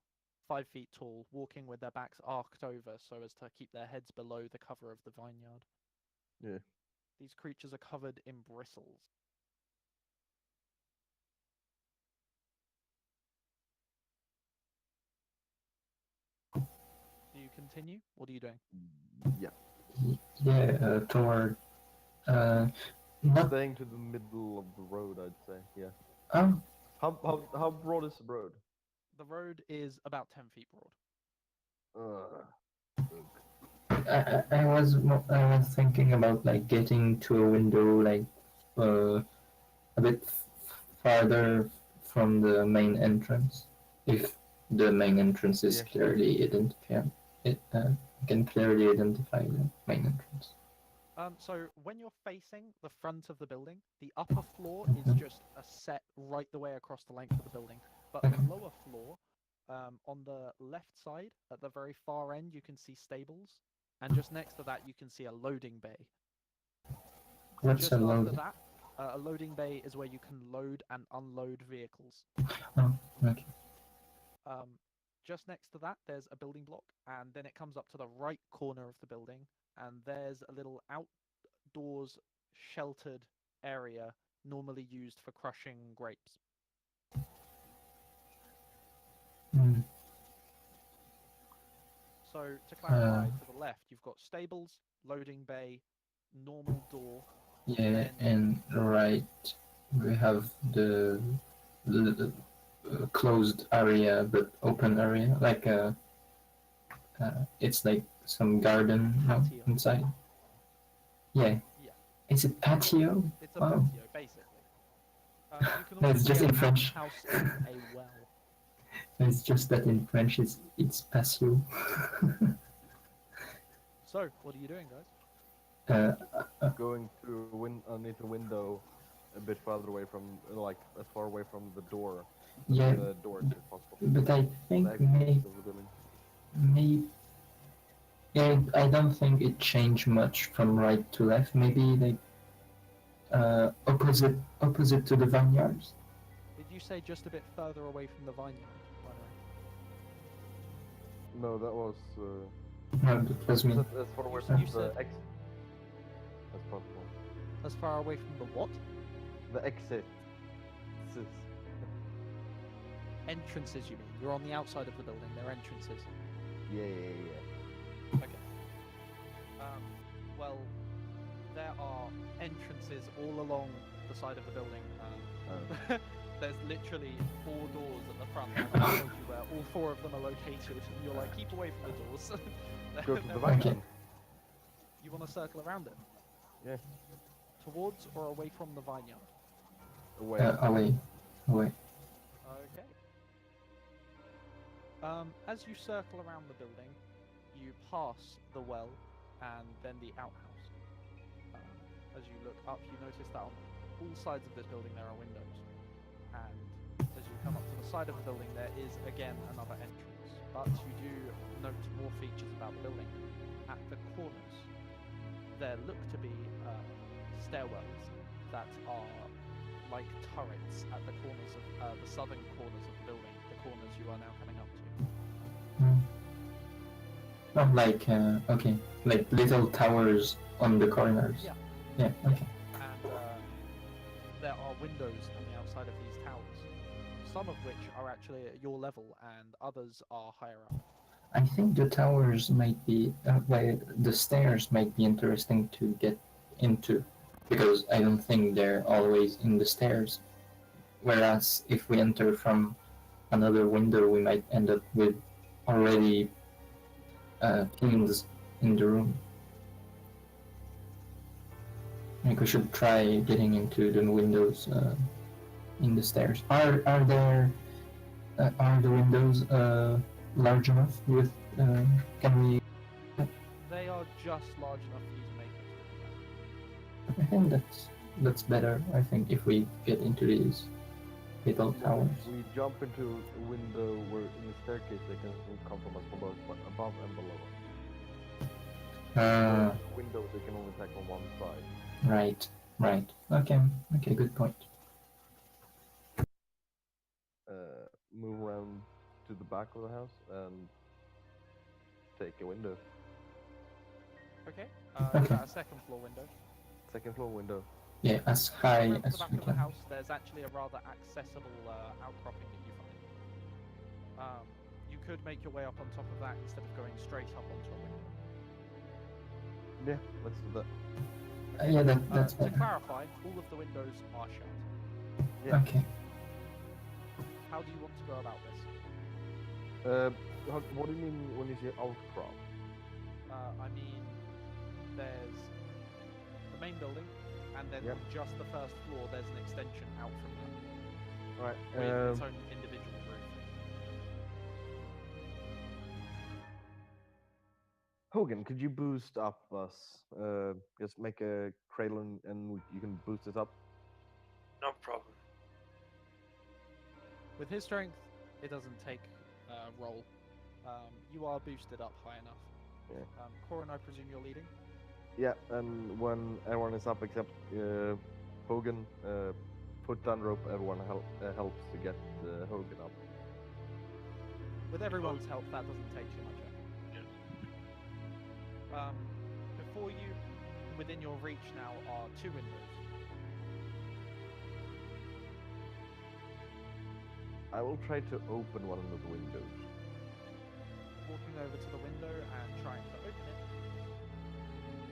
Speaker 1: 5 feet tall, walking with their backs arced over so as to keep their heads below the cover of the vineyard.
Speaker 2: Yeah.
Speaker 1: These creatures are covered in bristles. Do you continue? What are you doing?
Speaker 2: Yeah.
Speaker 3: Yeah, toward. Not.
Speaker 2: Staying to the middle of the road, I'd say. Yeah.
Speaker 3: Um,
Speaker 2: How broad is the road?
Speaker 1: The road is about 10 feet broad.
Speaker 3: I was thinking about like getting to a window like a bit farther from the main entrance, if the main entrance is
Speaker 2: Yeah.
Speaker 3: clearly identified. It can clearly identify the main entrance.
Speaker 1: So when you're facing the front of the building, the upper floor is
Speaker 3: Mhm.
Speaker 1: just a set right the way across the length of the building. But
Speaker 3: Okay.
Speaker 1: the lower floor, on the left side, at the very far end, you can see stables, and just next to that, you can see a loading bay.
Speaker 3: What's
Speaker 1: Just
Speaker 3: a
Speaker 1: after
Speaker 3: load?
Speaker 1: that, a loading bay is where you can load and unload vehicles.
Speaker 3: Oh, okay.
Speaker 1: Just next to that, there's a building block, and then it comes up to the right corner of the building, and there's a little outdoors sheltered area normally used for crushing grapes.
Speaker 3: Mm.
Speaker 1: So to clarify, to the left, you've got stables, loading bay, normal door.
Speaker 3: Yeah,
Speaker 1: Then
Speaker 3: and right, we have the closed area but open area, like it's like some garden
Speaker 1: patio.
Speaker 3: inside. Yeah.
Speaker 1: Yeah.
Speaker 3: Is it patio?
Speaker 1: It's a
Speaker 3: Wow.
Speaker 1: patio, basically. You can
Speaker 3: No,
Speaker 1: also
Speaker 3: it's
Speaker 1: see
Speaker 3: just
Speaker 1: an
Speaker 3: in French.
Speaker 1: outhouse and a well.
Speaker 3: It's just that in French it's patio.
Speaker 1: So, what are you doing, guys?
Speaker 2: Going through underneath the window, a bit farther away from, like as far away from the door.
Speaker 3: Yeah,
Speaker 2: The doors if possible.
Speaker 3: but I think
Speaker 2: The exit
Speaker 3: maybe
Speaker 2: of the building.
Speaker 3: yeah, I don't think it changed much from right to left. Maybe like opposite to the vineyards.
Speaker 1: Did you say just a bit further away from the vineyard?
Speaker 2: No, that was.
Speaker 3: No, that was me.
Speaker 2: As far away
Speaker 1: You
Speaker 2: from the
Speaker 1: said-
Speaker 2: exit as possible.
Speaker 1: As far away from the what?
Speaker 2: The exit.
Speaker 1: Entrances, you mean? You're on the outside of the building. They're entrances.
Speaker 2: Yeah.
Speaker 1: Okay. Well, there are entrances all along the side of the building. There's literally 4 doors at the front. And I told you where all 4 of them are located. And you're like, keep away from the doors.
Speaker 2: Go to the
Speaker 1: They're
Speaker 2: right
Speaker 3: Okay.
Speaker 2: then.
Speaker 1: You want to circle around it?
Speaker 2: Yeah.
Speaker 1: Towards or away from the vineyard?
Speaker 2: Away.
Speaker 3: Away.
Speaker 1: Okay. As you circle around the building, you pass the well and then the outhouse. As you look up, you notice that on all sides of this building there are windows. And as you come up to the side of the building, there is again another entrance. But you do note more features about the building. At the corners, there look to be stairwells that are like turrets at the corners of the southern corners of the building, the corners you are now coming up to.
Speaker 3: Not like okay, like little towers on the corners.
Speaker 1: Yeah.
Speaker 3: Yeah. Okay.
Speaker 1: And there are windows on the outside of these towers, some of which are actually at your level and others are higher up.
Speaker 3: I think the towers might be, the stairs might be interesting to get into, because I don't think they're always in the stairs. Whereas if we enter from another window, we might end up with already pins in the room. I think we should try getting into the windows in the stairs. Are the windows large enough? With can we?
Speaker 1: They are just large enough for you to make it.
Speaker 3: I think that's better. I think if we get into these little towers.
Speaker 2: We jump into a window where in the staircase they can come from us from both above and below us. Windows they can only attack on one side.
Speaker 3: Right. Okay, good point.
Speaker 2: Move around to the back of the house and take a window.
Speaker 1: Okay.
Speaker 3: Okay.
Speaker 1: Is that a second floor window?
Speaker 2: Second floor window.
Speaker 3: Yeah, as high
Speaker 1: Around to
Speaker 3: as
Speaker 1: the back
Speaker 3: we
Speaker 1: of the
Speaker 3: can.
Speaker 1: house, there's actually a rather accessible outcropping that you find. You could make your way up on top of that instead of going straight up onto a window.
Speaker 2: Yeah, let's do that.
Speaker 3: Yeah, that's
Speaker 1: To
Speaker 3: better.
Speaker 1: clarify, all of the windows are shut.
Speaker 2: Yeah.
Speaker 3: Okay.
Speaker 1: How do you want to go about this?
Speaker 2: What do you mean when you say outcrop?
Speaker 1: I mean, there's the main building, and then
Speaker 2: Yep.
Speaker 1: on just the first floor, there's an extension out from that
Speaker 2: Alright.
Speaker 1: with its own individual roof.
Speaker 2: Hogan, could you boost up us? Just make a cradle and you can boost it up.
Speaker 4: No problem.
Speaker 1: With his strength, it doesn't take roll. You are boosted up high enough.
Speaker 2: Yeah.
Speaker 1: Corin, I presume you're leading?
Speaker 2: Yeah, and when everyone is up except Hogan, put down rope. Everyone helps to get Hogan up.
Speaker 1: With everyone's help, that doesn't take too much effort. Before you, within your reach now, are two windows.
Speaker 2: I will try to open one of the windows.
Speaker 1: Walking over to the window and trying to open it,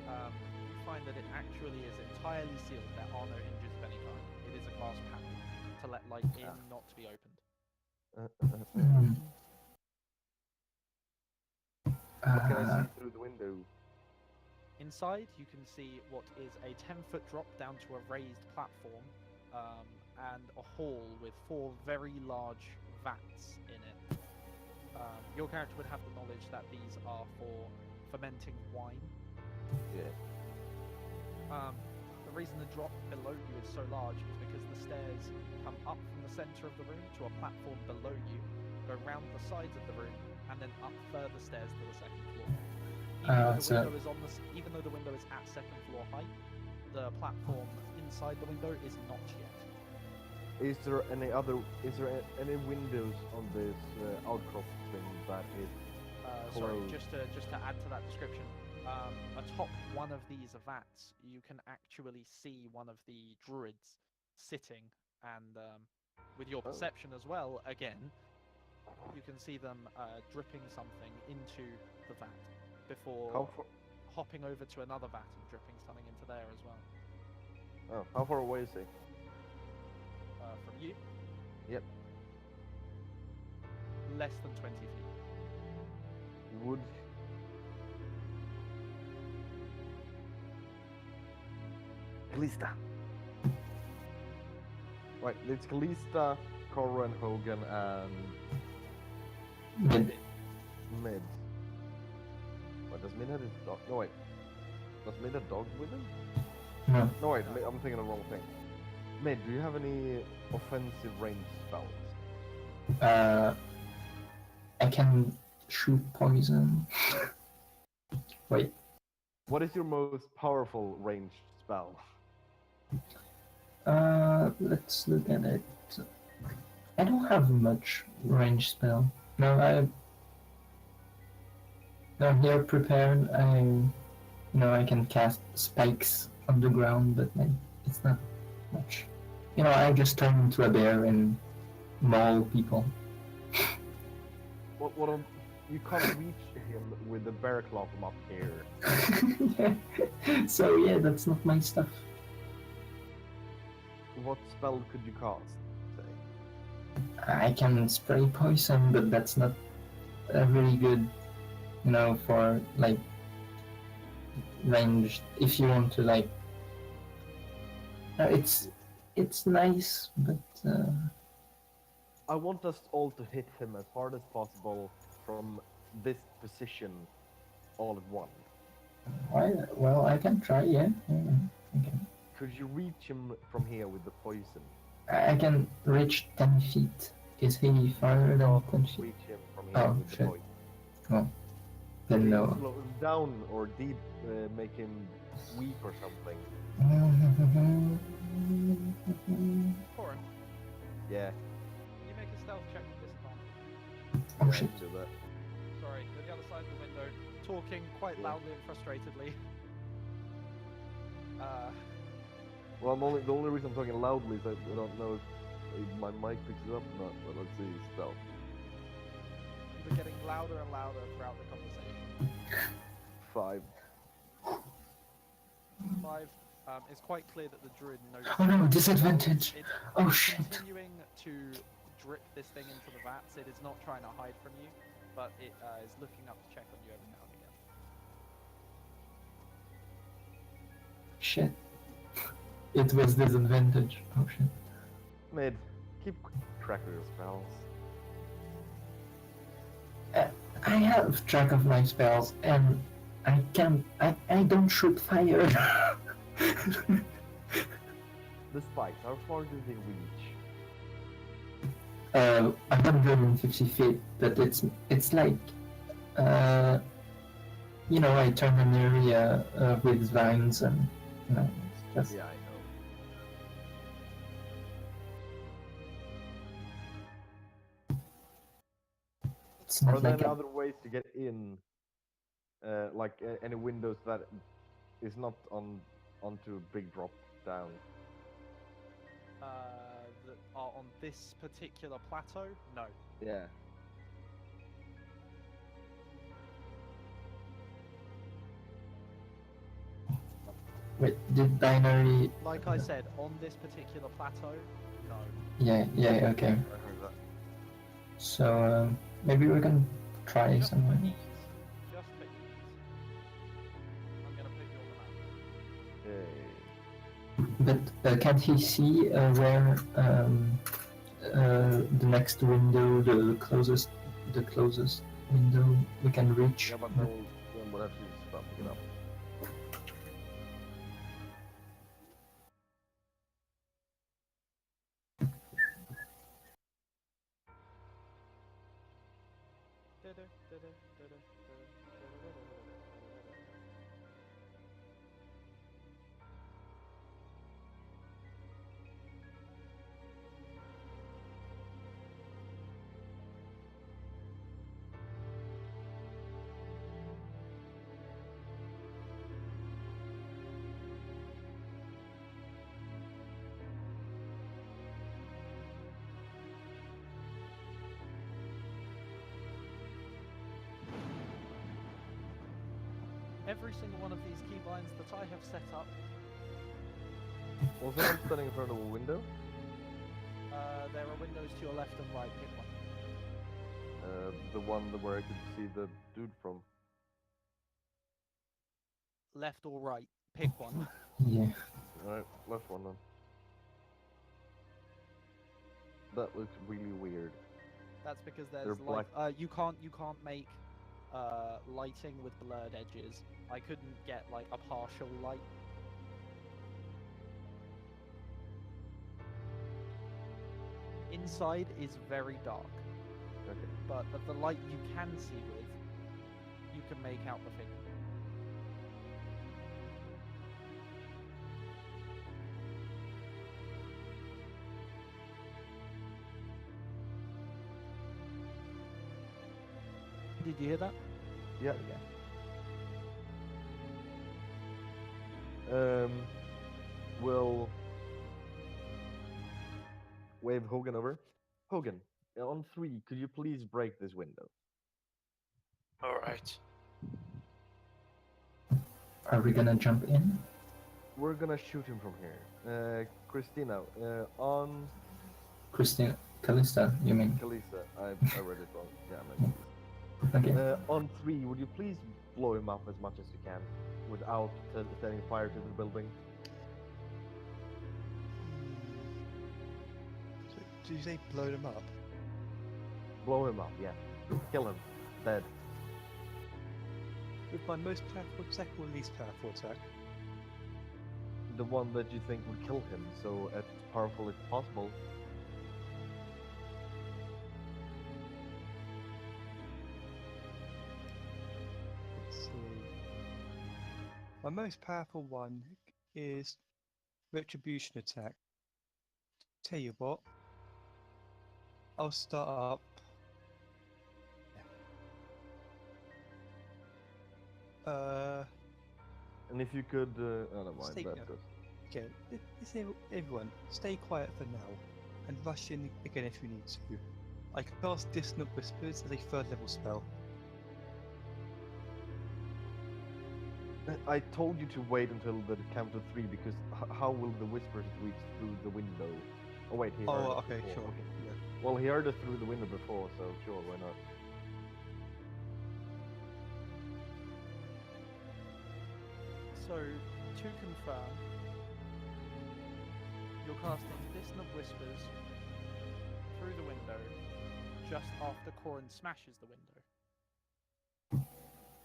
Speaker 1: you find that it actually is entirely sealed. There are no hinges of any kind. It is a glass panel to let light in, not to be opened.
Speaker 2: What can I see through the window?
Speaker 1: Inside, you can see what is a 10-foot drop down to a raised platform, and a hall with 4 very large vats in it. Your character would have the knowledge that these are for fermenting wine.
Speaker 2: Yeah.
Speaker 1: The reason the drop below you is so large is because the stairs come up from the center of the room to a platform below you, go round the sides of the room, and then up further stairs to the second floor. Even though the window is at second floor height, the platform inside the window is not yet.
Speaker 2: Is there any windows on this outcrop thing that is
Speaker 1: Sorry,
Speaker 2: closed?
Speaker 1: just to add to that description, atop one of these vats, you can actually see one of the druids sitting, and with your perception as well, again, you can see them dripping something into the vat before hopping over to another vat and dripping something into there as well.
Speaker 2: Oh, how far away is he?
Speaker 1: From you?
Speaker 2: Yep.
Speaker 1: Less than 20 feet.
Speaker 2: Would Kalista. Right, it's Kalista, Corin, Hogan, and
Speaker 3: Mid.
Speaker 2: Mid. Wait, does Mid have his dog? No, wait. Does Mid have dog with him?
Speaker 3: No.
Speaker 2: No, wait, I'm thinking of the wrong thing. Mid, do you have any offensive range spells?
Speaker 3: I can shoot poison. Wait.
Speaker 2: What is your most powerful ranged spell?
Speaker 3: Let's look at it. I don't have much range spell. No, I'm here prepared. I can cast spikes on the ground, but it's not much. I just turn into a bear and maul people.
Speaker 2: You can't reach him with the bear claw from up here.
Speaker 3: Yeah. So yeah, that's not my stuff.
Speaker 2: What spell could you cast? Say?
Speaker 3: I can spray poison, but that's not very good, for like ranged. If you want to like, it's nice, but.
Speaker 2: I want us all to hit him as hard as possible from this position, all at once.
Speaker 3: Well, I can try. Yeah. Okay.
Speaker 2: Could you reach him from here with the poison?
Speaker 3: I can reach 10 feet. Is he farther than 10 feet?
Speaker 2: Reach him from here with the
Speaker 3: shit.
Speaker 2: poison.
Speaker 3: Oh, then no.
Speaker 2: Slow him down or deep, make him weak or something.
Speaker 1: Corin,
Speaker 2: Yeah.
Speaker 1: can you make a stealth check with disadvantage?
Speaker 3: Oh
Speaker 2: yeah,
Speaker 3: shit.
Speaker 2: do that.
Speaker 1: Sorry, you're the other side of the window, talking quite loudly and frustratedly.
Speaker 2: Well, the only reason I'm talking loudly is I don't know if my mic picks it up or not, but let's see, stealth.
Speaker 1: You're getting louder and louder throughout the conversation.
Speaker 2: 5.
Speaker 1: 5. It's quite clear that the druid knows.
Speaker 3: Oh no, disadvantage. Oh
Speaker 1: It's
Speaker 3: shit.
Speaker 1: continuing to drip this thing into the vats. It is not trying to hide from you, but it is looking up to check on you every now and again.
Speaker 3: Shit. It was disadvantage. Oh shit.
Speaker 2: Mid, keep track of your spells.
Speaker 3: I have track of my spells, and I can't. I don't shoot fire.
Speaker 2: The spikes, how far do they reach?
Speaker 3: 150 feet, but it's like, uh, I turn an area with vines and it's just.
Speaker 2: Yeah, I know.
Speaker 3: It's
Speaker 2: Are
Speaker 3: not
Speaker 2: there
Speaker 3: like
Speaker 2: any other ways to get in? Like any windows that is not onto big drop down?
Speaker 1: That are on this particular plateau? No.
Speaker 2: Yeah.
Speaker 3: Wait, did binary?
Speaker 1: Like I said, on this particular plateau, no.
Speaker 3: Yeah, okay.
Speaker 2: I heard that.
Speaker 3: So maybe we can try
Speaker 1: Just for
Speaker 3: somewhere.
Speaker 1: ease. Just for ease. I'm gonna put you on the map.
Speaker 2: Yay.
Speaker 3: But can't he see where the next window, the closest window we can reach?
Speaker 2: Yeah, but then we'll have to stop picking up.
Speaker 1: Every single one of these keybinds that I have set up,
Speaker 2: Was someone standing in front of a window?
Speaker 1: there are windows to your left and right. Pick one.
Speaker 2: The one where I could see the dude from.
Speaker 1: Left or right. Pick one.
Speaker 3: Yeah.
Speaker 2: Alright, left one then. That looks really weird.
Speaker 1: That's because there's
Speaker 2: They're
Speaker 1: light.
Speaker 2: black.
Speaker 1: You can't make lighting with blurred edges. I couldn't get like a partial light. Inside is very dark,
Speaker 2: Okay.
Speaker 1: but of the light you can see with, you can make out the figure. Did you hear that?
Speaker 2: Yeah. We'll wave Hogan over. Hogan, on 3, could you please break this window?
Speaker 4: All right.
Speaker 3: Are we gonna jump in?
Speaker 2: We're gonna shoot him from here. Christina, on
Speaker 3: Christina, Callista, you mean?
Speaker 2: Kalisa, I read it wrong. Yeah, I meant
Speaker 3: Okay.
Speaker 2: on 3, would you please blow him up as much as you can without setting fire to the building?
Speaker 5: So, did you say blow them up?
Speaker 2: Blow him up, yeah. Kill him. Dead.
Speaker 5: With my most powerful attack or least powerful attack?
Speaker 2: The one that you think would kill him, so as powerful as possible.
Speaker 5: Let's see. My most powerful one is retribution attack. Tell you what, I'll start up.
Speaker 2: And if you could, oh, never mind,
Speaker 5: Stay
Speaker 2: that
Speaker 5: there.
Speaker 2: goes.
Speaker 5: Okay, everyone, stay quiet for now, and rush in again if you need to. I cast Dissonant Whispers as a 3rd level spell.
Speaker 2: I told you to wait until the count of 3 because how will the whispers reach through the window? Oh wait, he heard
Speaker 5: Oh,
Speaker 2: us
Speaker 5: okay,
Speaker 2: before.
Speaker 5: sure.
Speaker 2: Okay.
Speaker 5: Yeah.
Speaker 2: Well, he heard us through the window before, so sure, why not?
Speaker 1: So, to confirm, you're casting Dissonant Whispers through the window, just after Corin smashes the window.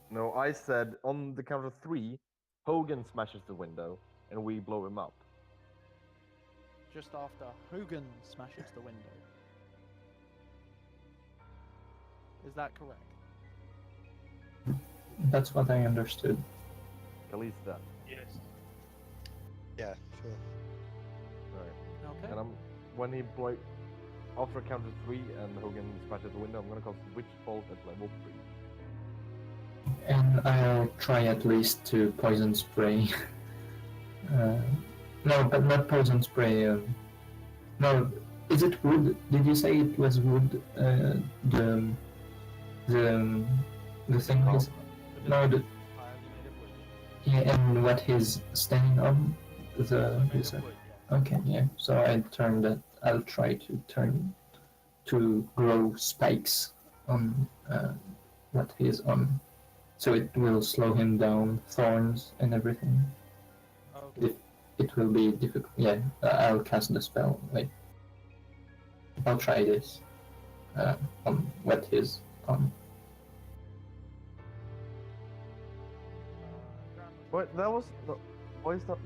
Speaker 2: No, I said on the count of 3, Hogan smashes the window and we blow him up.
Speaker 1: Just after Hogan smashes the window. Is that correct?
Speaker 3: That's what I understood.
Speaker 2: Kalista.
Speaker 4: Yes.
Speaker 5: Yeah, sure.
Speaker 2: Right.
Speaker 1: Okay.
Speaker 2: And when he after count of 3 and Hogan smashes the window, I'm gonna cast Witch Bolt at level 3.
Speaker 3: And I'll try at least to poison spray. No, but not poison spray. No, is it wood? Did you say it was wood? The thing
Speaker 2: Carved?
Speaker 3: is. No, the,
Speaker 1: Entirely made of wood.
Speaker 3: yeah, and what he's standing on.
Speaker 1: Also made
Speaker 3: His,
Speaker 1: of wood, yeah.
Speaker 3: okay, yeah. So I turn that. I'll try to turn to grow spikes on what he's on, so it will slow him down, thorns and everything.
Speaker 1: Okay.
Speaker 3: It will be difficult. Yeah, I'll cast the spell. Wait, I'll try this on what he's on.
Speaker 2: Wait, that was no, why is that?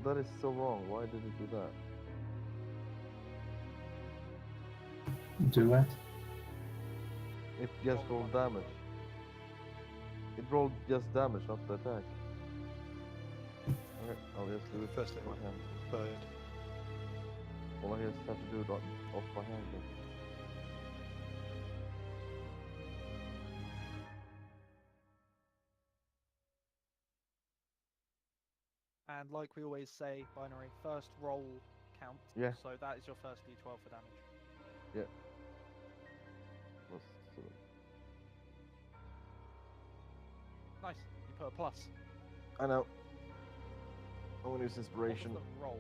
Speaker 2: That is so wrong. Why did it do that?
Speaker 3: Do what?
Speaker 2: It just rolled damage. It rolled just damage, not the attack. Okay, I'll just do it
Speaker 5: First
Speaker 2: by
Speaker 5: thing.
Speaker 2: hand.
Speaker 5: Bird.
Speaker 2: Well, I just have to do it off by hand then.
Speaker 1: And like we always say, binary, first roll counts.
Speaker 2: Yeah.
Speaker 1: So that is your first d12 for damage.
Speaker 2: Plus 7.
Speaker 1: Nice. You put a plus.
Speaker 2: I know. I'm gonna use
Speaker 1: What was
Speaker 2: inspiration.
Speaker 1: the roll?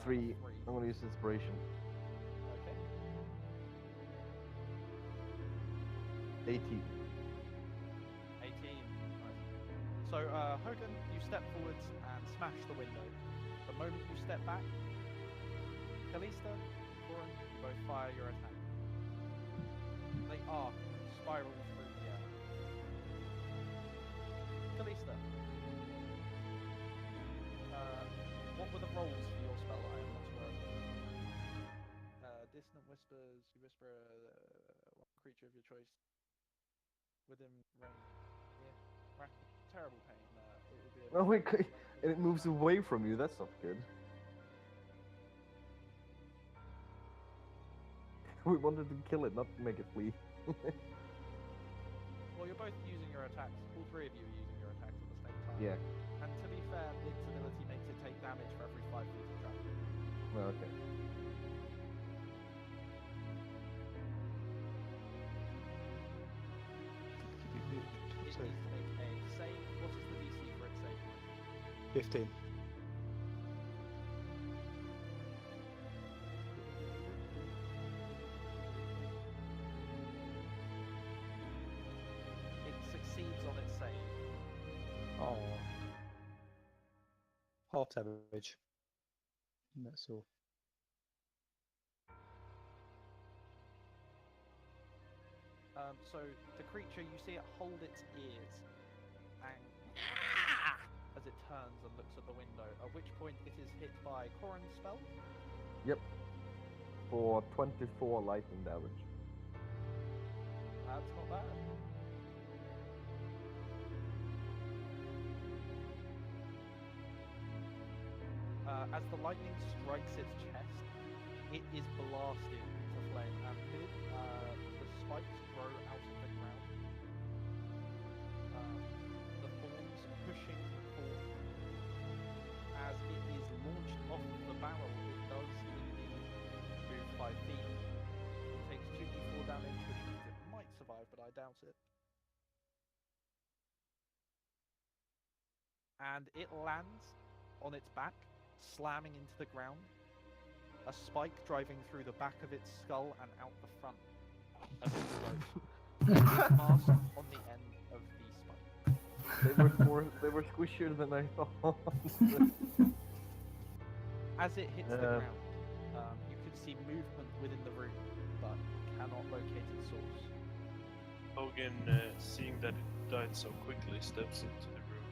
Speaker 2: 3. I'm gonna use inspiration.
Speaker 1: Okay.
Speaker 2: 18.
Speaker 1: 18. Nice. So, Hogan, you step forwards and smash the window. The moment you step back, Kalista, Corin, you both fire your attack. They arc, spiral through the air. Kalista, what were the rolls for your spell? I am not aware of. Dissonant whispers, you whisper one creature of your choice within range. Yeah, terrible pain. It will be a
Speaker 2: Oh, wait,
Speaker 1: very
Speaker 2: and it moves away from you. That's not good. We wanted to kill it, not make it flee.
Speaker 1: Well, you're both using your attacks. All 3 of you are using your attacks at the same time.
Speaker 2: Yeah.
Speaker 1: And to be fair, Mid's ability makes it take damage for every 5 feet of travel.
Speaker 2: Oh, okay.
Speaker 1: It needs to make a save. What is the DC for its save? Mike?
Speaker 5: 15.
Speaker 1: It succeeds on its save.
Speaker 5: Oh. Half damage. And that's all.
Speaker 1: So the creature, you see it hold its ears and as it turns and looks at the window, at which point it is hit by Corin's spell.
Speaker 2: Yep. For 24 lightning damage.
Speaker 1: That's not bad. As the lightning strikes its chest, it is blasted into flame, and the spikes grow out of the ground. The thorns pushing forth. As it is launched off the barrel, it does indeed move 5 feet. It takes 2d4 damage, which means it might survive, but I doubt it. And it lands on its back, slamming into the ground. A spike driving through the back of its skull and out the front of its throat. Mask on the end of the spike.
Speaker 2: They were squishier than I thought.
Speaker 1: As it hits the ground, you can see movement within the room, but cannot locate its source.
Speaker 4: Hogan, seeing that it died so quickly, steps into the room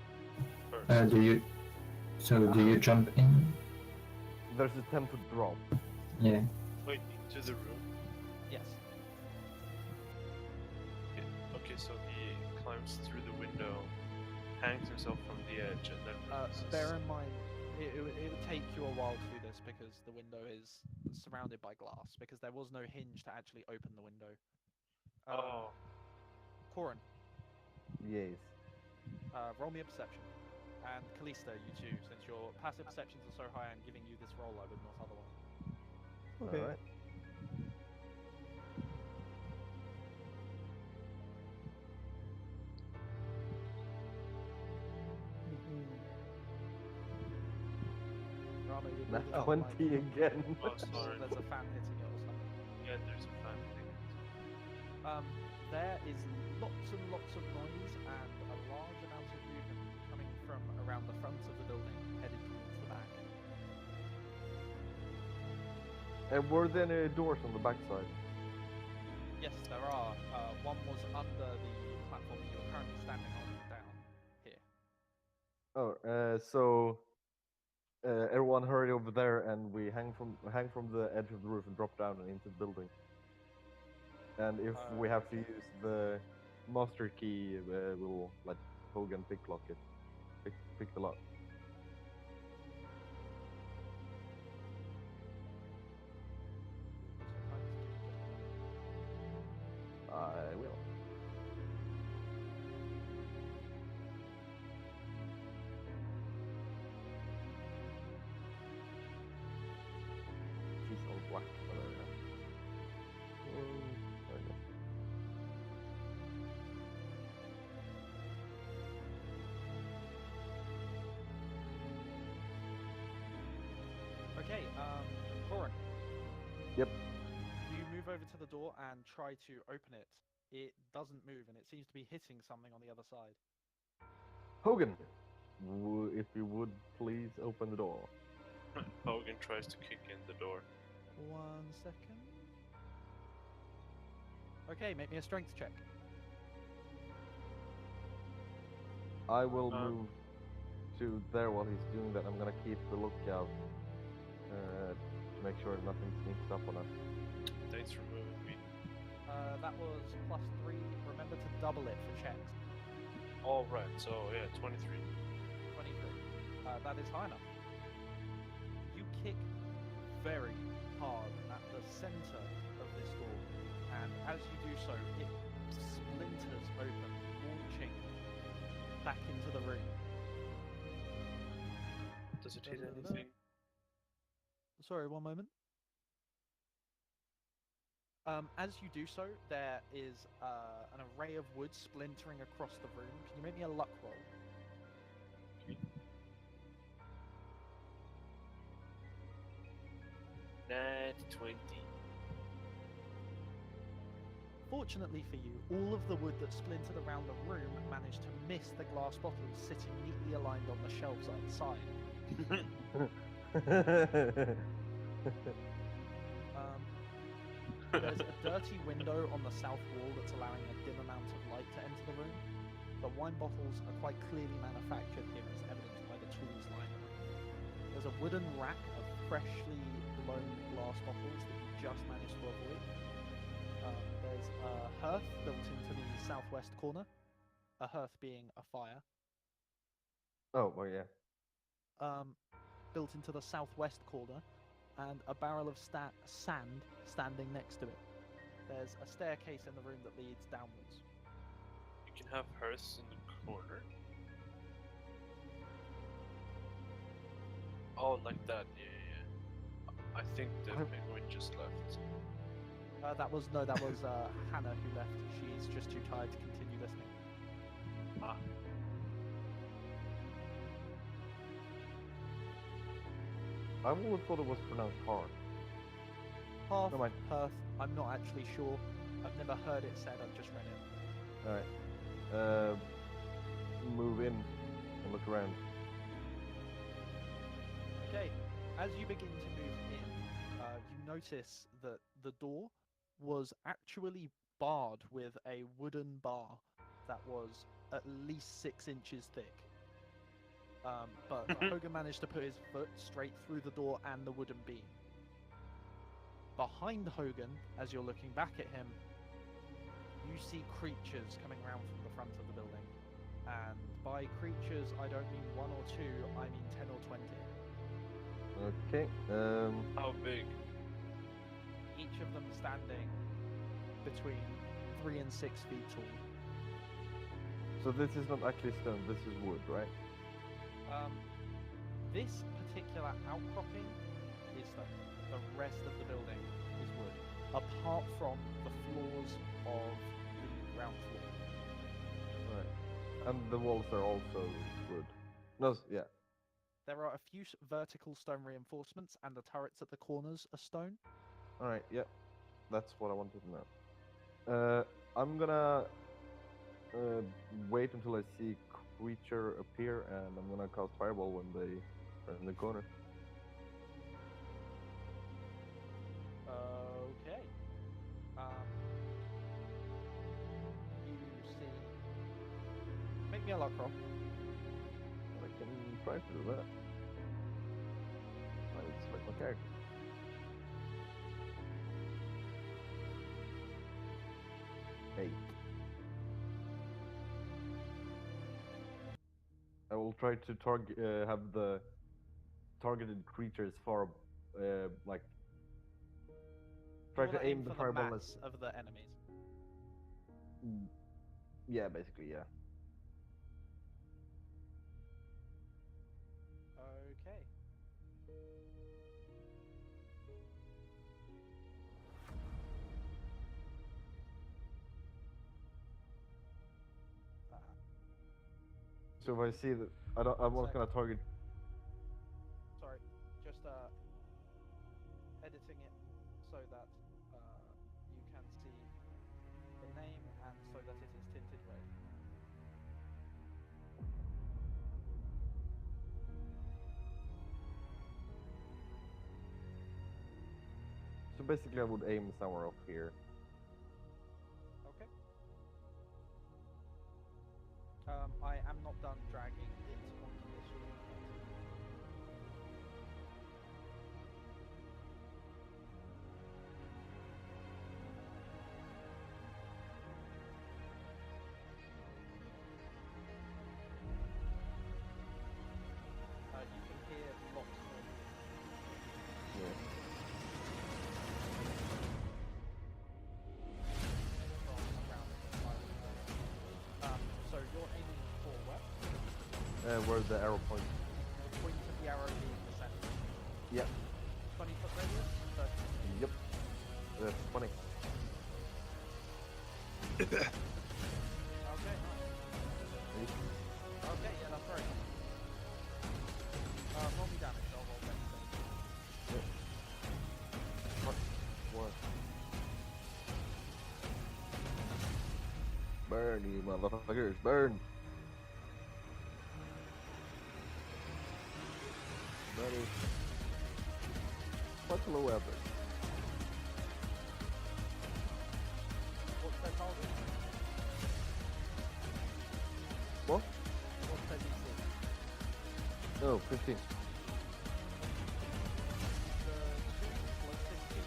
Speaker 4: first.
Speaker 3: Do you? So do you jump in?
Speaker 2: There's a 10-foot drop.
Speaker 3: Yeah.
Speaker 4: Wait, into the room?
Speaker 1: Yes.
Speaker 4: Okay, so he climbs through the window, hangs himself from the edge, and then releases.
Speaker 1: Bear in mind, it would take you a while to do this because the window is surrounded by glass, because there was no hinge to actually open the window. Corin,
Speaker 2: Yes.
Speaker 1: roll me a perception. And Kalista, you too, since your passive perceptions are so high, I'm giving you this roll I would not otherwise.
Speaker 5: Okay.
Speaker 2: Alright.
Speaker 1: Rama, you're
Speaker 2: Nat
Speaker 1: building up like
Speaker 2: 20 again.
Speaker 4: Oh, sorry.
Speaker 1: there's a fan hitting it or something.
Speaker 4: Yeah, there's a fan hitting it.
Speaker 1: There is lots and lots of noise and a large amount of movement coming from around the front of the building, headed towards the back.
Speaker 2: And were there any doors on the backside?
Speaker 1: Yes, there are. One was under the platform that you are currently standing on, down here.
Speaker 2: Oh, so everyone hurry over there, and we hang from the edge of the roof and drop down and into the building. And if we have to
Speaker 1: Okay.
Speaker 2: use the master key, we'll let Hogan picklock it, pick the lock.
Speaker 1: You'll be so kind as to give me just a moment.
Speaker 2: I will. She's all black. There we go.
Speaker 1: Okay, Corin.
Speaker 2: Yep.
Speaker 1: You move over to the door and try to open it. It doesn't move, and it seems to be hitting something on the other side.
Speaker 2: Hogan, if you would please open the door.
Speaker 4: Hogan tries to kick in the door.
Speaker 1: 1 second. Okay, make me a strength check.
Speaker 2: I will
Speaker 4: Um,
Speaker 2: move to there while he's doing that. I'm gonna keep the lookout to make sure nothing sneaks up on us.
Speaker 4: Thanks for moving me.
Speaker 1: That was +3. Remember to double it for checks.
Speaker 4: All right, so yeah, 23.
Speaker 1: 23. That is high enough. You kick very hard at the center of this door, and as you do so, it splinters open, launching back into the room.
Speaker 4: Does it hit
Speaker 1: Da-da-da-da.
Speaker 4: anything?
Speaker 1: Sorry, one moment. As you do so, there is an array of wood splintering across the room. Can you make me a luck roll?
Speaker 4: Nat 20.
Speaker 1: Fortunately for you, all of the wood that splintered around the room managed to miss the glass bottles sitting neatly aligned on the shelves outside. There's a dirty window on the south wall that's allowing a dim amount of light to enter the room. The wine bottles are quite clearly manufactured here, as evidenced by the tools lying around. There's a wooden rack of freshly blown glass bottles that you just managed to avoid. There's a hearth built into the southwest corner, a hearth being a fire.
Speaker 2: Oh, well, yeah.
Speaker 1: Built into the southwest corner, and a barrel of sand standing next to it. There's a staircase in the room that leads downwards.
Speaker 4: You can have hearths in the corner. Oh, like that. Yeah. I think the penguin just left.
Speaker 1: That was Hannah who left. She's just too tired to continue listening.
Speaker 4: Ah.
Speaker 2: I always thought it was pronounced hard.
Speaker 1: Half,
Speaker 2: No, mind.
Speaker 1: hearth, I'm not actually sure. I've never heard it said, I've just read it.
Speaker 2: Alright. Move in and look around.
Speaker 1: Okay, as you begin to move in, you notice that the door was actually barred with a wooden bar that was at least 6 inches thick. But Hogan managed to put his foot straight through the door and the wooden beam. Behind Hogan, as you're looking back at him, you see creatures coming around from the front of the building. And by creatures, I don't mean 1 or 2, I mean 10 or 20.
Speaker 2: Okay.
Speaker 4: How big?
Speaker 1: Each of them standing between 3 and 6 feet tall.
Speaker 2: So this is not actually stone. This is wood, right?
Speaker 1: This particular outcropping is stone. The rest of the building is wood, apart from the floors of the ground floor.
Speaker 2: Right. And the walls are also wood. No, yeah.
Speaker 1: There are a few vertical stone reinforcements, and the turrets at the corners are stone.
Speaker 2: All right. Yeah. That's what I wanted to know. I'm gonna wait until I see creature appear, and I'm gonna cast fireball when they are in the corner.
Speaker 1: Okay. You see. Make me a luck roll.
Speaker 2: I can try to do that. I select my character. Eight. I will try to target, have the targeted creatures far, like. Try
Speaker 1: You wanna
Speaker 2: to aim the
Speaker 1: for the
Speaker 2: fireball
Speaker 1: mass of the enemies.
Speaker 2: Yeah, basically, yeah.
Speaker 1: Okay.
Speaker 2: So if I see that, I'm
Speaker 1: One
Speaker 2: not gonna target.
Speaker 1: Sorry, just editing it so that you can see the name and so that it is tinted red.
Speaker 2: So basically, I would aim somewhere up here.
Speaker 1: Okay. I am not done dragging it onto the screen yet. You can hear lots of
Speaker 2: Yeah.
Speaker 1: from around the side of the building. So you're aiming for where?
Speaker 2: Where the arrow points.
Speaker 1: The point of the arrow being the center.
Speaker 2: Yeah.
Speaker 1: 20-foot radius? 30.
Speaker 2: Yep. 20.
Speaker 1: Okay, nice. Okay, yeah, that's very nice. Roll me damage, I'll roll anything.
Speaker 2: What? Burn, you motherfuckers, burn! That is quite a low average.
Speaker 1: What's their target?
Speaker 2: What?
Speaker 1: What's their DC?
Speaker 2: Oh, 15.
Speaker 1: The two closest to you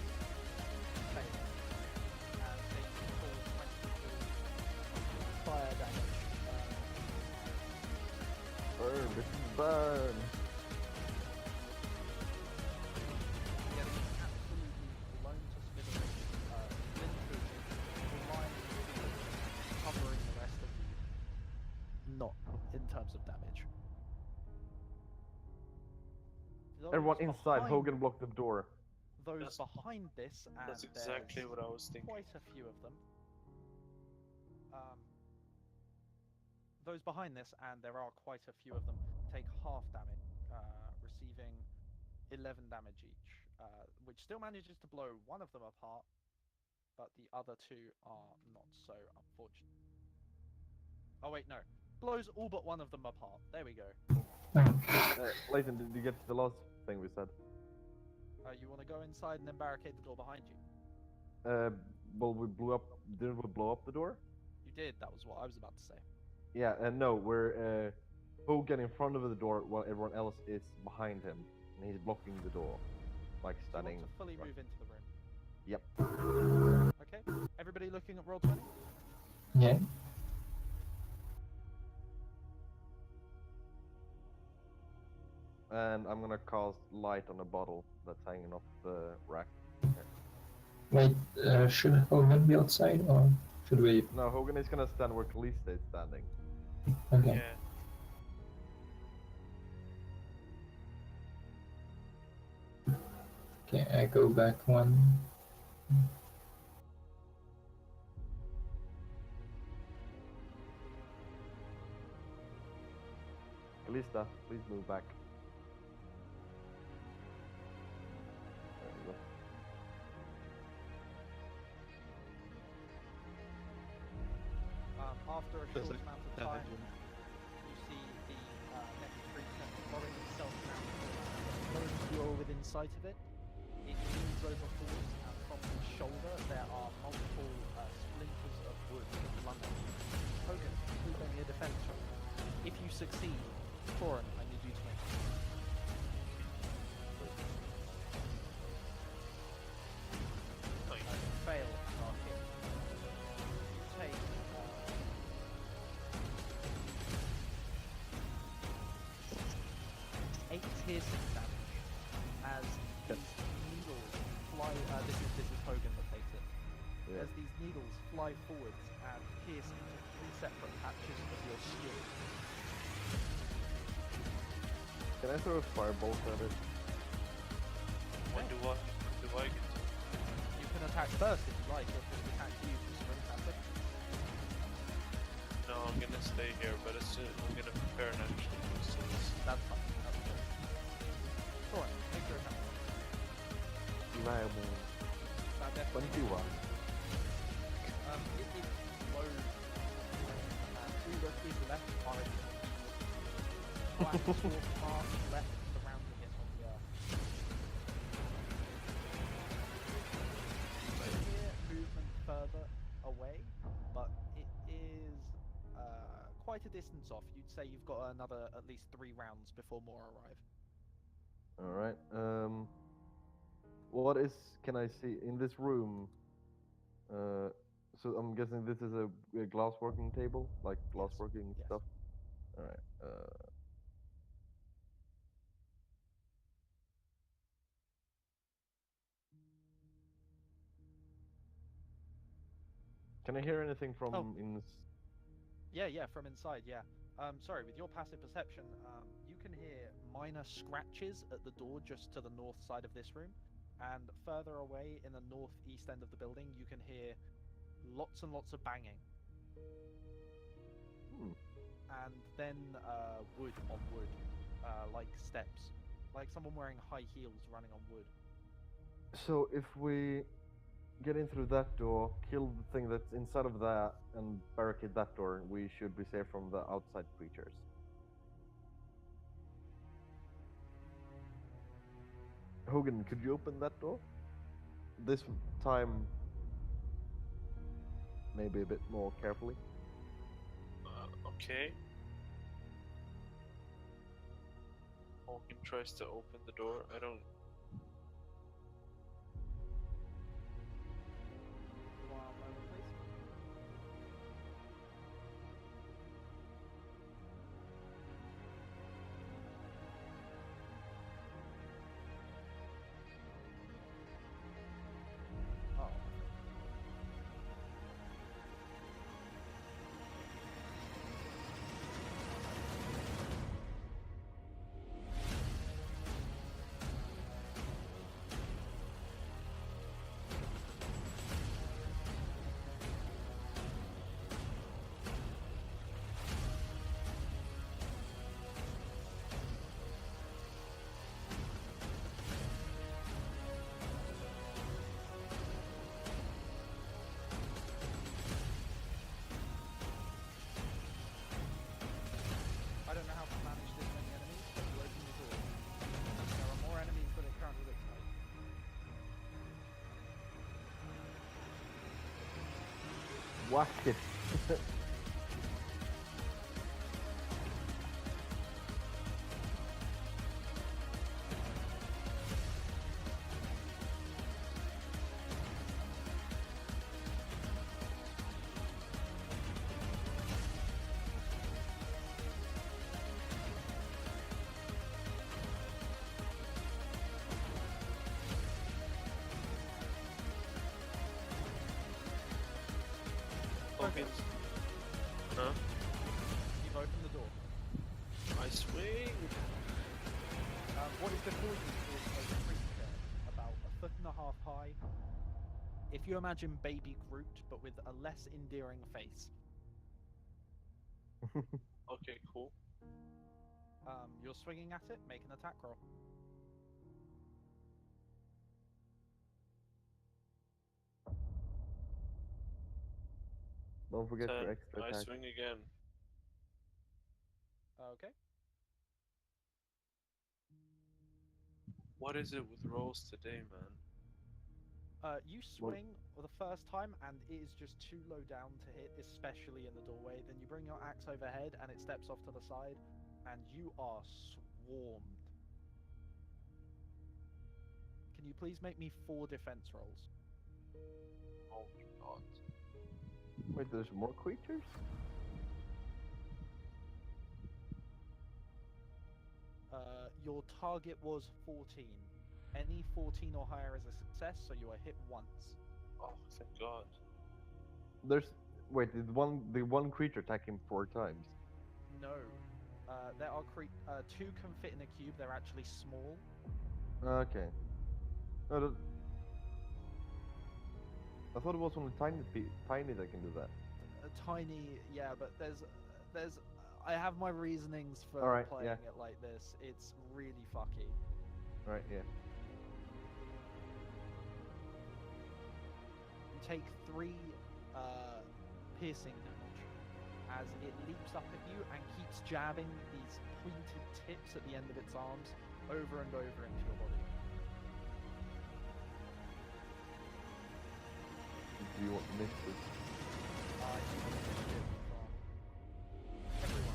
Speaker 1: fail, and they fall 22 fire damage.
Speaker 2: Burn, bitch, burn!
Speaker 1: Yeah, they get absolutely blown to smithereens. Splinters flying covering the rest of you. Not in terms of damage.
Speaker 2: Everyone
Speaker 1: Those
Speaker 2: inside,
Speaker 1: behind-
Speaker 2: Hogan blocked the door.
Speaker 1: Those behind this, and
Speaker 4: That's exactly
Speaker 1: there's
Speaker 4: what I was thinking.
Speaker 1: quite a few of them. Those behind this, and there are quite a few of them, take half damage, receiving 11 damage each, which still manages to blow one of them apart, but the other two are not so unfortunate. Oh wait, no. Blows all but one of them apart. There we go.
Speaker 2: Layton, did you get to the last thing we said?
Speaker 1: You want to go inside and then barricade the door behind you?
Speaker 2: well, we blew up. Didn't we blow up the door?
Speaker 1: You did. That was what I was about to say.
Speaker 2: Yeah, and no, we're Hogan in front of the door while everyone else is behind him, and he's blocking the door, like
Speaker 1: Do you
Speaker 2: standing.
Speaker 1: want to fully
Speaker 2: right-
Speaker 1: move into the room?
Speaker 2: Yep.
Speaker 1: Okay. Everybody looking at roll 20?
Speaker 3: Yeah.
Speaker 2: And I'm gonna cast light on a bottle that's hanging off the rack.
Speaker 3: Wait, should Hogan be outside or should we?
Speaker 2: No, Hogan is gonna stand where Kalista is standing.
Speaker 3: Okay.
Speaker 4: Yeah.
Speaker 3: Okay, I go back one.
Speaker 2: Kalista, please move back. There we go.
Speaker 1: After a
Speaker 5: There's
Speaker 1: short
Speaker 5: a
Speaker 1: amount of time, you see the next creature following itself around the corner. The moment you are within sight of it, it moves over forwards, and from its shoulder there are multiple splinters of wood blunt. Hogan, please make me a defense roll. If you succeed, Thorin, I need you to make it.
Speaker 4: Nice.
Speaker 1: Fail, you are hit. You take 8 piercing damage as these needles fly. This is Hogan that takes it.
Speaker 2: Yeah.
Speaker 1: As these needles fly forwards and pierce into 3 separate patches of your skin.
Speaker 2: Can I throw a firebolt at it?
Speaker 4: When do I get to?
Speaker 1: You can attack first if you like, or just attack you for sprint attack.
Speaker 4: No, I'm gonna stay here, but I'm gonna prepare an action. So
Speaker 1: That's fine. That's good. Alright, make your attack.
Speaker 2: Liable.
Speaker 1: That definitely
Speaker 2: 21.
Speaker 1: It is low. And to the left are in black dwarf path left surrounding it on the earth. You can hear movement further away, but it is quite a distance off. You'd say you've got another at least 3 rounds before more arrive.
Speaker 2: Alright. What is. Can I see in this room? So I'm guessing this is a glass working table? Like glass
Speaker 1: Yes,
Speaker 2: working
Speaker 1: yes.
Speaker 2: stuff? Alright. Can I hear anything from
Speaker 1: Oh.
Speaker 2: in?
Speaker 1: Yeah, from inside, yeah. Sorry, with your passive perception, you can hear minor scratches at the door just to the north side of this room, and further away in the northeast end of the building, you can hear lots and lots of banging, and then wood on wood, like steps, like someone wearing high heels running on wood.
Speaker 2: So if we get in through that door, kill the thing that's inside of that, and barricade that door, we should be safe from the outside creatures. Hogan, could you open that door? This time, maybe a bit more carefully.
Speaker 4: okay. Hawking tries to open the door. I don't.
Speaker 1: One moment, please. Oh.
Speaker 2: Whack it.
Speaker 4: Hawkins. Huh?
Speaker 1: You've opened the door.
Speaker 4: I swing.
Speaker 1: What is before you is a creature about 1.5 foot high. If you imagine Baby Groot, but with a less endearing face.
Speaker 4: Okay, cool.
Speaker 1: You're swinging at it. Make an attack roll.
Speaker 2: Don't forget
Speaker 4: 10.
Speaker 2: your extra
Speaker 4: I
Speaker 2: attack.
Speaker 4: swing again.
Speaker 1: Okay.
Speaker 4: What is it with rolls today, man?
Speaker 1: You swing for the first time, and it is just too low down to hit, especially in the doorway. Then you bring your axe overhead, and it steps off to the side, and you are swarmed. Can you please make me 4 defense rolls?
Speaker 4: Oh my god.
Speaker 2: Wait, there's more creatures?
Speaker 1: Your target was 14. Any 14 or higher is a success, so you are hit once.
Speaker 4: Oh, thank god.
Speaker 2: There's wait, did the one creature attack him 4 times?
Speaker 1: No. There are 2 can fit in a cube. They're actually small.
Speaker 2: Okay. No, I thought it was only tiny that can do that.
Speaker 1: Tiny, yeah, but there's I have my reasonings for
Speaker 2: Alright,
Speaker 1: playing
Speaker 2: yeah.
Speaker 1: it like this. It's really fucky.
Speaker 2: Right, yeah.
Speaker 1: You take 3 piercing damage as it leaps up at you and keeps jabbing these pointed tips at the end of its arms over and over into your body.
Speaker 2: Do you want misses?
Speaker 1: Everyone.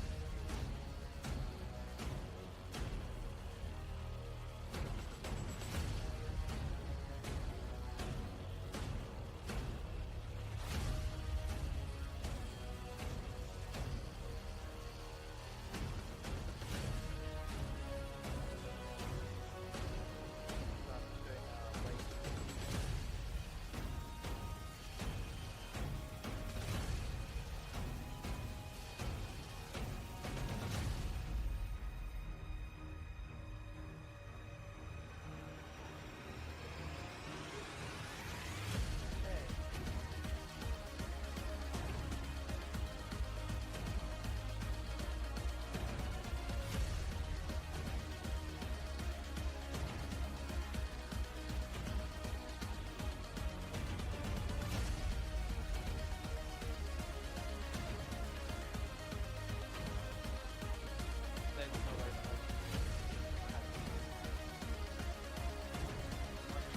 Speaker 1: There's no way that I'm just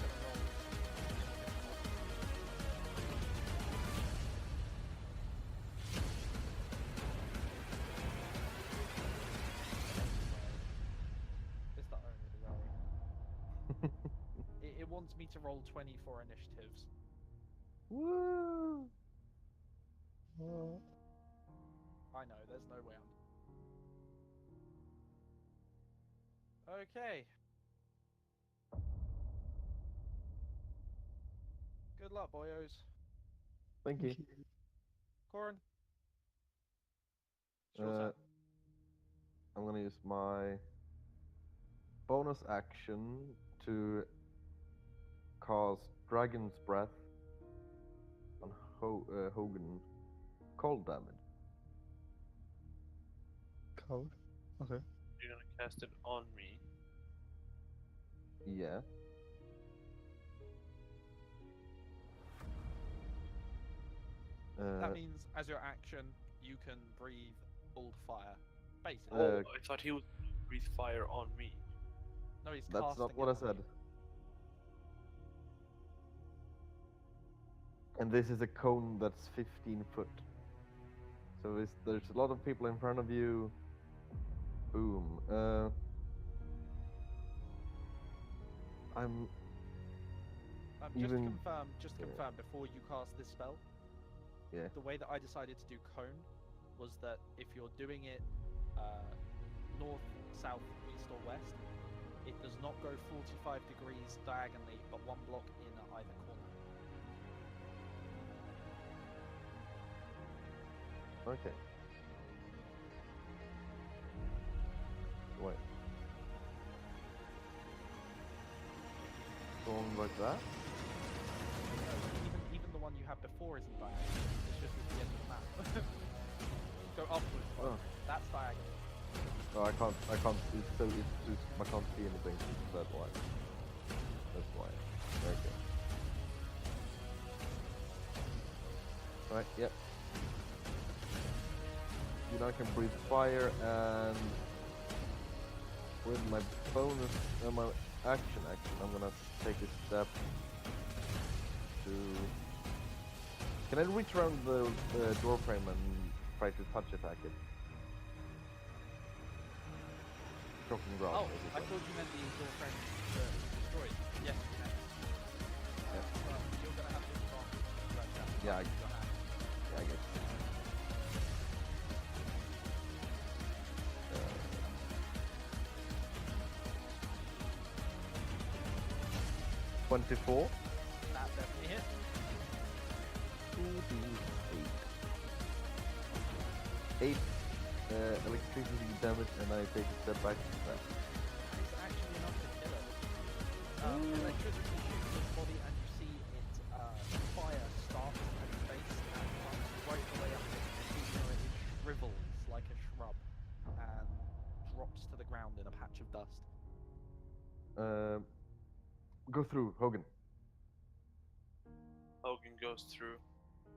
Speaker 1: gonna roll. It's the only way. It wants me to roll 24 initiatives.
Speaker 2: Woo!
Speaker 1: I know, there's no way I'm. Okay. Good luck, boyos.
Speaker 2: Thank you.
Speaker 1: Corin. It's your turn.
Speaker 2: I'm gonna use my bonus action to cast Dragon's Breath on Hogan. Cold damage.
Speaker 5: Cold. Okay.
Speaker 4: You're gonna cast it on me.
Speaker 2: Yeah.
Speaker 1: That means, as your action, you can breathe cold fire. Basically.
Speaker 4: Oh, I thought he would breathe fire on me.
Speaker 1: No, he's
Speaker 2: That's
Speaker 1: casting
Speaker 2: not
Speaker 1: it
Speaker 2: what I
Speaker 1: on
Speaker 2: said.
Speaker 1: you.
Speaker 2: And this is a cone that's 15 foot. So there's a lot of people in front of you. Boom. I'm even.
Speaker 1: Just to confirm, before you cast this spell,
Speaker 2: Yeah.
Speaker 1: the way that I decided to do cone was that if you're doing it north, south, east, or west, it does not go 45 degrees diagonally, but one block in either corner.
Speaker 2: Okay. Wait. Going like that?
Speaker 1: Even the one you had before isn't diagonal. It's just at the end of the map. Go upwards.
Speaker 2: Oh.
Speaker 1: That's diagonal.
Speaker 2: No, I can't. It's so. It's just. I can't see anything. That's why. That's why. Okay. Right. Yep. You now can breathe fire, and with my bonus, my action, I'm gonna take a step to. Can I reach around the door frame and try to touch attack it? Shocking ground.
Speaker 1: Oh, I thought you meant the door frame destroyed. Yes, you can. Well, you're gonna have to respond.
Speaker 2: Yeah, I guess. 24.
Speaker 1: That definitely hit.
Speaker 2: 8 electricity damage, and I take a step back from that.
Speaker 1: It's actually enough to kill it. Electricity shoots his body, and you see it fire starts at his face and runs right the way up to his feet, where it shrivels like a shrub and drops to the ground in a patch of dust.
Speaker 2: Go through, Hogan.
Speaker 4: Hogan goes through.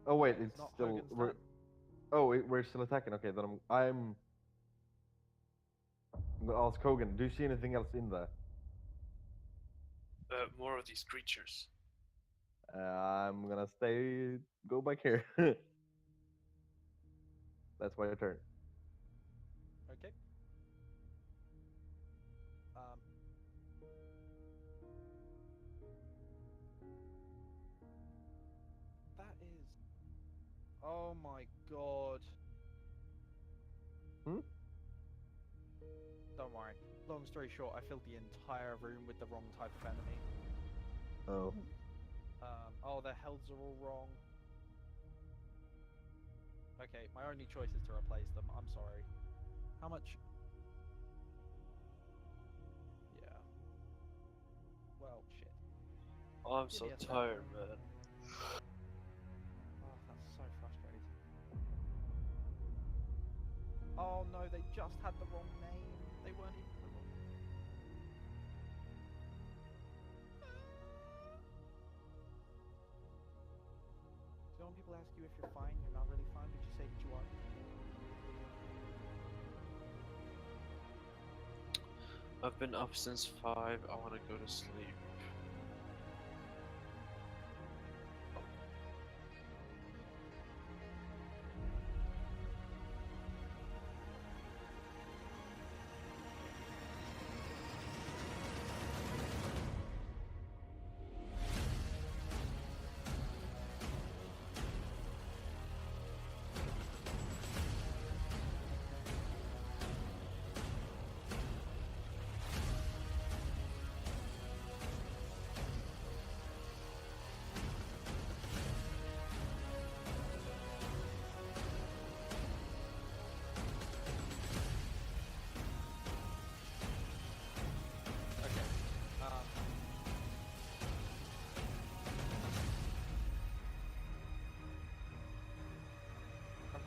Speaker 2: Oh wait,
Speaker 1: It's
Speaker 2: it's
Speaker 1: not
Speaker 2: still.
Speaker 1: Hogan's turn.
Speaker 2: We're still attacking. Okay, then I'm gonna ask Hogan. Do you see anything else in there?
Speaker 4: More of these creatures.
Speaker 2: I'm gonna go back here. That's my turn.
Speaker 1: Okay. That is. Oh my god. Don't worry. Long story short, I filled the entire room with the wrong type of enemy.
Speaker 2: Oh.
Speaker 1: Oh, their healths are all wrong. Okay, my only choice is to replace them. I'm sorry. How much? Yeah. Well, shit.
Speaker 4: Oh, I'm
Speaker 1: Give
Speaker 4: so
Speaker 1: me a second.
Speaker 4: tired, man.
Speaker 1: Oh, that's so frustrating. Oh no, they just had the wrong name. They weren't even the wrong name. So when people ask you if you're fine, you're not really fine, but you say that you are.
Speaker 4: I've been up since 5. I want to go to sleep.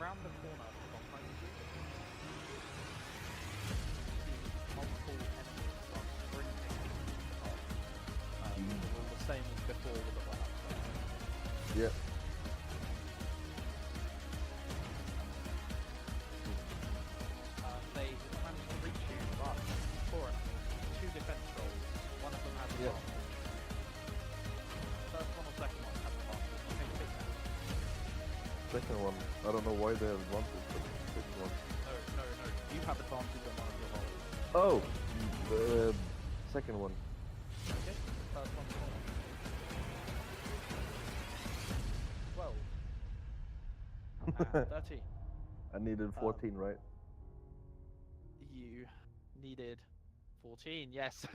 Speaker 1: Around the corner behind you, see multiple enemies start sprinting up. They're all the same as before with the one outside.
Speaker 2: Yeah.
Speaker 1: They managed to reach you, but for 2 defense rolls. One of them has advantage. First one or second one has advantage. Okay, pick that.
Speaker 2: second one. I don't know why they have advantage, but the second one.
Speaker 1: No. You have advantage on one of your rolls.
Speaker 2: Oh, the second one.
Speaker 1: Okay. First one's roll. 12. And 13.
Speaker 2: I needed 14, right?
Speaker 1: You needed 14, yes.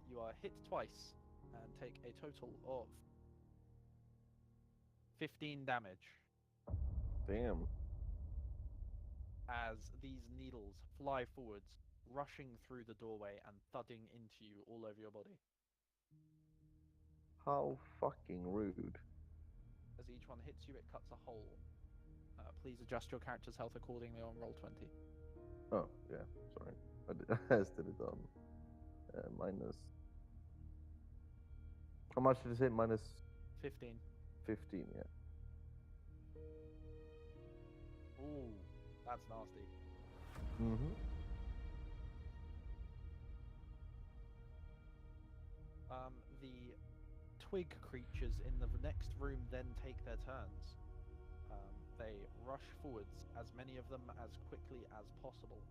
Speaker 1: You are hit twice and take a total of 15 damage
Speaker 2: Damn.
Speaker 1: as these needles fly forwards, rushing through the doorway and thudding into you all over your body.
Speaker 2: How fucking rude.
Speaker 1: As each one hits you, it cuts a hole. Please adjust your character's health accordingly on roll 20.
Speaker 2: Oh, yeah, sorry. I just did it on minus. How much did you say? Minus
Speaker 1: 15.
Speaker 2: 15, yeah.
Speaker 1: Ooh, that's nasty.
Speaker 2: Mm-hmm.
Speaker 1: The twig creatures in the next room then take their turns. They rush forwards, as many of them as quickly as possible.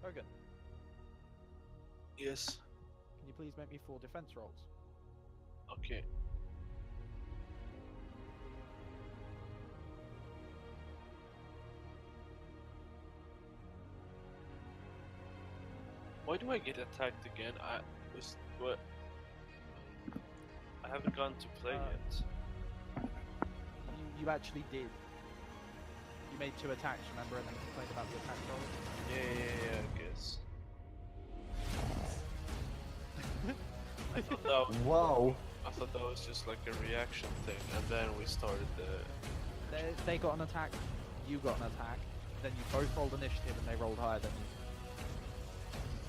Speaker 1: Hogan,
Speaker 4: Yes.
Speaker 1: can you please make me 4 defense rolls?
Speaker 4: Okay. Why do I get attacked again? What? I haven't gone to play yet.
Speaker 1: You actually did. You made 2 attacks, remember, and then complained about the attack roll?
Speaker 4: Yeah, I guess. I thought that
Speaker 2: Wow.
Speaker 4: I thought that was just like a reaction thing, and then we started the.
Speaker 1: They got an attack, you got an attack, then you both rolled initiative and they rolled higher than you.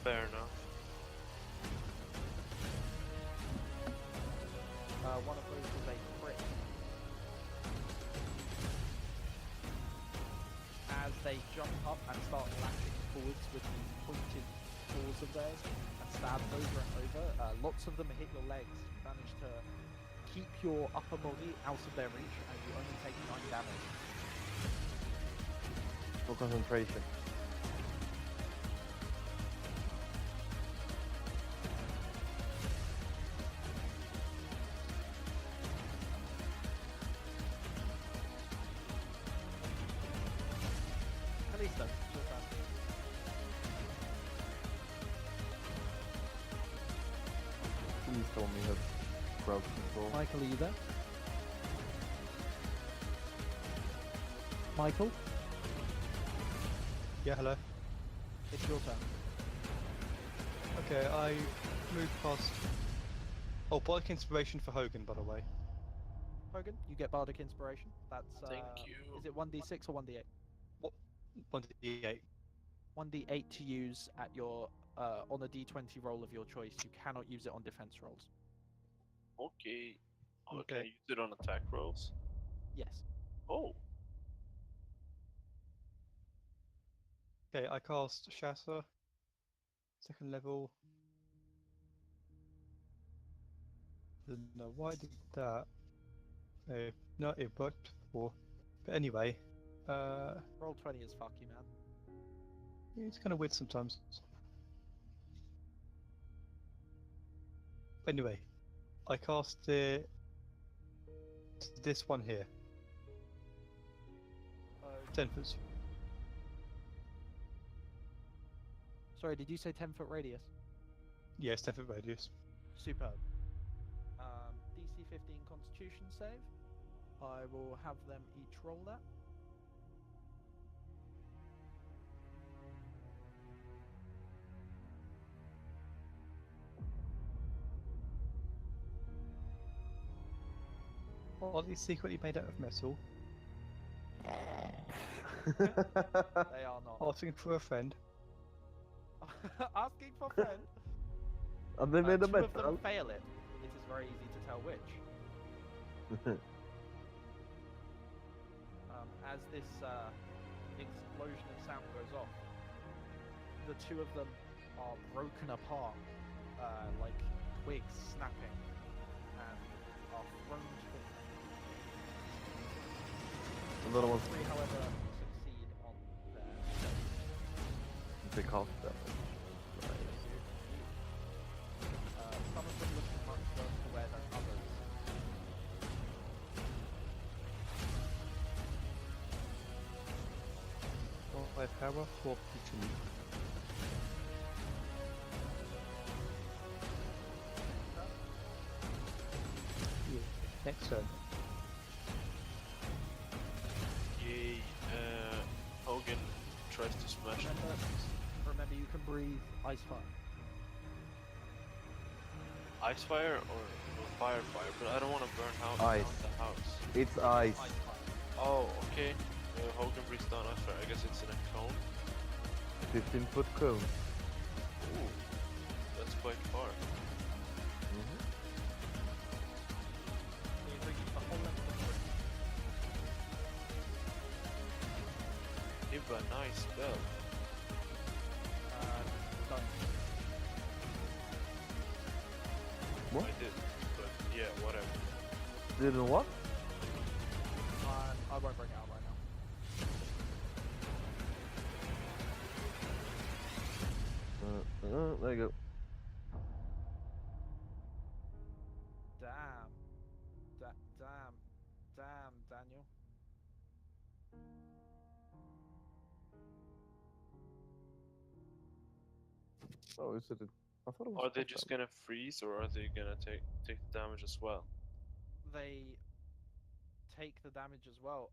Speaker 4: Fair enough.
Speaker 1: One of those was a crit. As they jump up and start lashing forwards with the pointed claws of theirs and stab over and over, lots of them hit your legs. You manage to keep your upper body out of their reach and you only take 9 damage.
Speaker 2: For concentration.
Speaker 1: At least though, it's your turn.
Speaker 2: Please tell me you have crowd control.
Speaker 1: Michael, are you there? Michael,
Speaker 5: Yeah, hello.
Speaker 1: it's your turn.
Speaker 5: Okay, I moved past. Oh, Bardic Inspiration for Hogan, by the way.
Speaker 1: Hogan, you get Bardic Inspiration. That's
Speaker 4: Thank you.
Speaker 1: Is it 1d6 or 1d8?
Speaker 5: What? 1d8.
Speaker 1: 1d8 to use at your on a d20 roll of your choice. You cannot use it on defense rolls.
Speaker 4: Okay. Oh,
Speaker 5: Okay.
Speaker 4: can I use it on attack rolls?
Speaker 1: Yes.
Speaker 4: Oh.
Speaker 5: Okay, I cast Shatter. Second level. Don't know why I did that. No, it worked before. But anyway,
Speaker 1: Roll 20 is fuck you, man.
Speaker 5: it's kind of weird sometimes. Anyway, I cast it to this one here. 10 foot.
Speaker 1: Sorry, did you say 10-foot radius?
Speaker 5: Yes, 10 foot radius.
Speaker 1: Superb. DC 15 Constitution save. I will have them each roll that.
Speaker 5: Are these secretly made out of metal?
Speaker 1: They are not.
Speaker 5: Asking for a friend.
Speaker 1: Asking for friend.
Speaker 2: Are they made of
Speaker 1: 2 of them
Speaker 2: metal?
Speaker 1: fail it. It is very easy to tell which. as this explosion of sound goes off, the two of them are broken apart, like twigs snapping, and are thrown to the ground.
Speaker 2: Another one.
Speaker 1: Three, however, succeed on their save.
Speaker 2: Take half damage.
Speaker 1: Some of them looking much worse to wear than others.
Speaker 5: Well, I have power for Pigeon. Yeah, next turn.
Speaker 4: Yay. Hogan tries to smash it.
Speaker 1: Remember, you can breathe ice fire.
Speaker 4: Ice fire or fire, but I don't want to burn
Speaker 2: Ice.
Speaker 4: down the house.
Speaker 2: It's ice.
Speaker 1: Ice fire.
Speaker 4: Oh, okay. Hogan breathes down ice fire. I guess it's in a cone.
Speaker 2: 15-foot cone.
Speaker 4: Ooh, that's quite far.
Speaker 1: So you use the whole length of the room.
Speaker 4: Give a nice spell.
Speaker 1: Done.
Speaker 2: What?
Speaker 4: I did, but yeah, whatever.
Speaker 2: Didn't what?
Speaker 1: I won't bring it out right now.
Speaker 2: There you go.
Speaker 1: Damn. Damn, Daniel.
Speaker 2: Oh, is it? I thought it was.
Speaker 4: Are they
Speaker 2: half
Speaker 4: just
Speaker 2: damage.
Speaker 4: gonna freeze, or are they gonna take the damage as well?
Speaker 1: They take the damage as well.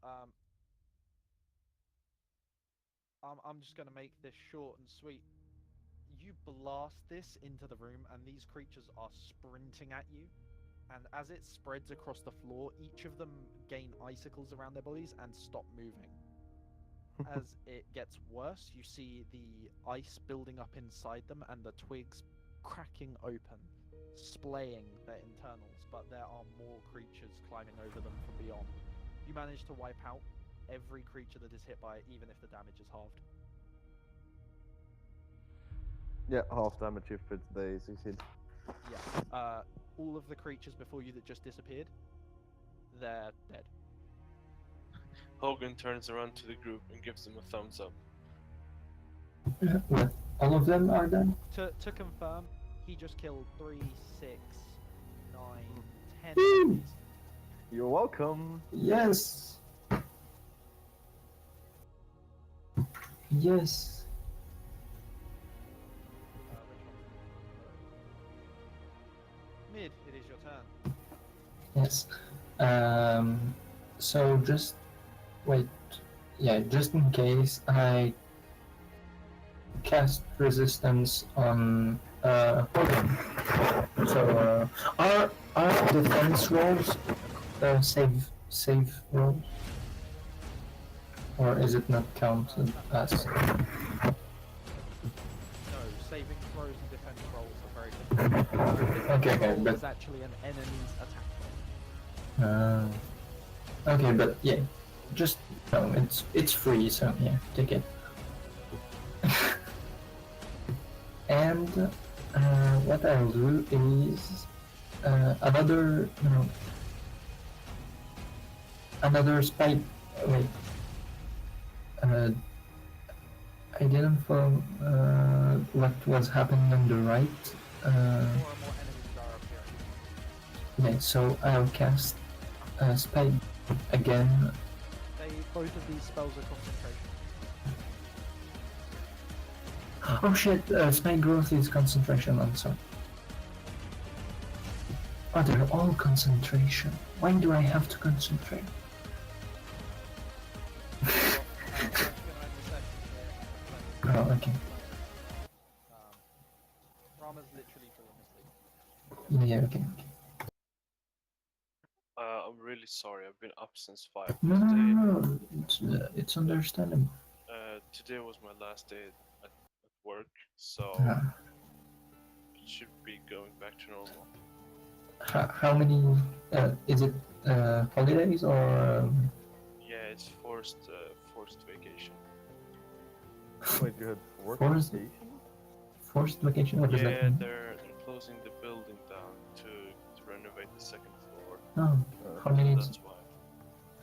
Speaker 1: I'm just gonna make this short and sweet. You blast this into the room, and these creatures are sprinting at you. And as it spreads across the floor, each of them gain icicles around their bodies and stop moving. As it gets worse, you see the ice building up inside them and the twigs cracking open, splaying their internals, but there are more creatures climbing over them from beyond. You manage to wipe out every creature that is hit by it, even if the damage is halved.
Speaker 2: Yeah, half damage if they succeed.
Speaker 1: Yeah. All of the creatures before you that just disappeared, they're dead.
Speaker 4: Hogan turns around to the group and gives them a thumbs up.
Speaker 3: What? All of them are dead?
Speaker 1: To confirm, he just killed 3, 6, 9, 10
Speaker 3: Woo!
Speaker 1: enemies.
Speaker 2: You're welcome.
Speaker 3: Yes! Yes.
Speaker 1: Mid, it is your turn.
Speaker 3: Yes. So just wait. Yeah, just in case I cast resistance on Hogan. So are defense rolls save rolls? Or is it not counted as?
Speaker 1: No, saving throws and defense rolls are very different.
Speaker 3: Okay,
Speaker 1: Roll
Speaker 3: but
Speaker 1: is actually an enemy's attack roll.
Speaker 3: okay, but yeah, just no, it's free, so yeah, take it. And what I'll do is another spike. Wait, I didn't follow what was happening on the right.
Speaker 1: More and more enemies are appearing.
Speaker 3: Yeah, so I'll cast spike again.
Speaker 1: Both of these spells are concentration.
Speaker 3: Oh shit, spike growth is concentration, I'm sorry. Oh, they're all concentration. Why do I have to concentrate? Oh, okay.
Speaker 1: Rama's literally falling asleep.
Speaker 3: Yeah, okay.
Speaker 4: I'm really sorry. I've been up since 5.
Speaker 3: No. It's understandable.
Speaker 4: Today was my last day at work, so
Speaker 3: Ah.
Speaker 4: it should be going back to normal.
Speaker 3: How many? Is it holidays or?
Speaker 4: Yeah, it's for forced vacation.
Speaker 2: Wait, you had work
Speaker 3: Forest-
Speaker 2: vacation?
Speaker 3: Forced vacation? What does that
Speaker 4: Yeah,
Speaker 3: mean?
Speaker 4: they're closing the building down to renovate the second floor.
Speaker 3: Oh, how many?
Speaker 4: That's why.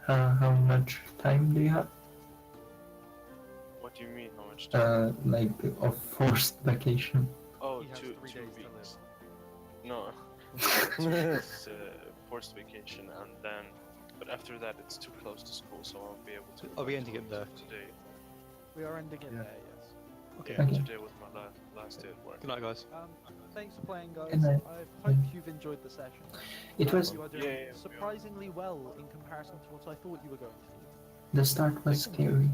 Speaker 3: How much time do you have?
Speaker 4: What do you mean? How much time?
Speaker 3: Like of forced vacation.
Speaker 4: Oh,
Speaker 1: He has 3
Speaker 4: two
Speaker 1: days to live.
Speaker 4: weeks. No, it's forced vacation, and then, but after that, it's too close to school, so I won't be able to.
Speaker 5: Are we
Speaker 4: go back
Speaker 5: ending
Speaker 4: to
Speaker 5: it
Speaker 4: work
Speaker 5: there?
Speaker 4: today?
Speaker 1: We are ending it
Speaker 2: Yeah.
Speaker 1: there, yes.
Speaker 5: Okay.
Speaker 4: Yeah,
Speaker 3: Okay.
Speaker 4: today was my last day at work.
Speaker 5: Good night, guys.
Speaker 1: Thanks for playing, guys.
Speaker 3: Good night.
Speaker 1: I hope you've enjoyed the session.
Speaker 3: It was
Speaker 1: You are doing
Speaker 4: Yeah, we are.
Speaker 1: surprisingly well in comparison to what I thought you were going to do.
Speaker 3: the start was scary.